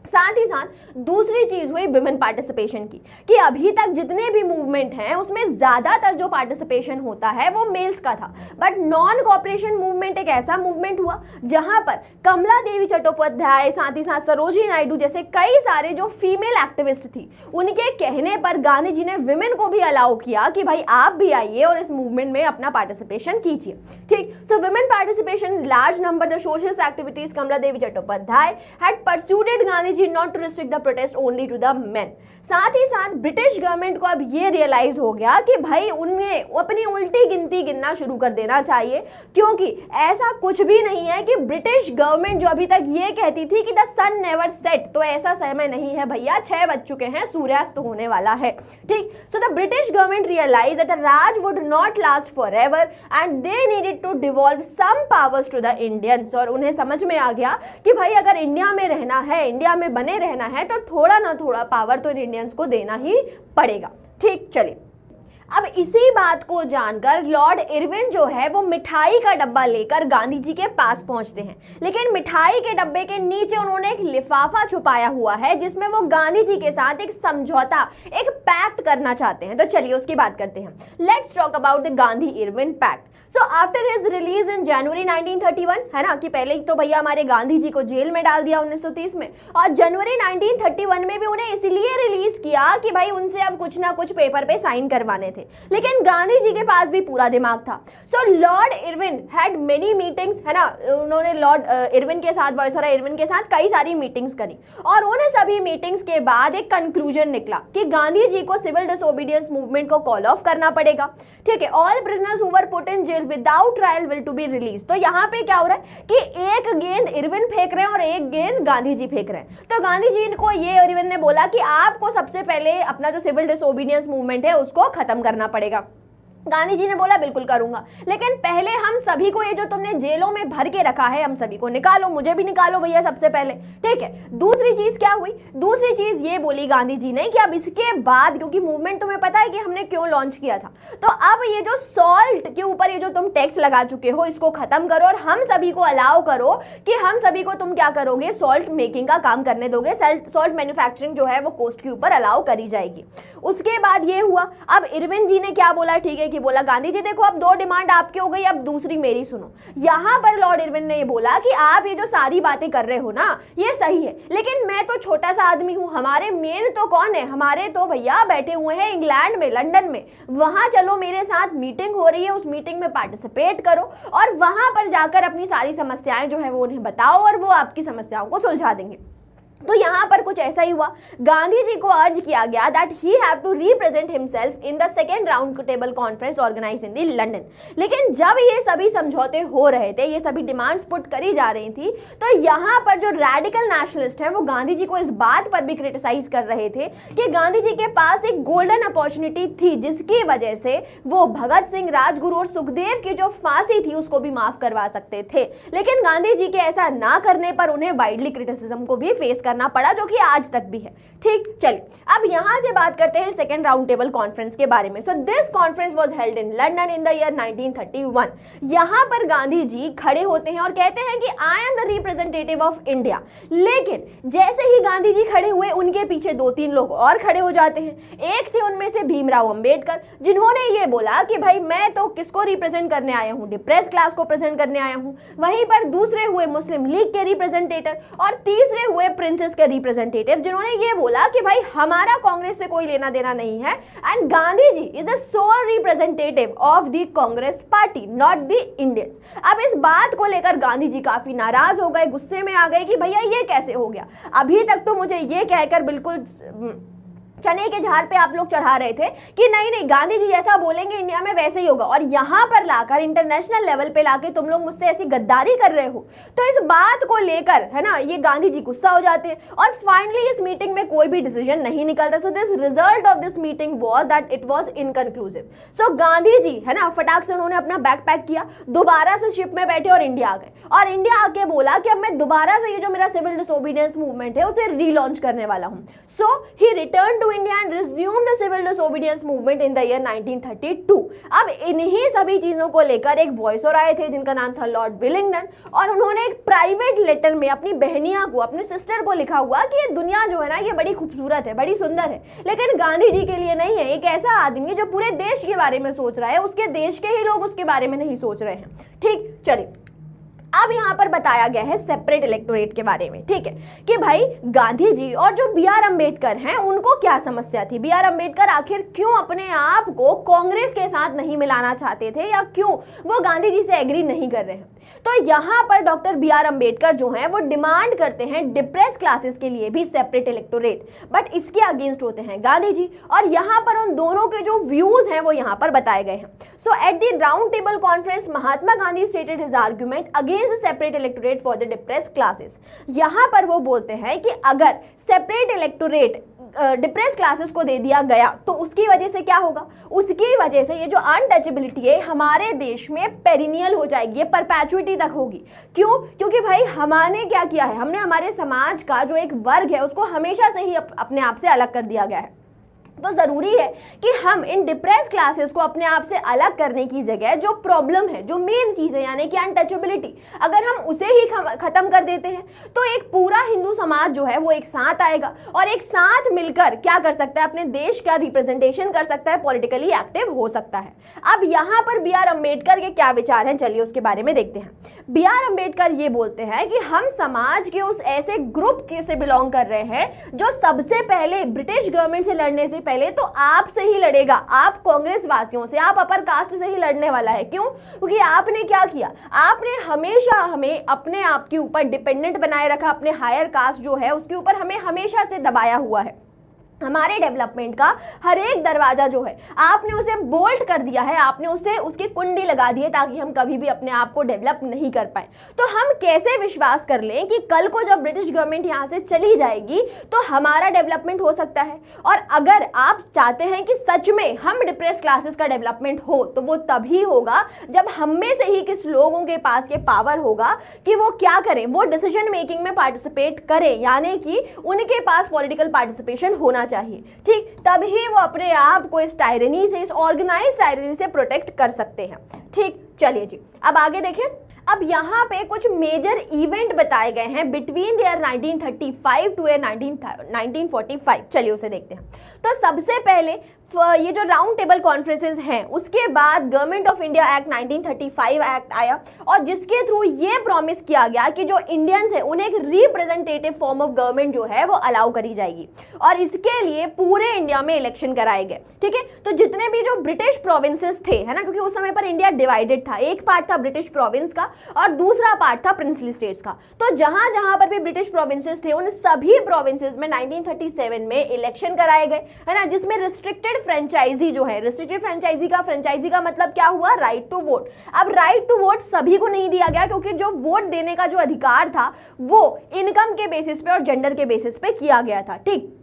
साथ ही साथ दूसरी चीज हुई विमेन पार्टिसिपेशन की, कि अभी तक जितने भी मूवमेंट हैं उसमें ज्यादातर जो पार्टिसिपेशन होता है वो मेल्स का था, बट नॉन कॉपरेशन मूवमेंट एक ऐसा मूवमेंट हुआ जहां पर कमला देवी चट्टोपाध्याय, साथ ही साथ सरोजिनी नायडू जैसे कई सारे जो फीमेल एक्टिविस्ट थी, उनके कहने पर गांधी जी ने विमेन को भी अलाउ किया कि भाई आप भी आइए और इस मूवमेंट में अपना पार्टिसिपेशन कीजिए। ठीक, so women participation large number the social activities Kamla Devi Chattopadhyay had persuaded Gandhi ji not to restrict the protest only to the men। साथ ही साथ ब्रिटिश गवर्नमेंट को अब ये रियलाइज हो गया कि भाई उन्हें अपनी उल्टी गिनती गिनना शुरू कर देना चाहिए, क्योंकि ऐसा कुछ भी नहीं है कि ब्रिटिश गवर्नमेंट जो अभी तक ये कहती थी कि द सन नेवर सेट, तो ऐसा समय नहीं है भैया, 6 बज चुके हैं, सूर्यास्त होने वाला है। ठीक, so the British government realise that the Raj would not last for ever and they needed to devolve some powers to the Indians. और उन्हें समझ में आ गया कि भाई अगर इंडिया में रहना है, इंडिया में बने रहना है तो थोड़ा ना थोड़ा पावर तो इंडियंस को देना ही पड़ेगा। ठीक, चलिए अब इसी बात को जानकर लॉर्ड इरविन जो है वो मिठाई का डब्बा लेकर गांधी जी के पास पहुंचते हैं, लेकिन मिठाई के डब्बे के नीचे उन्होंने एक लिफाफा छुपाया हुआ है जिसमें वो गांधी जी के साथ एक समझौता, एक पैक्ट करना चाहते हैं। तो चलिए उसकी बात करते हैं। Let's talk about the Gandhi Irwin pact. So after his release in January 1931, है ना, कि पहले ही तो भैया हमारे गांधी जी को जेल में डाल दिया 1930 में, और जनवरी 1931 में भी उन्हें इसलिए रिलीज किया कि भाई उनसे अब कुछ ना कुछ पेपर पे साइन करवाने थे। थे, लेकिन गांधी जी के पास भी पूरा दिमाग था। So lord Irwin had many meetings, है ना, उन्होंने लॉर्ड इरविन के साथ, वायसराय इरविन के साथ कई सारी मीटिंग्स करी, और उन सभी मीटिंग्स के बाद एक कंक्लूजन निकला कि गांधी जी को सिविल डिसोबीडियंस मूवमेंट को कॉल ऑफ करना पड़ेगा। ठीक है, all prisoners who were put in jail without trial will to be release. तो यहाँ पे क्या हो रहा है कि एक गेंद इरविन फेंक रहे हैं और एक गेंद गांधी जी फेंक रहे हैं। तो गांधी जी को ये इरविन ने बोला कि आपको सबसे पहले अपना जो सिविल डिसोबीडियंस मूवमेंट है उसको खत्म करना पड़ेगा। गांधी जी ने बोला बिल्कुल करूंगा, लेकिन पहले हम सभी को, ये जो तुमने जेलों में भर के रखा है, हम सभी को निकालो, मुझे भी निकालो भैया सबसे पहले। ठीक है, दूसरी चीज क्या हुई, दूसरी चीज ये बोली गांधी जी ने कि अब इसके बाद, क्योंकि मूवमेंट तुम्हें पता है कि हमने क्यों लॉन्च किया था, तो अब ये जो सॉल्ट के ऊपर ये जो तुम टैक्स लगा चुके हो इसको खत्म करो और हम सभी को अलाउ करो कि हम सभी को तुम क्या करोगे, सॉल्ट मेकिंग का काम करने दोगे, सॉल्ट मैन्युफैक्चरिंग जो है वो कोस्ट के ऊपर अलाउ करी जाएगी। उसके बाद ये हुआ, अब इरविन जी ने क्या बोला, ठीक है कि बोला गांधी जी देखो अब दो डिमांड आपकी हो गई, अब दूसरी मेरी सुनो। यहां पर लॉर्ड इरविन ने ये बोला कि आप ये जो सारी बातें कर रहे हो ना ये सही है, लेकिन मैं तो छोटा सा आदमी हूं, हमारे मेन तो कौन है, हमारे तो भैया बैठे हुए हैं इंग्लैंड में, लंदन में, वहां चलो मेरे साथ मीटिंग हो रही है, उस मीटिंग में पार्टिसिपेट करो और वहां पर जाकर अपनी सारी समस्याएं जो है वो उन्हें बताओ और वो आपकी समस्याओं को सुलझा देंगे। तो यहाँ पर कुछ ऐसा ही हुआ, गांधी जी को अर्ज किया गया that he have to represent himself in the second round table conference organise in the London. लेकिन जब ये सभी समझौते हो रहे थे, ये सभी डिमांड्स पुट करी जा रही थी, तो यहाँ पर जो रेडिकल नेशनलिस्ट है वो गांधी जी को इस बात पर भी क्रिटिसाइज कर रहे थे कि गांधी जी के पास एक गोल्डन अपॉर्चुनिटी थी जिसकी वजह से वो भगत सिंह, राजगुरु और सुखदेव की जो फांसी थी उसको भी माफ करवा सकते थे, लेकिन गांधी जी के ऐसा ना करने पर उन्हें वाइडली क्रिटिसिज्म को भी फेस करना पड़ा, जो कि आज तक भी है। ठीक, चलिए अब यहां से बात करते हैं सेकेंड राउंड टेबल कॉन्फ्रेंस के बारे में। So this conference was held in London in the year 1931। यहां पर गांधी जी खड़े होते हैं और कहते हैं कि I am the representative of India, लेकिन जैसे ही गांधी जी खड़े हुए उनके पीछे दो तीन लोग और खड़े हो जाते हैं। एक थे उनमें से भीमराव अंबेडकर, जिन्होंने ये बोला कि भाई मैं तो किसको रिप्रेजेंट करने आया हूं, डिप्रेस क्लास को प्रेजेंट करने आया हूं। वहीं पर दूसरे हुए मुस्लिम लीग के रिप्रेजेंटेटर और तीसरे हुए प्रिंसेस के रिप्रेजेंटेटिव, जिन्होंने ये बोला कि भाई हमारा कांग्रेस से कोई लेना देना नहीं है and Gandhi ji is the sole representative of the Congress party, not the Indians. अब इस बात को लेकर गांधी जी काफी नाराज हो गए, गुस्से में आ गए कि भैया ये कैसे हो गया, अभी तक तो मुझे ये कहकर बिल्कुल चने के झाड़ पे आप लोग चढ़ा रहे थे कि नहीं नहीं गांधी जी जैसा बोलेंगे इंडिया में वैसे ही होगा, और यहां पर लाकर इंटरनेशनल लेवल पे लाके तुम लोग मुझसे ऐसी गद्दारी कर रहे हो। तो इस बात को लेकर, है ना, ये गांधी जी गुस्सा हो जाते हैं और फाइनली इस मीटिंग में कोई भी डिसीजन नहीं निकलता। So this result of this meeting was that it was inconclusive. So Gandhi ji, है ना, फटाक से उन्होंने अपना बैग पैक किया, दोबारा से शिप में बैठे और इंडिया आ गए, और इंडिया आके बोला कि अब मैं दोबारा से ये जो मेरा सिविल डिसोबीडियंस मूवमेंट है उसे रीलॉन्च करने वाला हूं। So he return to India and resume the civil disobedience movement in the year 1932। अब इन्हीं सभी चीजों को लेकर एक वॉइसर आए थे जिनका नाम था लॉर्ड विलिंगडन, और उन्होंने एक प्राइवेट लेटर में अपनी बहनिया को, अपनी सिस्टर को लिखा हुआ कि ये दुनिया जो है ना ये बड़ी खूबसूरत है, बड़ी सुंदर है, लेकिन गांधी जी के लिए नहीं है। एक ऐसा आदमी जो पूरे देश के बारे में सोच रहा है, उसके देश के ही लोग उसके बारे में नहीं सोच रहे हैं। ठीक, चलिए अब यहां पर बताया गया है सेपरेट इलेक्टोरेट के बारे में। ठीक है, कि भाई गांधी जी और जो बी आर अम्बेडकर हैं उनको क्या समस्या थी, बी आर अम्बेडकर आखिर क्यों अपने आप को कांग्रेस के साथ नहीं मिलाना चाहते थे, या क्यों वो गांधी जी से एग्री नहीं कर रहे हैं। तो यहां पर डॉक्टर बी आर अम्बेडकर जो हैं वो डिमांड करते हैं डिप्रेस क्लासेस के लिए भी सेपरेट इलेक्टोरेट, बट इसके अगेंस्ट होते हैं गांधी जी, और यहां पर उन दोनों के जो व्यूज हैं वो यहां पर बताए गए हैं। So at the round table conference Mahatma Gandhi stated his argument against separate electorate for the depress classes. यहां पर वो बोलते हैं कि अगर सेपरेट इलेक्टोरेट डिप्रेस क्लासेस को दे दिया गया तो उसकी वजह से क्या होगा, उसकी वजह से ये जो अनटचेबिलिटी है हमारे देश में पेरिनियल हो जाएगी, ये परपेचुइटी तक होगी। क्यों? क्योंकि भाई हमने क्या किया है, हमने हमारे समाज का जो एक वर्ग है उसको हमेशा से ही अपने आप से अलग कर दिया गया है। तो जरूरी है कि हम इन डिप्रेस क्लासेस को अपने आप से अलग करने की जगह जो प्रॉब्लम है, जो मेन चीज है यानी कि अनटचेबिलिटी, अगर हम उसे ही खत्म कर देते हैं तो एक पूरा हिंदू समाज जो है वो एक साथ आएगा और एक साथ मिलकर क्या कर सकता है, अपने देश का रिप्रेजेंटेशन कर सकता है, पॉलिटिकली एक्टिव हो सकता है। अब यहाँ पर बी आर अम्बेडकर के क्या विचार हैं, चलिए उसके बारे में देखते हैं। बी आर अम्बेडकर ये बोलते हैं कि हम समाज के उस ऐसे ग्रुप से बिलोंग कर रहे हैं जो सबसे पहले ब्रिटिश गवर्नमेंट से लड़ने से पहले तो आपसे ही लड़ेगा, आप कांग्रेस वासियों से, आप अपर कास्ट से ही लड़ने वाला है। क्यों? क्योंकि आपने क्या किया, आपने हमेशा हमें अपने आप के ऊपर डिपेंडेंट बनाए रखा, अपने हायर कास्ट जो है उसके ऊपर हमें हमेशा से दबाया हुआ है। हमारे डेवलपमेंट का हर एक दरवाजा जो है आपने उसे बोल्ट कर दिया है, आपने उसे उसकी कुंडी लगा दी है ताकि हम कभी भी अपने आप को डेवलप नहीं कर पाए। तो हम कैसे विश्वास कर लें कि कल को जब ब्रिटिश गवर्नमेंट यहाँ से चली जाएगी तो हमारा डेवलपमेंट हो सकता है? और अगर आप चाहते हैं कि सच में हम डिप्रेस क्लासेस का डेवलपमेंट हो तो वो तभी होगा जब हम में से ही किस लोगों के पास ये पावर होगा कि वो क्या करें, वो डिसीजन मेकिंग में पार्टिसिपेट करें, यानी कि उनके पास पॉलिटिकल पार्टिसिपेशन होना चाहिए। ठीक, तभी वो अपने आप को इस टायरनी से, इस ऑर्गेनाइज्ड टायरनी से प्रोटेक्ट कर सकते हैं। ठीक, चलिए जी अब आगे देखें। अब यहाँ पे कुछ मेजर इवेंट बताए गए हैं between the year 1935 two year 1945। चलिए उसे देखते हैं। तो सबसे पहले ये जो राउंड टेबल कॉन्फ्रेंसेस हैं, उसके बाद government of India act 1935 act आया और जिसके थ्रू ये प्रॉमिस किया गया कि जो इंडियंस है उन्हें एक रिप्रेजेंटेटिव फॉर्म ऑफ गवर्नमेंट जो है वो अलाउ करी जाएगी और इसके लिए पूरे इंडिया में इलेक्शन कराए गए। ठीक है, तो जितने भी जो ब्रिटिश प्रोविंसेस थे, है ना, क्योंकि उस समय पर इंडिया डिवाइडेड था, एक पार्ट था ब्रिटिश प्रोविंस का और दूसरा पार्ट था प्रिंसली स्टेट्स का। तो जहां जहां पर भी ब्रिटिश प्रोविंसेस थे उन सभी प्रोविंसेस में 1937 में इलेक्शन कराए गए, है ना, जिसमें रिस्ट्रिक्टेड फ्रेंचाइजी जो है, रिस्ट्रिक्टेड फ्रेंचाइजी का मतलब क्या हुआ, राइट टू वोट। अब राइट टू वोट सभी को नहीं दिया गया क्योंकि जो वोट देने का जो अधिकार था वो इनकम के बेसिस पे और जेंडर के बेसिस पे किया गया था। ठीक,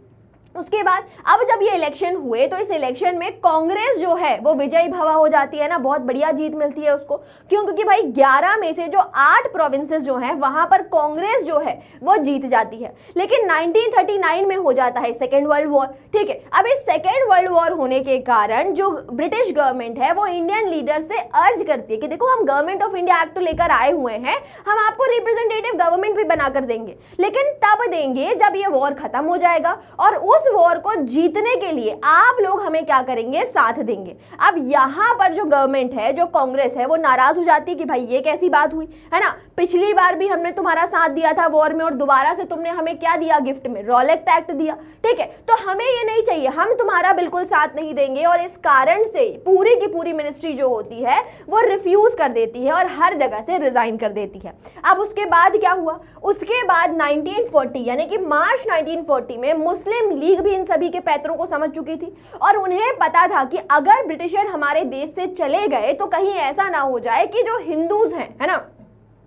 उसके बाद अब जब ये इलेक्शन हुए तो इस इलेक्शन में कांग्रेस जो है वो विजयी भवा हो जाती है ना, बहुत बढ़िया जीत मिलती है उसको। क्यों? क्योंकि भाई 11 में से जो 8 प्रोविंसेस जो हैं वहां पर कांग्रेस जो है वो जीत जाती है। लेकिन 1939 में हो जाता है सेकेंड वर्ल्ड वॉर। ठीक है, अब इस सेकेंड वर्ल्ड वॉर होने के कारण जो ब्रिटिश गवर्नमेंट है वो इंडियन लीडर से अर्ज करती है कि देखो हम गवर्नमेंट ऑफ इंडिया एक्ट तो लेकर आए हुए हैं, हम आपको रिप्रेजेंटेटिव गवर्नमेंट भी बनाकर देंगे, लेकिन तब देंगे जब ये वॉर खत्म हो जाएगा और उस वॉर को जीतने के लिए आप लोग हमें क्या करेंगे, साथ देंगे। अब यहां पर जो गवर्नमेंट है, जो कांग्रेस है, वो नाराज हो जाती है कि भाई ये कैसी बात हुई, है ना, पिछली बार भी हमने तुम्हारा साथ दिया था वॉर में और दोबारा से तुमने हमें क्या दिया गिफ्ट में, रॉलेट एक्ट दिया। ठीक है, तो हमें ये नहीं चाहिए, हम तुम्हारा बिल्कुल साथ नहीं देंगे। और इस कारण से पूरी की पूरी मिनिस्ट्री जो होती है वो रिफ्यूज कर देती है और हर जगह से रिजाइन कर देती है। अब उसके बाद क्या हुआ, उसके बाद 1940 यानी कि मार्च 1940 में मुस्लिम लीग भी इन सभी के पैतरों को समझ चुकी थी और उन्हें पता था कि अगर ब्रिटिशर हमारे देश से चले गए तो कहीं ऐसा ना हो जाए कि जो हिंदूज हैं, है ना,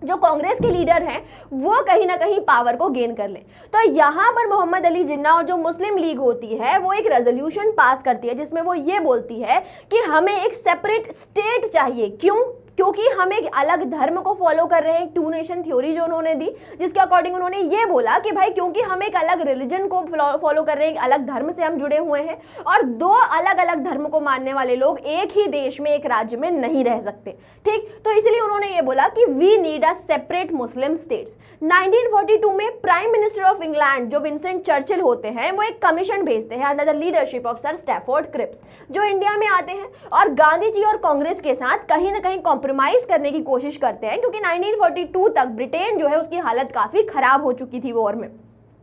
जो कांग्रेस के लीडर हैं, वो कहीं ना कहीं पावर को गेन कर ले। तो यहां पर मोहम्मद अली जिन्ना और जो मुस्लिम लीग होती है वो एक रेजोल्यूशन पास करती है जिसमें वो ये बोलती है कि हमें एक सेपरेट स्टेट चाहिए। क्यों? क्योंकि हम एक अलग धर्म को फॉलो कर रहे हैं, टू नेशन थ्योरी जो उन्होंने दी, जिसके अकॉर्डिंग उन्होंने ये बोला कि भाई क्योंकि हम एक अलग रिलीजन को फॉलो कर रहे हैं, एक अलग धर्म से हम जुड़े हुए हैं और दो अलग अलग धर्म को मानने वाले लोग एक ही देश में, एक राज्य में नहीं रह सकते। ठीक, तो इसलिए उन्होंने ये बोला कि we need a separate Muslim states. 1942 में प्राइम मिनिस्टर ऑफ इंग्लैंड जो विंस्टन चर्चिल होते हैं वो एक कमीशन भेजते हैं under the leadership of sir Stafford Cripps, जो इंडिया में आते हैं और गांधी जी और कांग्रेस के साथ कहीं ना कहीं कॉम्प्रोमाइज करने की कोशिश करते हैं, क्योंकि 1942 तक ब्रिटेन जो है उसकी हालत काफी खराब हो चुकी थी वॉर में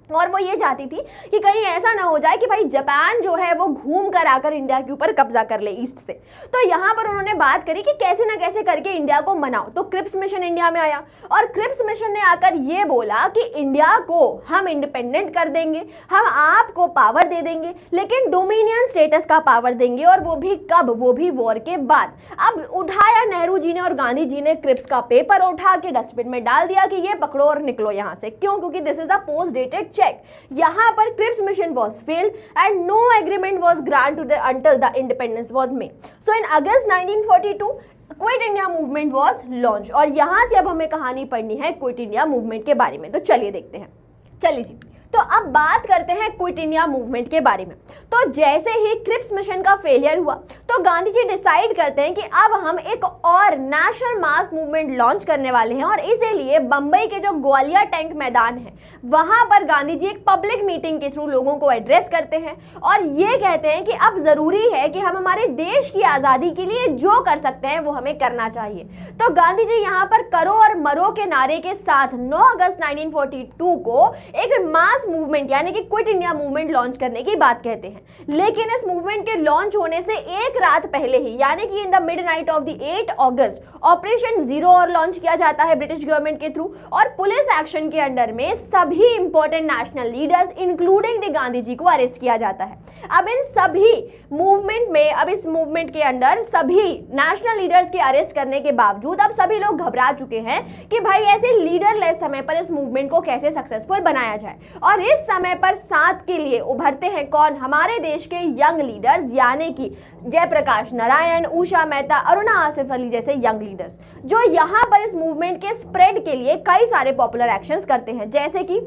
और वो ये चाहती थी कि कहीं ऐसा ना हो जाए कि भाई जापान जो है वो घूम कर आकर इंडिया के ऊपर कब्जा कर ले ईस्ट से। तो यहाँ पर उन्होंने बात करी कि कैसे ना कैसे करके इंडिया को मनाओ। तो क्रिप्स मिशन इंडिया में आया और क्रिप्स मिशन ने आकर ये बोला कि इंडिया को हम इंडिपेंडेंट कर देंगे, हम आपको पावर दे देंगे, लेकिन डोमिनियन स्टेटस का पावर देंगे और वो भी कब, वो भी वॉर के बाद। अब उठाया नेहरू जी ने और गांधी जी ने क्रिप्स का पेपर उठा के डस्टबिन में डाल दिया कि ये पकड़ो और निकलो यहाँ से। क्यों? क्योंकि this is a post dated check. यहाँ पर Cripps mission was failed and no agreement was granted until the independence was made. So in August 1942 quit India movement was launched और यहाँ से अब हमें कहानी पढ़नी है क्विट इंडिया मूवमेंट के बारे में। तो चलिए देखते हैं। चलिए जी, तो अब बात करते हैं क्विट इंडिया मूवमेंट के बारे में। तो जैसे ही क्रिप्स मिशन का फेलियर हुआ तो गांधी जी डिसाइड करते हैं कि अब हम एक और नेशनल मास मूवमेंट लॉन्च करने वाले हैं और इसीलिए बंबई के जो ग्वालियर टैंक मैदान है वहां पर गांधी जी एक पब्लिक मीटिंग के थ्रू लोगों को एड्रेस करते हैं और ये कहते हैं कि अब जरूरी है कि हम हमारे देश की आजादी के लिए जो कर सकते हैं वो हमें करना चाहिए। तो गांधी जी यहाँ पर करो और मरो के नारे के साथ 9 अगस्त 1942 को एक मास मास मूवमेंट यानी कि क्विट इंडिया मूवमेंट लॉन्च करने की बात कहते हैं। लेकिन इस मूवमेंट के लॉन्च होने से एक रात पहले ही यानी कि in the midnight of the 8 August operation zero और लॉन्च किया जाता है ब्रिटिश गवर्नमेंट के थ्रू, और पुलिस एक्शन के अंडर में सभी important national leaders including the Gandhi ji को अरेस्ट किया जाता है। अब इन सभी मूवमेंट में, अब इस मूवमेंट के अंदर सभी नेशनल लीडर्स के अरेस्ट करने के बावजूद अब सभी लोग घबरा चुके हैं कि भाई ऐसे लीडरलेस समय पर इस मूवमेंट को कैसे सक्सेसफुल बनाया जाए। और इस समय पर साथ के लिए उभरते हैं कौन? हमारे देश के यंग लीडर्स यानी कि जयप्रकाश नारायण, उषा मेहता, अरुणा आसिफ अली जैसे यंग लीडर्स, जो यहाँ पर इस मूवमेंट के स्प्रेड के लिए कई सारे पॉपुलर एक्शंस करते हैं, जैसे कि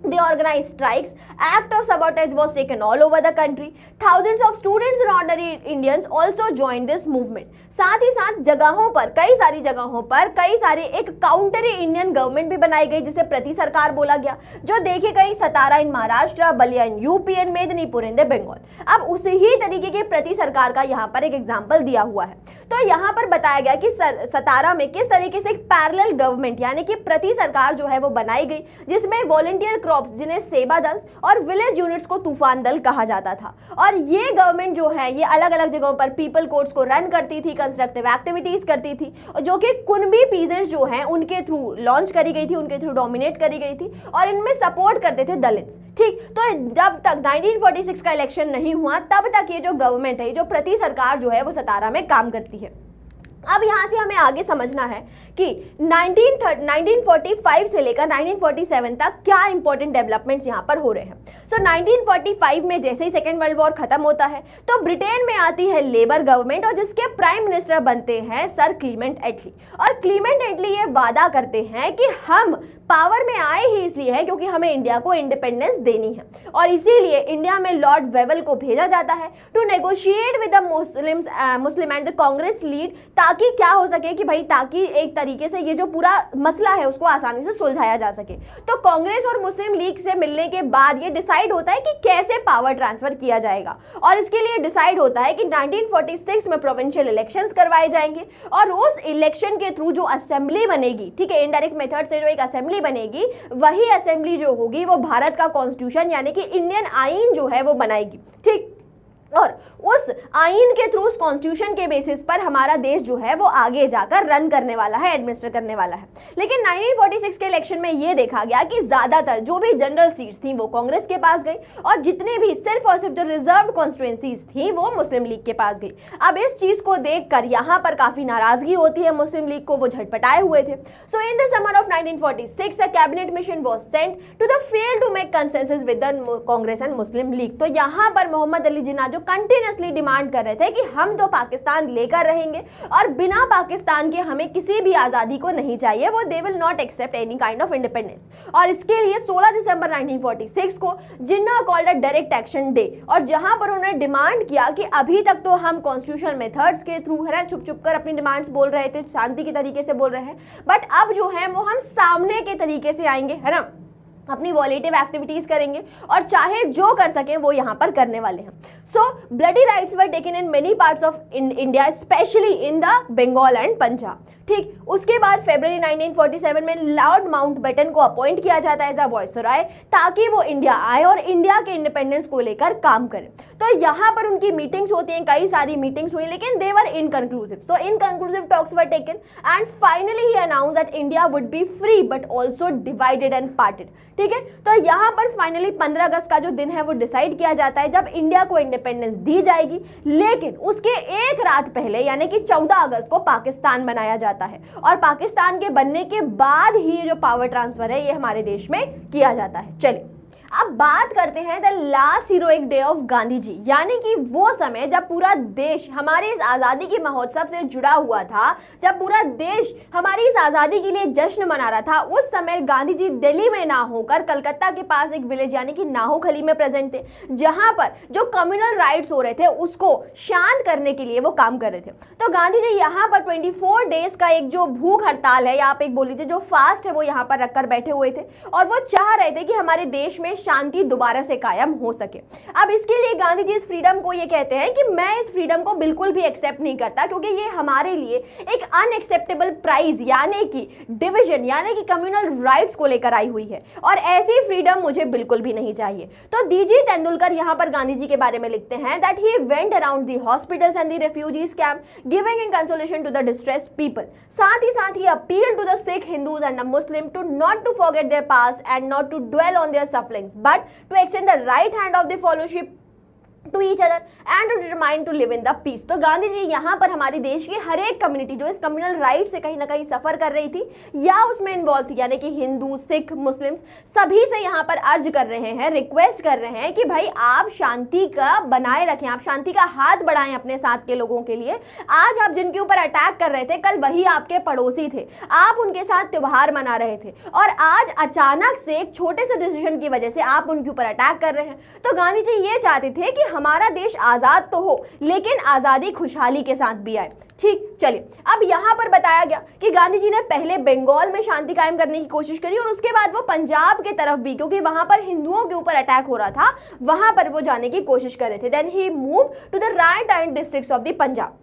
they organized strikes, act of sabotage was taken all over the country, thousands of students and ordinary Indians also joined this movement। साथ ही साथ जगहों पर, कई सारी जगहों पर कई सारे एक काउंटर इंडियन गवर्नमेंट भी बनाई गई जिसे प्रति सरकार बोला गया, जो देखी गई Satara in Maharashtra, Ballia in UP and Medinipur in the Bengal. अब उसी ही तरीके की प्रति सरकार का यहाँ पर एक एग्जाम्पल दिया हुआ है। तो यहाँ पर बताया गया कि सतारा में किस तरीके से एक पैरेलल गवर्नमेंट यानी कि प्रति सरकार जो है वो बनाई गई, जिसमें वॉलंटियर जिन्हें सेवा दल और विलेज यूनिट्स को तूफान दल कहा जाता था। और ये गवर्नमेंट जो है ये अलग अलग जगहों पर पीपल कोर्ट्स को रन करती थी, कंस्ट्रक्टिव एक्टिविटीज करती थी, जो कि कुनबी पीजेंट्स जो हैं उनके थ्रू लॉन्च करी गई थी, उनके थ्रू डोमिनेट करी गई थी, और इनमें सपोर्ट करते थे दलित्स। ठीक, तो जब तक 1946 का इलेक्शन नहीं हुआ तब तक ये जो गवर्नमेंट है, जो प्रति सरकार जो है वो सतारा में काम करती है। अब यहाँ से हमें आगे समझना है कि 1945 से लेकर 1947 तक क्या इंपॉर्टेंट डेवलपमेंट्स यहाँ पर हो रहे हैं। सो 1945 में जैसे ही सेकेंड वर्ल्ड वॉर खत्म होता है तो ब्रिटेन में आती है लेबर गवर्नमेंट, और जिसके प्राइम मिनिस्टर बनते हैं सर क्लीमेंट एटली। और क्लीमेंट एटली ये वादा करते हैं कि हम पावर में आए ही इसलिए है क्योंकि हमें इंडिया को इंडिपेंडेंस देनी है, और इसीलिए इंडिया में लॉर्ड वेवल को भेजा जाता है to negotiate with the Muslim and the Congress lead, ताकि क्या हो सके कि भाई ताकि एक तरीके से ये जो पूरा मसला है उसको आसानी से सुलझाया जा सके। तो कांग्रेस और मुस्लिम लीग से मिलने के बाद ये डिसाइड होता है कि कैसे पावर ट्रांसफर किया जाएगा, और इसके लिए डिसाइड होता है कि 1946 में प्रोविंशियल इलेक्शंस करवाए जाएंगे, और उस इलेक्शन के थ्रू जो असेंबली बनेगी, ठीक है, इनडायरेक्ट मेथड से जो एक असेंबली बनेगी, वही असेंबली जो होगी वो भारत का कॉन्स्टिट्यूशन यानी कि इंडियन आईन जो है वो बनाएगी। ठीक, और उस आइन के थ्रू, उस कॉन्स्टिट्यूशन के बेसिस पर हमारा देश जो है वो आगे जाकर रन करने वाला है, एडमिनिस्टर करने वाला है। लेकिन 1946 के इलेक्शन में ये देखा गया कि ज्यादातर जो भी जनरल सीट्स थी वो कांग्रेस के पास गई, और जितने भी सिर्फ और सिर्फ जो रिजर्व कॉन्स्टिट्यूएंसीज थी वो मुस्लिम लीग के पास गई। अब इस चीज को देखकर यहाँ पर काफी नाराजगी होती है मुस्लिम लीग को, वो झटपटाए हुए थे। So in the summer of 1946 a cabinet mission was sent to the fail to make consensus with the Congress and Muslim league. तो यहाँ पर मोहम्मद अली जिन्ना जो कंटिन्यूअसली डिमांड कर रहे थे कि हम तो पाकिस्तान लेकर रहेंगे और बिना पाकिस्तान के हमें किसी भी आजादी को नहीं चाहिए, वो they will not accept any kind of independence. और इसके लिए 16 दिसंबर 1946 को Jinnah called a direct action day, और जहां पर उन्होंने डिमांड किया कि अभी तक तो हम कॉन्स्टिट्यूशनल मेथड्स के थ्रू है ना छुप छुप कर अपनी डिमांड्स बोल रहे थे, शांति के तरीके से बोल रहे हैं, बट अब जो है वो हम सामने के तरीके से आएंगे, है ना, अपनी वॉलेटिव एक्टिविटीज करेंगे और चाहे जो कर सकें वो यहाँ पर करने वाले हैं। So bloody riots were taken in many parts of India, specially in the Bengal and Punjab. ठीक, उसके बाद फरवरी 1947 में लॉर्ड माउंटबेटन को अपॉइंट किया जाता है एज अ वायसरॉय, ताकि वो इंडिया आए और इंडिया के इंडिपेंडेंस को लेकर काम करें। तो यहाँ पर उनकी मीटिंग्स होती हैं, कई सारी मीटिंग्स हुई, लेकिन they were inconclusive. So inconclusive talks were taken and finally he announce that India would be free but also divided and parted. ठीक है, तो यहाँ पर फाइनली 15 अगस्त का जो दिन है वो डिसाइड किया जाता है जब इंडिया को इंडिपेंडेंस दी जाएगी, लेकिन उसके एक रात पहले यानी कि 14 अगस्त को पाकिस्तान बनाया जाता है, और पाकिस्तान के बनने के बाद ही ये जो पावर ट्रांसफर है ये हमारे देश में किया जाता है। चलिए अब बात करते हैं the last heroic day of Gandhi ji, यानी कि वो समय जब पूरा देश हमारे इस आज़ादी के महोत्सव से जुड़ा हुआ था, जब पूरा देश हमारी इस आज़ादी के लिए जश्न मना रहा था। उस समय गांधी जी दिल्ली में ना होकर कलकत्ता के पास एक विलेज यानी कि नाहोखली में प्रेजेंट थे, जहां पर जो कम्युनल राइट्स हो रहे थे उसको शांत करने के लिए वो काम कर रहे थे। तो गांधी जी यहाँ पर 24 डेज का एक जो भूख हड़ताल है या आप एक बोल लीजिए जो फास्ट है वो यहाँ पर रखकर बैठे हुए थे, और वो चाह रहे थे कि हमारे देश में शांति दोबारा से कायम हो सके। अब इसके लिए गांधी जी इस फ्रीडम को ये कहते हैं कि मैं इस फ्रीडम को बिल्कुल भी एक्सेप्ट नहीं करता, क्योंकि ये हमारे लिए एक अनएक्सेप्टेबल प्राइज यानी कि डिवीजन यानी कि कम्युनल राइट्स को लेकर आई हुई है, और ऐसी फ्रीडम मुझे बिल्कुल भी नहीं चाहिए। तो डीजी तेंदुलकर यहाँ पर गांधी जी के बारे में लिखते हैं that he went around the hospitals and the refugees camp giving in consolation to the distressed people. साथ ही appeal to the Sikh, Hindus and the Muslim to not to forget their past and not to dwell on their sufferings but to extend the right hand of the fellowship to each other and to determine to live in the peace। तो गांधी जी यहाँ पर हमारे देश की हर एक community जो इस communal right से कहीं ना कहीं सफर कर रही थी या उसमें इन्वॉल्व थी, यानी कि हिंदू, सिख, मुस्लिम्स, सभी से यहाँ पर अर्ज कर रहे हैं, रिक्वेस्ट कर रहे हैं कि भाई आप शांति का बनाए रखें, आप शांति का हाथ बढ़ाएं अपने साथ के लोगों के लिए। आज आप जिनके ऊपर अटैक कर रहे थे, कल वही आपके पड़ोसी थे, आप उनके साथ त्योहार मना रहे थे, और आज अचानक से एक छोटे से डिसीजन की वजह से आप उनके ऊपर अटैक कर रहे हैं। तो गांधी जी ये चाहते थे कि हमारा देश आजाद तो हो, लेकिन आजादी खुशहाली के साथ भी आए। ठीक, चलिए अब यहां पर बताया गया कि गांधी जी ने पहले बंगाल में शांति कायम करने की कोशिश करी और उसके बाद वो पंजाब के तरफ भी, क्योंकि वहां पर हिंदुओं के ऊपर अटैक हो रहा था, वहां पर वो जाने की कोशिश कर रहे थे। Then he move to the right hand districts of the Punjab.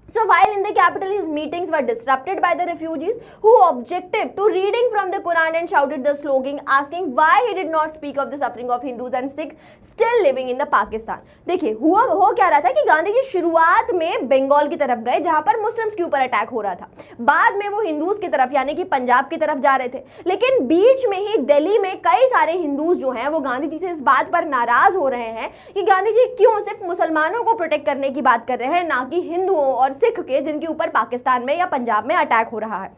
So while in the capital, his meetings were disrupted by the refugees who objected to reading from the Quran and shouted the slogan asking why he did not speak of the suffering of Hindus and Sikhs still living in the Pakistan। देखिए हो क्या रहा था कि गांधी जी शुरुआत में बंगाल की तरफ गए जहां पर मुस्लिम्स के ऊपर अटैक हो रहा था, बाद में वो हिंदूज की तरफ यानी कि पंजाब की तरफ जा रहे थे, लेकिन बीच में ही दिल्ली में कई सारे हिंदूज जो हैं वो गांधी जी से इस बात पर नाराज हो रहे हैं कि गांधी जी क्यों सिर्फ मुसलमानों को प्रोटेक्ट करने की बात कर रहे हैं, ना कि हिंदुओं और सिख के जिनके ऊपर पाकिस्तान में या पंजाब में अटैक हो रहा है।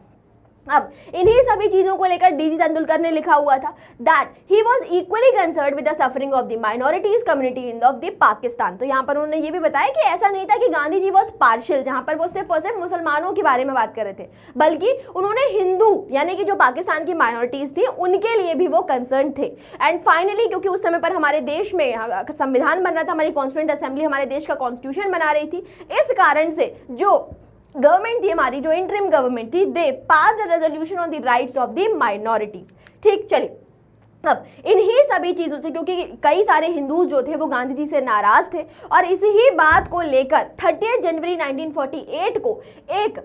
अब इन्हीं सभी चीजों को लेकर डीजी तेंदुलकर ने लिखा हुआ था that he was equally concerned with the suffering of the minorities community in of the Pakistan. तो यहाँ पर उन्होंने ये भी बताया कि ऐसा नहीं था कि गांधी जी वाज पार्शियल, जहां पर वो सिर्फ और सिर्फ मुसलमानों के बारे में बात कर रहे थे, बल्कि उन्होंने हिंदू यानी कि जो पाकिस्तान की माइनॉरिटीज थी उनके लिए भी वो कंसर्न थे। एंड फाइनली क्योंकि उस समय पर हमारे देश में संविधान बन रहा था, हमारी कॉन्स्टिट्यूएंट असेंबली हमारे देश का कॉन्स्टिट्यूशन बना रही थी, इस कारण से जो गवर्नमेंट थी हमारी, जो इंटरिम गवर्नमेंट थी, they pass a resolution on the rights of the minorities. ठीक, चलिए अब इन्हीं सभी चीजों से, क्योंकि कई सारे हिंदूज जो थे वो गांधी जी से नाराज थे, और इसी बात को लेकर 30 जनवरी 1948 को एक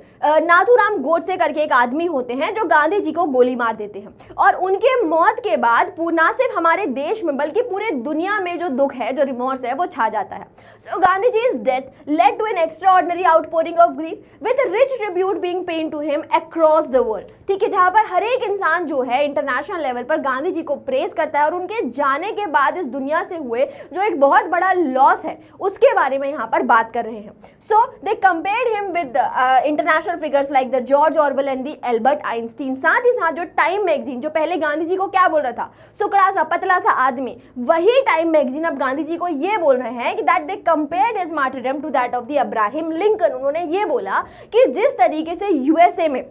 नाथूराम गोडसे करके एक आदमी होते हैं जो गांधी जी को गोली मार देते हैं, और उनके मौत के बाद ना सिर्फ हमारे देश में बल्कि पूरे दुनिया में जो दुख है, जो रिमोर्स है, वो छा जाता है। So Gandhi जी's death led to an extraordinary outpouring of grief with rich tribute being paid to him across the world। ठीक है, जहां पर हर एक इंसान जो है इंटरनेशनल लेवल पर गांधी जी को प्रेस करता है, और उनके जाने के बाद इस दुनिया से हुए जो एक बहुत बड़ा लॉस है उसके बारे में यहाँ पर बात कर रहे हैं। So they compared him with international figures like the George Orwell and the Albert Einstein. साथ ही साथ जो टाइम मैगजीन, जो पहले गांधी जी को क्या बोल रहा था, सुकड़ा सा पतला सा आदमी, वही टाइम मैगजीन अब गांधी जी को ये बोल रहे हैं कि that they compared his martyrdom to that of the Abraham Lincoln. उन्होंने ये बोला कि जिस तरीके से यूएसए में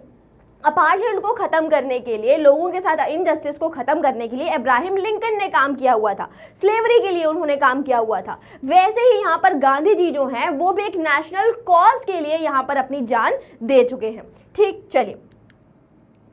अपार्टमेंट को खत्म करने के लिए, लोगों के साथ इनजस्टिस को खत्म करने के लिए अब्राहम लिंकन ने काम किया हुआ था, स्लेवरी के लिए उन्होंने काम किया हुआ था, वैसे ही यहाँ पर गांधी जी जो हैं वो भी एक नेशनल कॉज के लिए यहाँ पर अपनी जान दे चुके हैं। ठीक, चलिए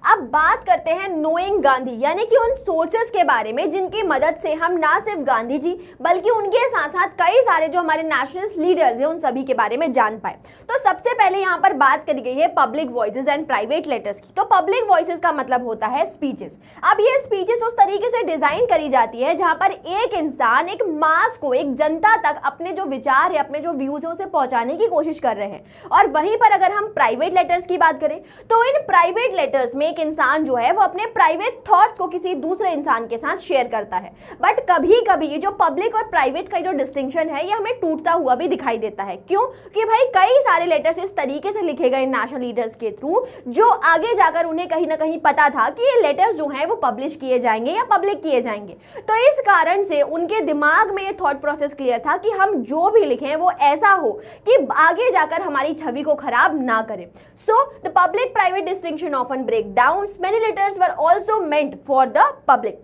अब बात करते हैं नोइंग गांधी, यानी कि उन सोर्सेस के बारे में जिनकी मदद से हम ना सिर्फ गांधी जी बल्कि उनके साथ साथ कई सारे जो हमारे नेशनलिस्ट लीडर्स हैं उन सभी के बारे में जान पाए। तो सबसे पहले यहाँ पर बात करी गई है public voices and private letters की। तो पब्लिक वॉइसेस का मतलब होता है स्पीचेस। अब ये स्पीचेस उस तरीके से डिजाइन करी जाती है जहां पर एक इंसान एक मास को, एक जनता तक अपने जो विचार है, अपने जो व्यूज है उसे पहुंचाने की कोशिश कर रहे हैं। और वहीं पर अगर हम प्राइवेट लेटर्स की बात करें तो इन प्राइवेट लेटर्स में एक इंसान जो है वो अपने प्राइवेट थॉट्स को किसी दूसरे इंसान के साथ शेयर करता है। बट कभी कभी ये जो पब्लिक और प्राइवेट का जो डिस्टिंक्शन है ये हमें टूटता हुआ भी दिखाई देता है। क्यों? कि भाई कई सारे लेटर्स इस तरीके से लिखे गए नेशनल लीडर्स के थ्रू जो आगे जाकर उन्हें कहीं ना कहीं पता था कि ये लेटर्स जो हैं वो पब्लिश किए जाएंगे या पब्लिक किए जाएंगे। तो इस कारण से उनके दिमाग में ये थॉट प्रोसेस क्लियर था कि हम जो भी लिखें वो ऐसा हो कि आगे जाकर हमारी छवि को खराब ना करें। So the public private distinction often break down. Many letters were also meant for the public.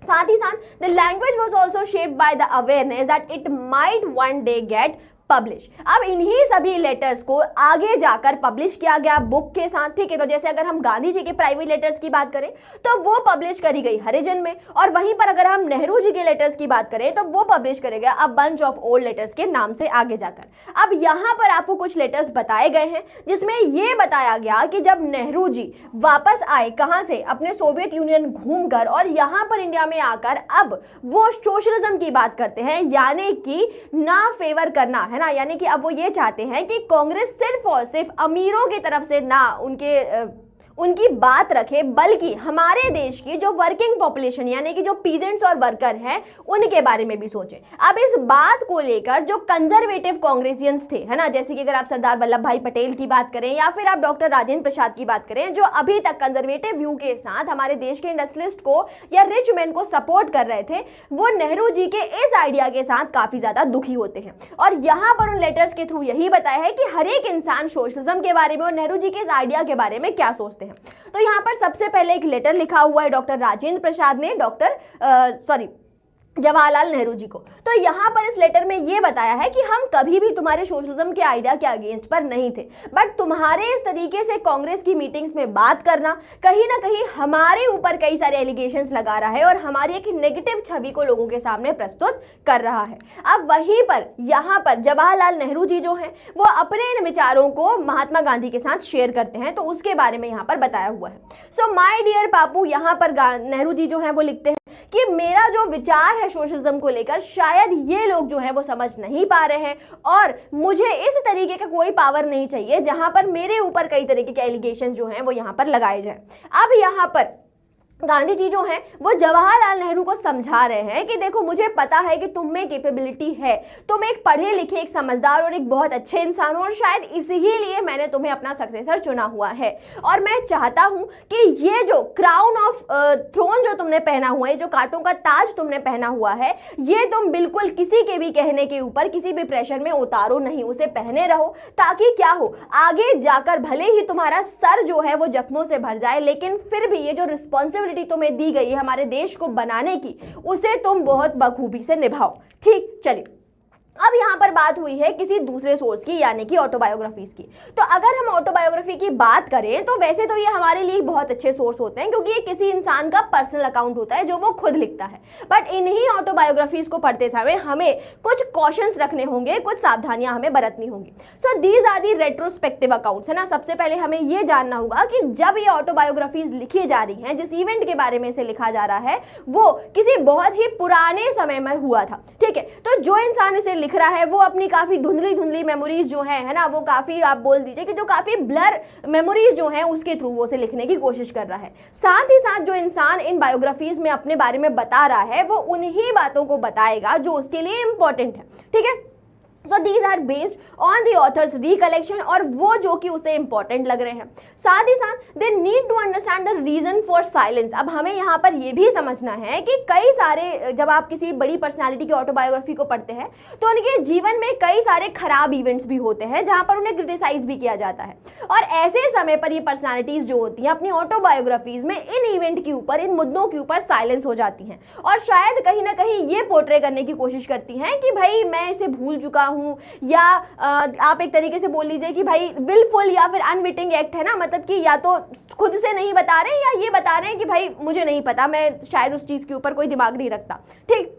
साथ ही साथ the language was also shaped by the awareness that it might one day get publish. अब इन्हीं सभी letters को आगे जाकर publish किया गया बुक के साथ, ठीक है। तो जैसे अगर हम गांधी जी के प्राइवेट लेटर्स की बात करें तो वो पब्लिश करी गई हरिजन में, और वहीं पर अगर हम नेहरू जी के लेटर्स की बात करें तो वो पब्लिश करे गया a bunch of old letters के नाम से आगे जाकर। अब यहां पर आपको कुछ लेटर्स बताए गए हैं जिसमें यह बताया गया कि जब नेहरू जी वापस आए कहां से, अपने सोवियत यूनियन घूमकर, और यहां पर इंडिया में आकर अब वो सोशलिज्म की बात करते हैं, यानी कि ना फेवर करना, है ना, यानी कि अब वो ये चाहते हैं कि कांग्रेस सिर्फ और सिर्फ अमीरों की तरफ से ना उनकी बात रखे, बल्कि हमारे देश की जो वर्किंग पॉपुलेशन यानी कि जो पीजेंट्स और वर्कर हैं उनके बारे में भी सोचे। अब इस बात को लेकर जो कंजर्वेटिव कांग्रेसियंस थे, है ना, जैसे कि अगर आप सरदार वल्लभ भाई पटेल की बात करें या फिर आप डॉक्टर राजेंद्र प्रसाद की बात करें, जो अभी तक कंजर्वेटिव व्यू के साथ हमारे देश के इंडस्ट्रियलिस्ट को या रिच मैन को सपोर्ट कर रहे थे, वो नेहरू जी के इस आइडिया के साथ काफी ज्यादा दुखी होते हैं। और यहां पर उन लेटर्स के थ्रू यही बताया है कि हर एक इंसान सोशलिज्म के बारे में और नेहरू जी के इस आइडिया के बारे में क्या सोचते हैं। तो यहां पर सबसे पहले एक लेटर लिखा हुआ है डॉक्टर राजेंद्र प्रसाद ने जवाहरलाल नेहरू जी को। तो यहां पर इस लेटर में यह बताया है कि हम कभी भी तुम्हारे सोशलिज्म के आइडिया के अगेंस्ट पर नहीं थे, बट तुम्हारे इस तरीके से कांग्रेस की मीटिंग्स में बात करना कहीं ना कहीं हमारे ऊपर कई सारे एलिगेशंस लगा रहा है और हमारी एक नेगेटिव छवि को लोगों के सामने प्रस्तुत कर रहा है। अब वहीं पर यहां पर जवाहरलाल नेहरू जी जो हैं वो अपने इन विचारों को महात्मा गांधी के साथ शेयर करते हैं, तो उसके बारे में यहां पर बताया हुआ है। सो माय डियर पापू, यहां पर नेहरू जी जो है वो लिखते हैं कि मेरा जो विचार है सोशलिज्म को लेकर शायद ये लोग जो है वो समझ नहीं पा रहे हैं, और मुझे इस तरीके का कोई पावर नहीं चाहिए जहां पर मेरे ऊपर कई तरीके के एलिगेशन जो हैं वो यहां पर लगाए जाएं। अब यहां पर गांधी जी जो हैं वो जवाहरलाल नेहरू को समझा रहे हैं कि देखो, मुझे पता है कि तुम में कैपेबिलिटी है, तुम एक पढ़े लिखे, एक समझदार और एक बहुत अच्छे इंसान हो, और शायद इसीलिए मैंने तुम्हें अपना सक्सेसर चुना हुआ है। और मैं चाहता हूं कि ये जो क्राउन ऑफ थ्रोन जो तुमने पहना हुआ है, जो कांटों का ताज तुमने पहना हुआ है, ये तुम बिल्कुल किसी के भी कहने के ऊपर, किसी भी प्रेशर में उतारो नहीं, उसे पहने रहो, ताकि क्या हो, आगे जाकर भले ही तुम्हारा सर जो है वो जख्मों से भर जाए, लेकिन फिर भी ये जो रिस्पॉन्सिबिलिटी तुम्हें दी गई है हमारे देश को बनाने की, उसे तुम बहुत बखूबी से निभाओ। ठीक, चलिए अब यहां पर बात हुई है किसी दूसरे सोर्स की, यानी कि ऑटोबायोग्राफीज की। तो अगर हम ऑटोबायोग्राफी की बात करें तो वैसे तो ये हमारे लिए बहुत अच्छे सोर्स होते हैं, क्योंकि ये किसी इंसान का पर्सनल अकाउंट होता है जो वो खुद लिखता है। बट इन्हीं ऑटोबायोग्राफीज को पढ़ते समय हमें कुछ कॉशंस रखने होंगे, कुछ सावधानियां हमें बरतनी होंगी। So these are the retrospective accounts, है ना। सबसे पहले हमें ये जानना होगा कि जब ये ऑटोबायोग्राफीज लिखी जा रही हैं, जिस इवेंट के बारे में इसे लिखा जा रहा है वो किसी बहुत ही पुराने समय में हुआ था, ठीक है। तो जो इंसान इसे लिख रहा है वो अपनी काफी धुंधली मेमोरीज जो है ना, वो काफी, आप बोल दीजिए कि जो काफी ब्लर मेमोरीज जो हैं उसके थ्रू वो उसे लिखने की कोशिश कर रहा है। साथ ही साथ जो इंसान इन बायोग्राफीज में अपने बारे में बता रहा है वो उन्हीं बातों को बताएगा जो उसके लिए इंपॉर्टेंट है, ठीक है। So these are based on the author's recollection, और वो जो कि उसे इंपॉर्टेंट लग रहे हैं। साथ ही साथ they need to understand the reason for silence। अब हमें यहाँ पर ये भी समझना है कि कई सारे, जब आप किसी बड़ी पर्सनालिटी की ऑटोबायोग्राफी को पढ़ते हैं तो उनके जीवन में कई सारे खराब इवेंट्स भी होते हैं जहाँ पर उन्हें क्रिटिसाइज भी किया जाता है, और ऐसे समय पर ये पर्सनालिटीज जो होती हैं अपनी ऑटोबायोग्राफीज में इन इवेंट के ऊपर, इन मुद्दों के ऊपर साइलेंस हो जाती हैं, और शायद कहीं ना कहीं ये पोर्ट्रे करने की कोशिश करती हैं कि भाई मैं इसे भूल चुका हूं, या आप एक तरीके से बोल लीजिए कि भाई विलफुल या फिर अनविटिंग एक्ट है ना, मतलब कि या तो खुद से नहीं बता रहे हैं या ये बता रहे हैं कि भाई मुझे नहीं पता, मैं शायद उस चीज के ऊपर कोई दिमाग नहीं रखता, ठीक।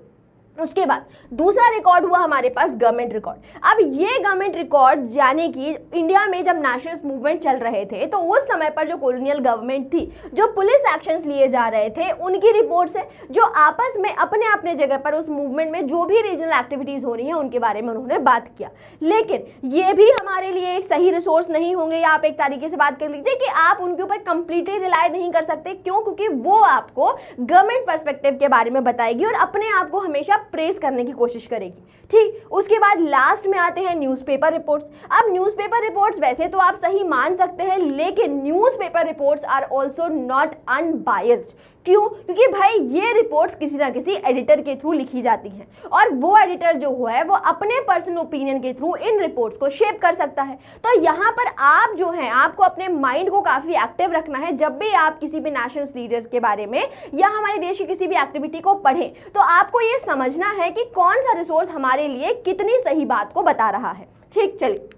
उसके बाद दूसरा रिकॉर्ड हुआ हमारे पास गवर्नमेंट रिकॉर्ड। अब ये गवर्नमेंट रिकॉर्ड, यानी कि इंडिया में जब नेशनलिस्ट मूवमेंट चल रहे थे तो उस समय पर जो कॉलोनियल गवर्नमेंट थी, जो पुलिस एक्शंस लिए जा रहे थे, उनकी रिपोर्ट्स है जो आपस में अपने अपने जगह पर उस मूवमेंट में जो भी रीजनल एक्टिविटीज हो रही हैं उनके बारे में उन्होंने बात किया। लेकिन ये भी हमारे लिए एक सही रिसोर्स नहीं होंगे, या आप एक तरीके से बात कर लीजिए कि आप उनके ऊपर कंप्लीटली रिलाय नहीं कर सकते। क्यों? क्योंकि वो आपको गवर्नमेंट पर्सपेक्टिव के बारे में बताएगी और अपने आप को हमेशा प्रेस करने की कोशिश करेगी, ठीक। उसके बाद लास्ट में आते हैं न्यूज़पेपर रिपोर्ट्स। अब न्यूज़पेपर रिपोर्ट्स वैसे तो आप सही मान सकते हैं, लेकिन newspaper reports are also not unbiased. क्यों? क्योंकि भाई ये रिपोर्ट्स किसी ना किसी एडिटर के थ्रू लिखी जाती हैं, और वो एडिटर जो है वो अपने पर्सनल ओपिनियन के थ्रू इन रिपोर्ट्स को शेप कर सकता है। तो यहाँ पर आप जो हैं, आपको अपने माइंड को काफी एक्टिव रखना है। जब भी आप किसी भी नेशनल लीडर्स के बारे में या हमारे देश की किसी भी एक्टिविटी को पढ़ें तो आपको ये समझ समझना है कि कौन सा रिसोर्स हमारे लिए कितनी सही बात को बता रहा है। ठीक, चलिए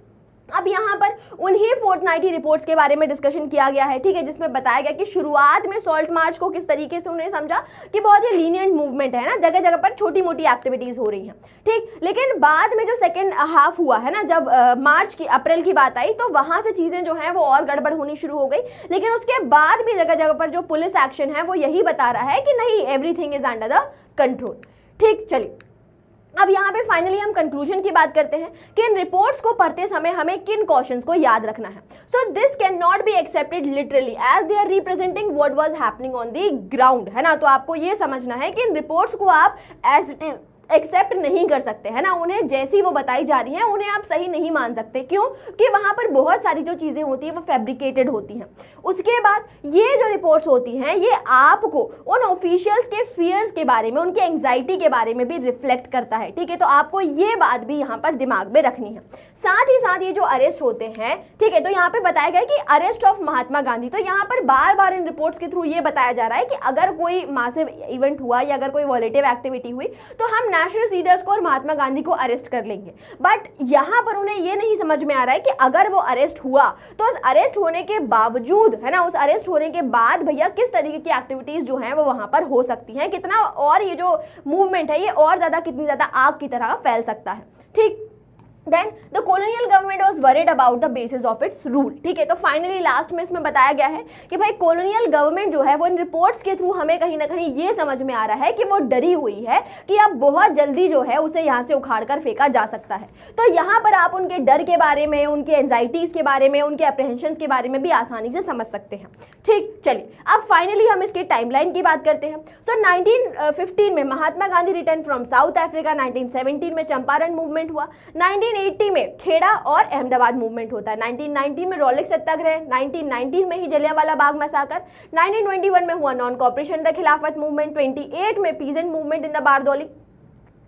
अब यहाँ पर उन्हीं फोर्टनाइटली रिपोर्ट्स के बारे में डिस्कशन किया गया है, ठीक है, जिसमें बताया गया कि शुरुआत में सॉल्ट मार्च को किस तरीके से उन्हें समझा कि बहुत ही लीनियंट मूवमेंट है ना, जगह जगह पर छोटी मोटी एक्टिविटीज हो रही हैं, ठीक, लेकिन बाद में जो सेकेंड हाफ हुआ है ना, जब मार्च की अप्रैल की बात आई तो वहां से चीजें जो हैं वो और गड़बड़ होनी शुरू हो गई। लेकिन उसके बाद भी जगह जगह पर जो पुलिस एक्शन है वो यही बता रहा है कि नहीं, everything is under the control. ठीक, चलिए अब यहाँ पे फाइनली हम कंक्लूजन की बात करते हैं कि इन रिपोर्ट्स को पढ़ते समय हमें किन क्वेश्चंस को याद रखना है। So this can not be accepted literally as they are representing what was happening on the ground, है ना। तो आपको ये समझना है कि इन रिपोर्ट्स को आप एज इट इज एक्सेप्ट नहीं कर सकते, है ना, उन्हें जैसी वो बताई जा रही हैं उन्हें आप सही नहीं मान सकते। क्यों? कि वहां पर बहुत सारी जो चीजें होती हैं वो फैब्रिकेटेड होती हैं। उसके बाद ये जो रिपोर्ट्स होती हैं ये आपको उन ऑफिशियल्स के फियर्स के बारे में, उनकी एंग्जाइटी के बारे में भी रिफ्लेक्ट करता है, ठीक है। तो आपको ये बात भी यहाँ पर दिमाग में रखनी है। साथ ही साथ ये जो अरेस्ट होते हैं, ठीक है, तो यहाँ पे बताया गया कि अरेस्ट ऑफ महात्मा गांधी, तो यहाँ पर बार बार इन रिपोर्ट्स के थ्रू ये बताया जा रहा है कि अगर कोई मासिव इवेंट हुआ या अगर कोई वॉलेटिव एक्टिविटी हुई तो हम नेशनल लीडर्स को और महात्मा गांधी को अरेस्ट कर लेंगे। बट यहाँ पर उन्हें ये नहीं समझ में आ रहा है कि अगर वो अरेस्ट हुआ तो उस अरेस्ट होने के बावजूद, है ना, उस अरेस्ट होने के बाद भैया किस तरीके की एक्टिविटीज जो हैं वो वहां पर हो सकती हैं, कितना और ये जो मूवमेंट है ये और ज्यादा कितनी ज्यादा आग की तरह फैल सकता है। ठीक, Then the colonial government was worried about the basis of its rule, ठीक है। तो फाइनली लास्ट में इसमें बताया गया है कि भाई कॉलोनियल गवर्नमेंट जो है वो इन रिपोर्ट्स के थ्रू हमें कहीं ना कहीं ये समझ में आ रहा है कि वो डरी हुई है कि अब बहुत जल्दी जो है उसे यहाँ से उखाड़ कर फेंका जा सकता है। तो यहाँ पर आप उनके डर के बारे में, उनके एंजाइटीज के बारे में, उनके अप्रहेंशंस के बारे में भी आसानी से समझ सकते हैं। ठीक, चलिए अब फाइनली हम इसके टाइमलाइन की बात करते हैं। सो 1915 में Mahatma Gandhi return from South Africa, 1917 में चंपारण मूवमेंट हुआ, 1980 में खेड़ा और अहमदाबाद मूवमेंट होता है, 1919 में रॉलेक्स सत्याग्रह, 1919 में ही जलियांवाला बाग मसाकर, 1921 में हुआ non cooperation the Khilafat movement, 28 में peasant movement in the Bardoli,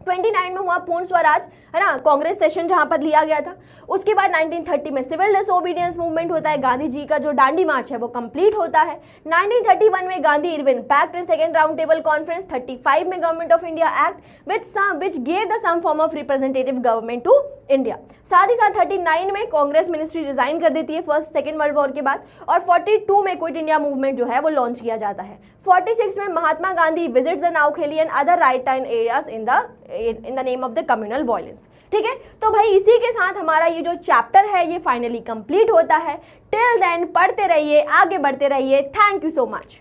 29 में हुआ पूर्ण स्वराज, है ना, कांग्रेस सेशन जहां पर लिया गया था। उसके बाद 1930 में सिविल डिसोबीडियंस मूवमेंट होता है, गांधी जी का जो दांडी मार्च है वो कंप्लीट होता है। 1931 में Gandhi Irwin pact second round table conference, 35 में government of India act which gave the some form of representative government to India. साथ ही साथ 39 में कांग्रेस मिनिस्ट्री रिजाइन कर देती है फर्स्ट सेकंड वर्ल्ड वॉर के बाद, और 42 में क्विट इंडिया मूवमेंट जो है वो लॉन्च किया जाता है। 46 में Mahatma Gandhi visit the Noakhali and other riot time areas in the name of the communal violence. ठीक है, तो भाई इसी के साथ हमारा ये जो चैप्टर है ये फाइनली कंप्लीट होता है। टिल देन पढ़ते रहिए, आगे बढ़ते रहिए। Thank you so much.